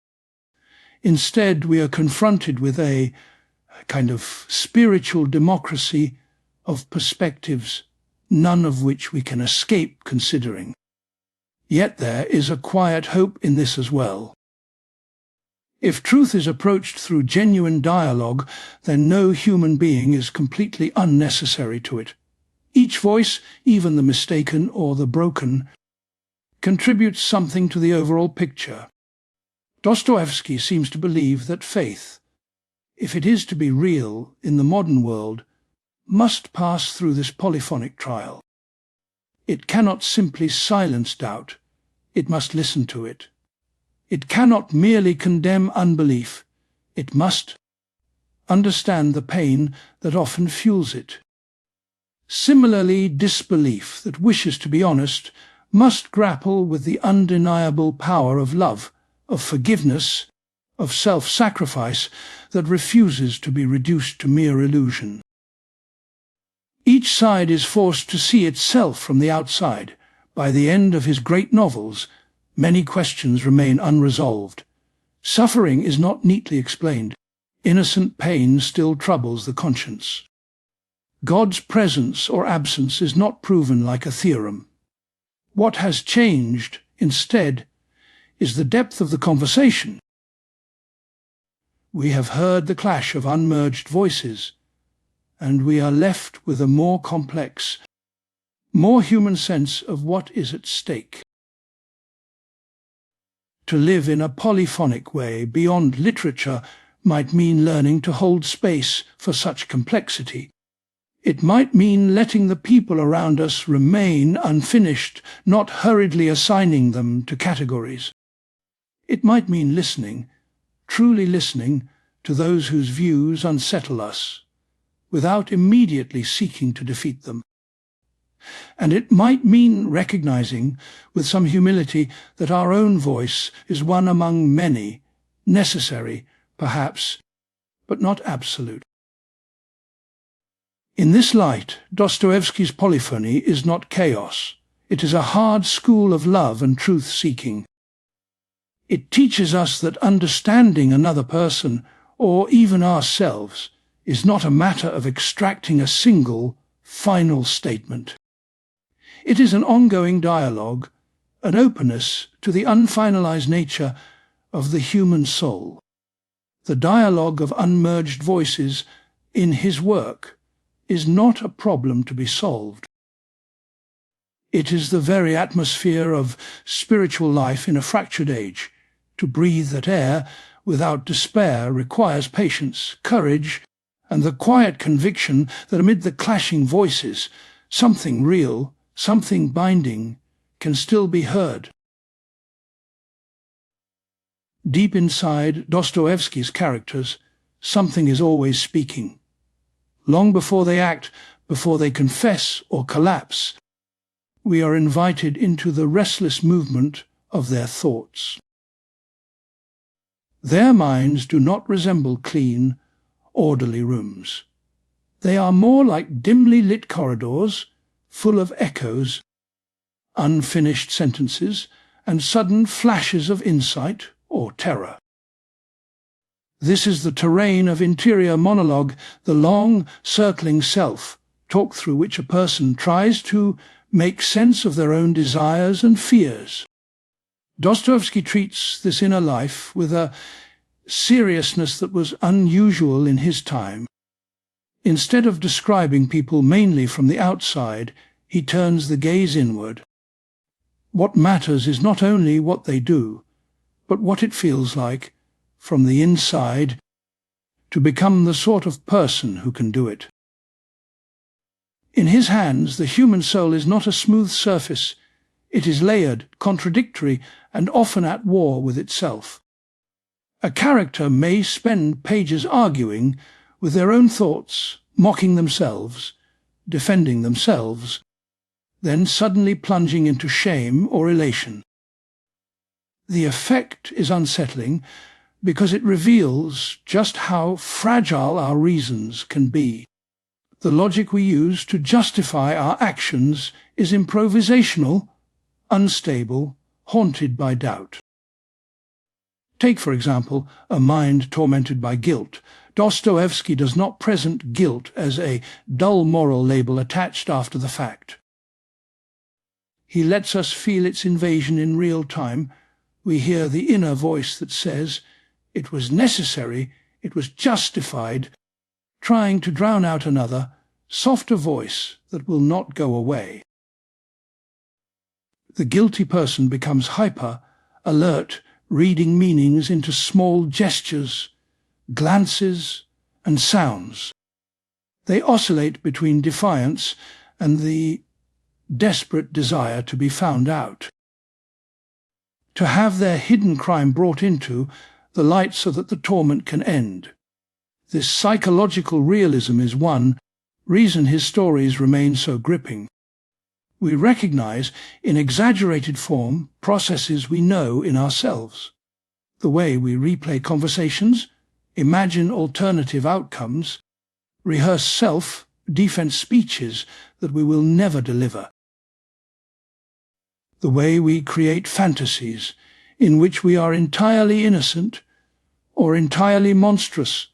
Instead, we are confronted with a kind of spiritual democracy of perspectives, none of which we can escape considering. Yet there is a quiet hope in this as well. If truth is approached through genuine dialogue, then no human being is completely unnecessary to it. Each voice, even the mistaken or the broken, contributes something to the overall picture. Dostoevsky seems to believe that faith, if it is to be real in the modern world, must pass through this polyphonic trial. It cannot simply silence doubt, it must listen to it. It cannot merely condemn unbelief, it must understand the pain that often fuels it. Similarly, disbelief that wishes to be honest must grapple with the undeniable power of love, of forgiveness, of self-sacrifice that refuses to be reduced to mere illusion. Each side is forced to see itself from the outside. By the end of his great novels, many questions remain unresolved. Suffering is not neatly explained. Innocent pain still troubles the conscience. God's presence or absence is not proven like a theorem. What has changed, instead, is the depth of the conversation. We have heard the clash of unmerged voices, and we are left with a more complex, more human sense of what is at stake. To live in a polyphonic way beyond literature might mean learning to hold space for such complexity. It might mean letting the people around us remain unfinished, not hurriedly assigning them to categories. It might mean listening, truly listening, to those whose views unsettle us, without immediately seeking to defeat them. And it might mean recognizing, with some humility, that our own voice is one among many, necessary, perhaps, but not absolute. In this light, Dostoevsky's Polyphony is not chaos. It is a hard school of love and truth-seeking. It teaches us that understanding another person, or even ourselves, is not a matter of extracting a single, final statement. It is an ongoing dialogue, an openness to the unfinalized nature of the human soul. The dialogue of unmerged voices in his work is not a problem to be solved. It is the very atmosphere of spiritual life in a fractured age. To breathe that air without despair requires patience, courage, and the quiet conviction that amid the clashing voices, something real, something binding, can still be heard. Deep inside Dostoevsky's characters, something is always speaking. Long before they act, before they confess or collapse, we are invited into the restless movement of their thoughts. Their minds do not resemble clean, orderly rooms. They are more like dimly lit corridors, full of echoes, unfinished sentences, and sudden flashes of insight or terror. This is the terrain of interior monologue, the long, circling self, talk through which a person tries to make sense of their own desires and fears. Dostoevsky treats this inner life with a seriousness that was unusual in his time. Instead of describing people mainly from the outside, he turns the gaze inward. What matters is not only what they do, but what it feels like, from the inside, to become the sort of person who can do it. In his hands, the human soul is not a smooth surface. It is layered, contradictory, and often at war with itself. A character may spend pages arguing with their own thoughts, mocking themselves, defending themselves, then suddenly plunging into shame or elation. The effect is unsettling because it reveals just how fragile our reasons can be. The logic we use to justify our actions is improvisational, unstable, haunted by doubt. Take, for example, a mind tormented by guilt. Dostoevsky does not present guilt as a dull moral label attached after the fact. He lets us feel its invasion in real time. We hear the inner voice that says, "It was necessary, it was justified," trying to drown out another, softer voice that will not go away. The guilty person becomes hyper, alert, reading meanings into small gestures, glances, and sounds. They oscillate between defiance and the desperate desire to be found out. To have their hidden crime brought into the light so that the torment can end. This psychological realism is one reason his stories remain so gripping. We recognize, in exaggerated form, processes we know in ourselves. The way we replay conversations, imagine alternative outcomes, rehearse self-defense speeches that we will never deliver. The way we create fantasies in which we are entirely innocent or entirely monstrous,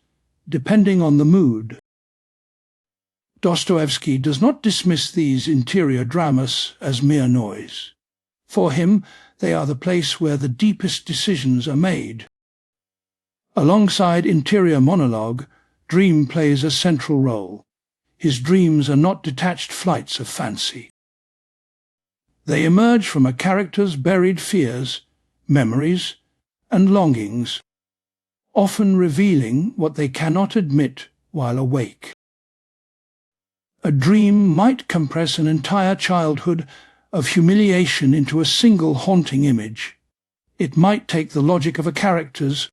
depending on the mood. Dostoevsky does not dismiss these interior dramas as mere noise. For him, they are the place where the deepest decisions are made. Alongside interior monologue, dream plays a central role. His dreams are not detached flights of fancy. They emerge from a character's buried fears, memories, and longings, often revealing what they cannot admit while awake. A dream might compress an entire childhood of humiliation into a single haunting image. It might take the logic of a character's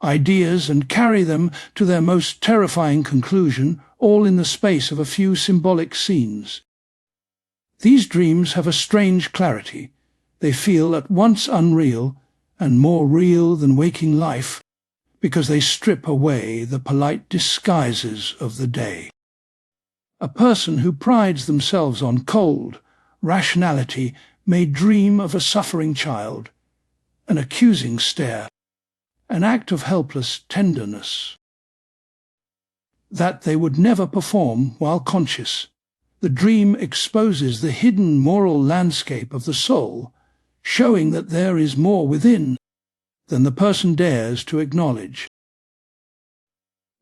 ideas and carry them to their most terrifying conclusion, all in the space of a few symbolic scenes. These dreams have a strange clarity. They feel at once unreal and more real than waking life, because they strip away the polite disguises of the day. A person who prides themselves on cold rationality may dream of a suffering child, an accusing stare, an act of helpless tenderness that they would never perform while conscious. The dream exposes the hidden moral landscape of the soul, showing that there is more within than the person dares to acknowledge.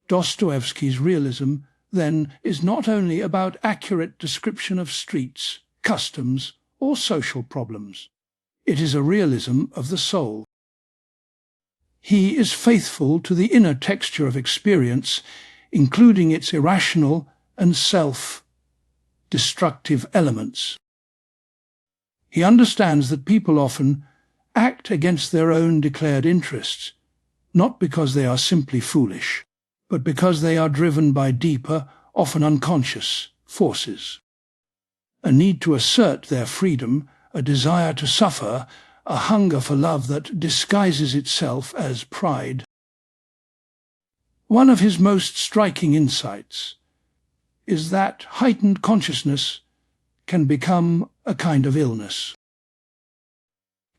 Dostoevsky's realism, then, is not only about accurate description of streets, customs, or social problems. It is a realism of the soul. He is faithful to the inner texture of experience, including its irrational and self-destructive elements. He understands that people often act against their own declared interests, not because they are simply foolish, but because they are driven by deeper, often unconscious, forces. A need to assert their freedom, a desire to suffer, a hunger for love that disguises itself as pride. One of his most striking insights is that heightened consciousness can become a kind of illness.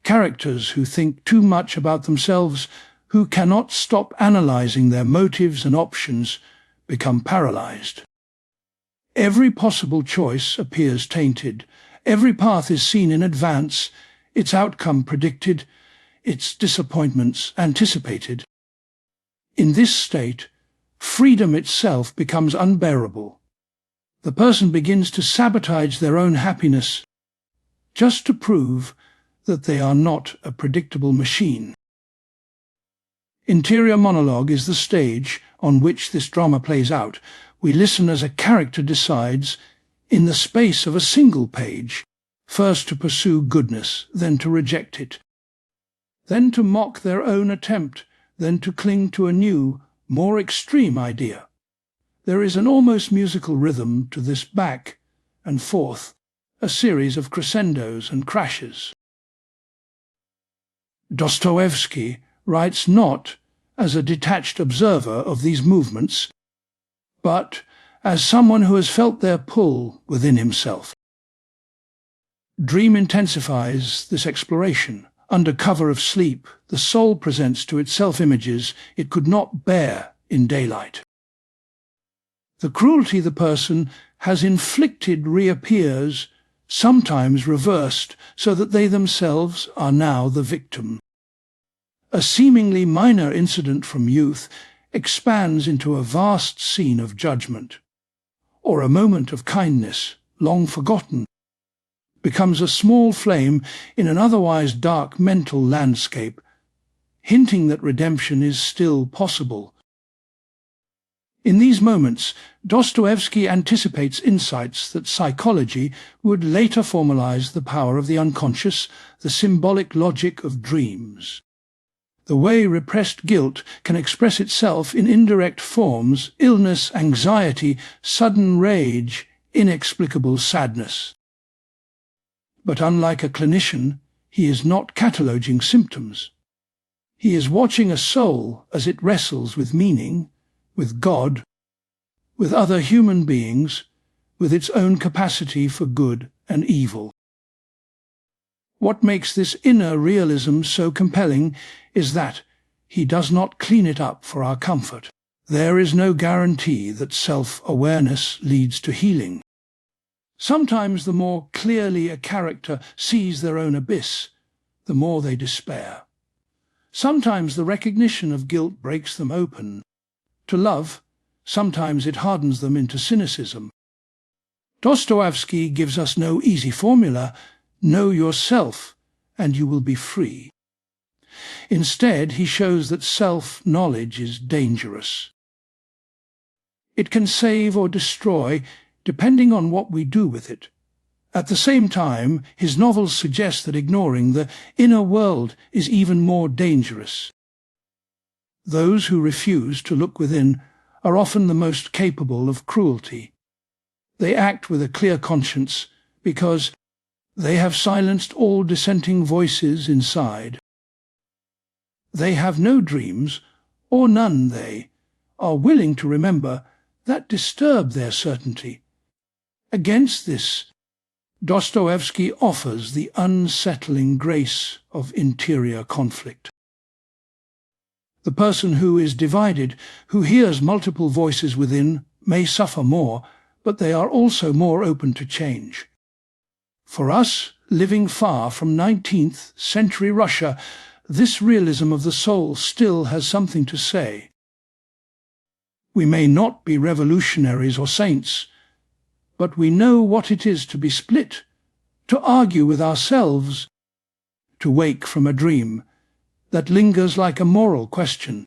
Characters who think too much about themselves, who cannot stop analyzing their motives and options, become paralyzed. Every possible choice appears tainted. Every path is seen in advance, its outcome predicted, its disappointments anticipated. In this state, freedom itself becomes unbearable. The person begins to sabotage their own happiness just to prove that they are not a predictable machine. Interior monologue is the stage on which this drama plays out. We listen as a character decides, in the space of a single page, first to pursue goodness, then to reject it, then to mock their own attempt, then to cling to a new, more extreme idea. There is an almost musical rhythm to this back and forth, a series of crescendos and crashes. Dostoevsky writes not as a detached observer of these movements, but as someone who has felt their pull within himself. Dream intensifies this exploration. Under cover of sleep, the soul presents to itself images it could not bear in daylight. The cruelty the person has inflicted reappears, sometimes reversed, so that they themselves are now the victim. A seemingly minor incident from youth expands into a vast scene of judgment, or a moment of kindness, long forgotten, becomes a small flame in an otherwise dark mental landscape, hinting that redemption is still possible. In these moments, Dostoevsky anticipates insights that psychology would later formalize: the power of the unconscious, the symbolic logic of dreams. The way repressed guilt can express itself in indirect forms: illness, anxiety, sudden rage, inexplicable sadness. But unlike a clinician, he is not cataloging symptoms. He is watching a soul as it wrestles with meaning, with God, with other human beings, with its own capacity for good and evil. What makes this inner realism so compelling is that he does not clean it up for our comfort. There is no guarantee that self-awareness leads to healing. Sometimes the more clearly a character sees their own abyss, the more they despair. Sometimes the recognition of guilt breaks them open to love, sometimes it hardens them into cynicism. Dostoevsky gives us no easy formula: know yourself and you will be free. Instead, he shows that self-knowledge is dangerous. It can save or destroy, depending on what we do with it. At the same time, his novels suggest that ignoring the inner world is even more dangerous. Those who refuse to look within are often the most capable of cruelty. They act with a clear conscience because they have silenced all dissenting voices inside. They have no dreams, or none they are willing to remember, that disturb their certainty. Against this, Dostoevsky offers the unsettling grace of interior conflict. The person who is divided, who hears multiple voices within, may suffer more, but they are also more open to change. For us, living far from 19th century Russia, this realism of the soul still has something to say. We may not be revolutionaries or saints, but we know what it is to be split, to argue with ourselves, to wake from a dream that lingers like a moral question.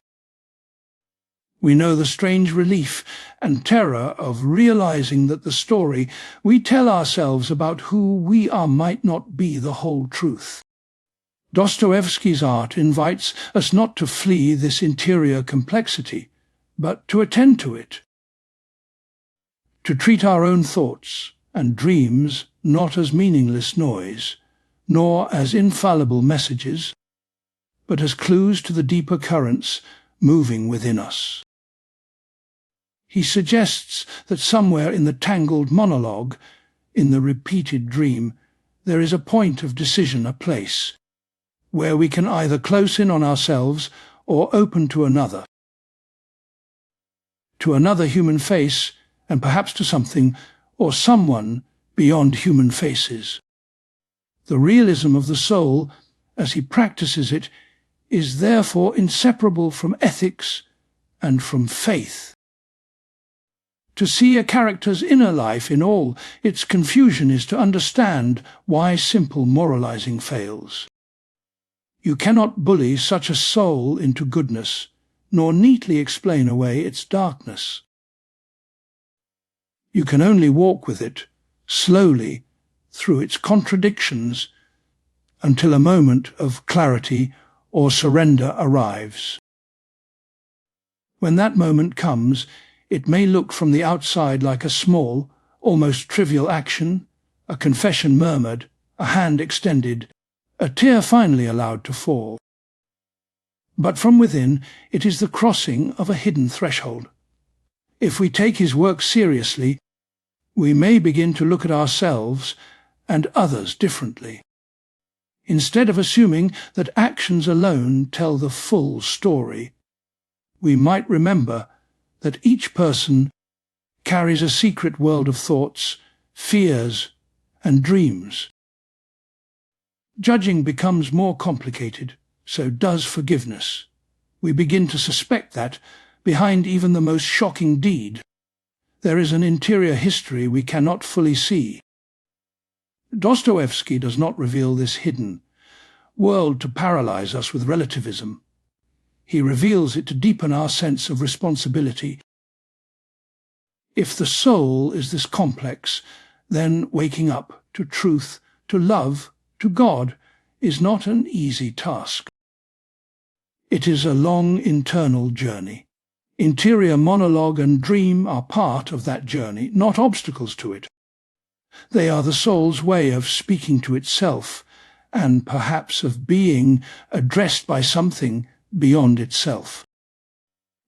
We know the strange relief and terror of realizing that the story we tell ourselves about who we are might not be the whole truth. Dostoevsky's art invites us not to flee this interior complexity, but to attend to it, to treat our own thoughts and dreams not as meaningless noise, nor as infallible messages, but as clues to the deeper currents moving within us. He suggests that somewhere in the tangled monologue, in the repeated dream, there is a point of decision, a place, where we can either close in on ourselves or open to another human face, and perhaps to something or someone beyond human faces. The realism of the soul, as he practices it, is therefore inseparable from ethics and from faith. To see a character's inner life in all its confusion is to understand why simple moralizing fails. You cannot bully such a soul into goodness, nor neatly explain away its darkness. You can only walk with it, slowly, through its contradictions, until a moment of clarity or surrender arrives. When that moment comes, it may look from the outside like a small, almost trivial action, a confession murmured, a hand extended, a tear finally allowed to fall. But from within, it is the crossing of a hidden threshold. If we take his work seriously, we may begin to look at ourselves and others differently. Instead of assuming that actions alone tell the full story, we might remember that each person carries a secret world of thoughts, fears, and dreams. Judging becomes more complicated, so does forgiveness. We begin to suspect that, behind even the most shocking deed, there is an interior history we cannot fully see. Dostoevsky does not reveal this hidden world to paralyze us with relativism. He reveals it to deepen our sense of responsibility. If the soul is this complex, then waking up to truth, to love, to God, is not an easy task. It is a long internal journey. Interior monologue and dream are part of that journey, not obstacles to it. They are the soul's way of speaking to itself, and perhaps of being addressed by something beyond itself.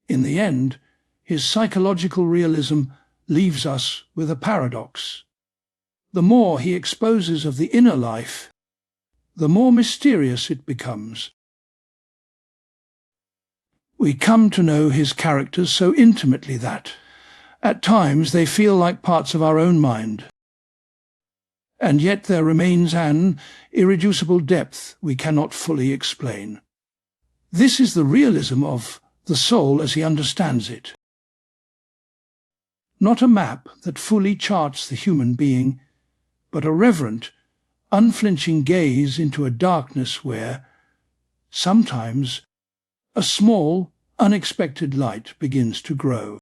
In the end, his psychological realism leaves us with a paradox. The more he exposes of the inner life, the more mysterious it becomes. We come to know his characters so intimately that, at times, they feel like parts of our own mind. And yet there remains an irreducible depth we cannot fully explain. This is the realism of the soul as he understands it. Not a map that fully charts the human being, but a reverent, unflinching gaze into a darkness where, sometimes, a small, unexpected light begins to grow.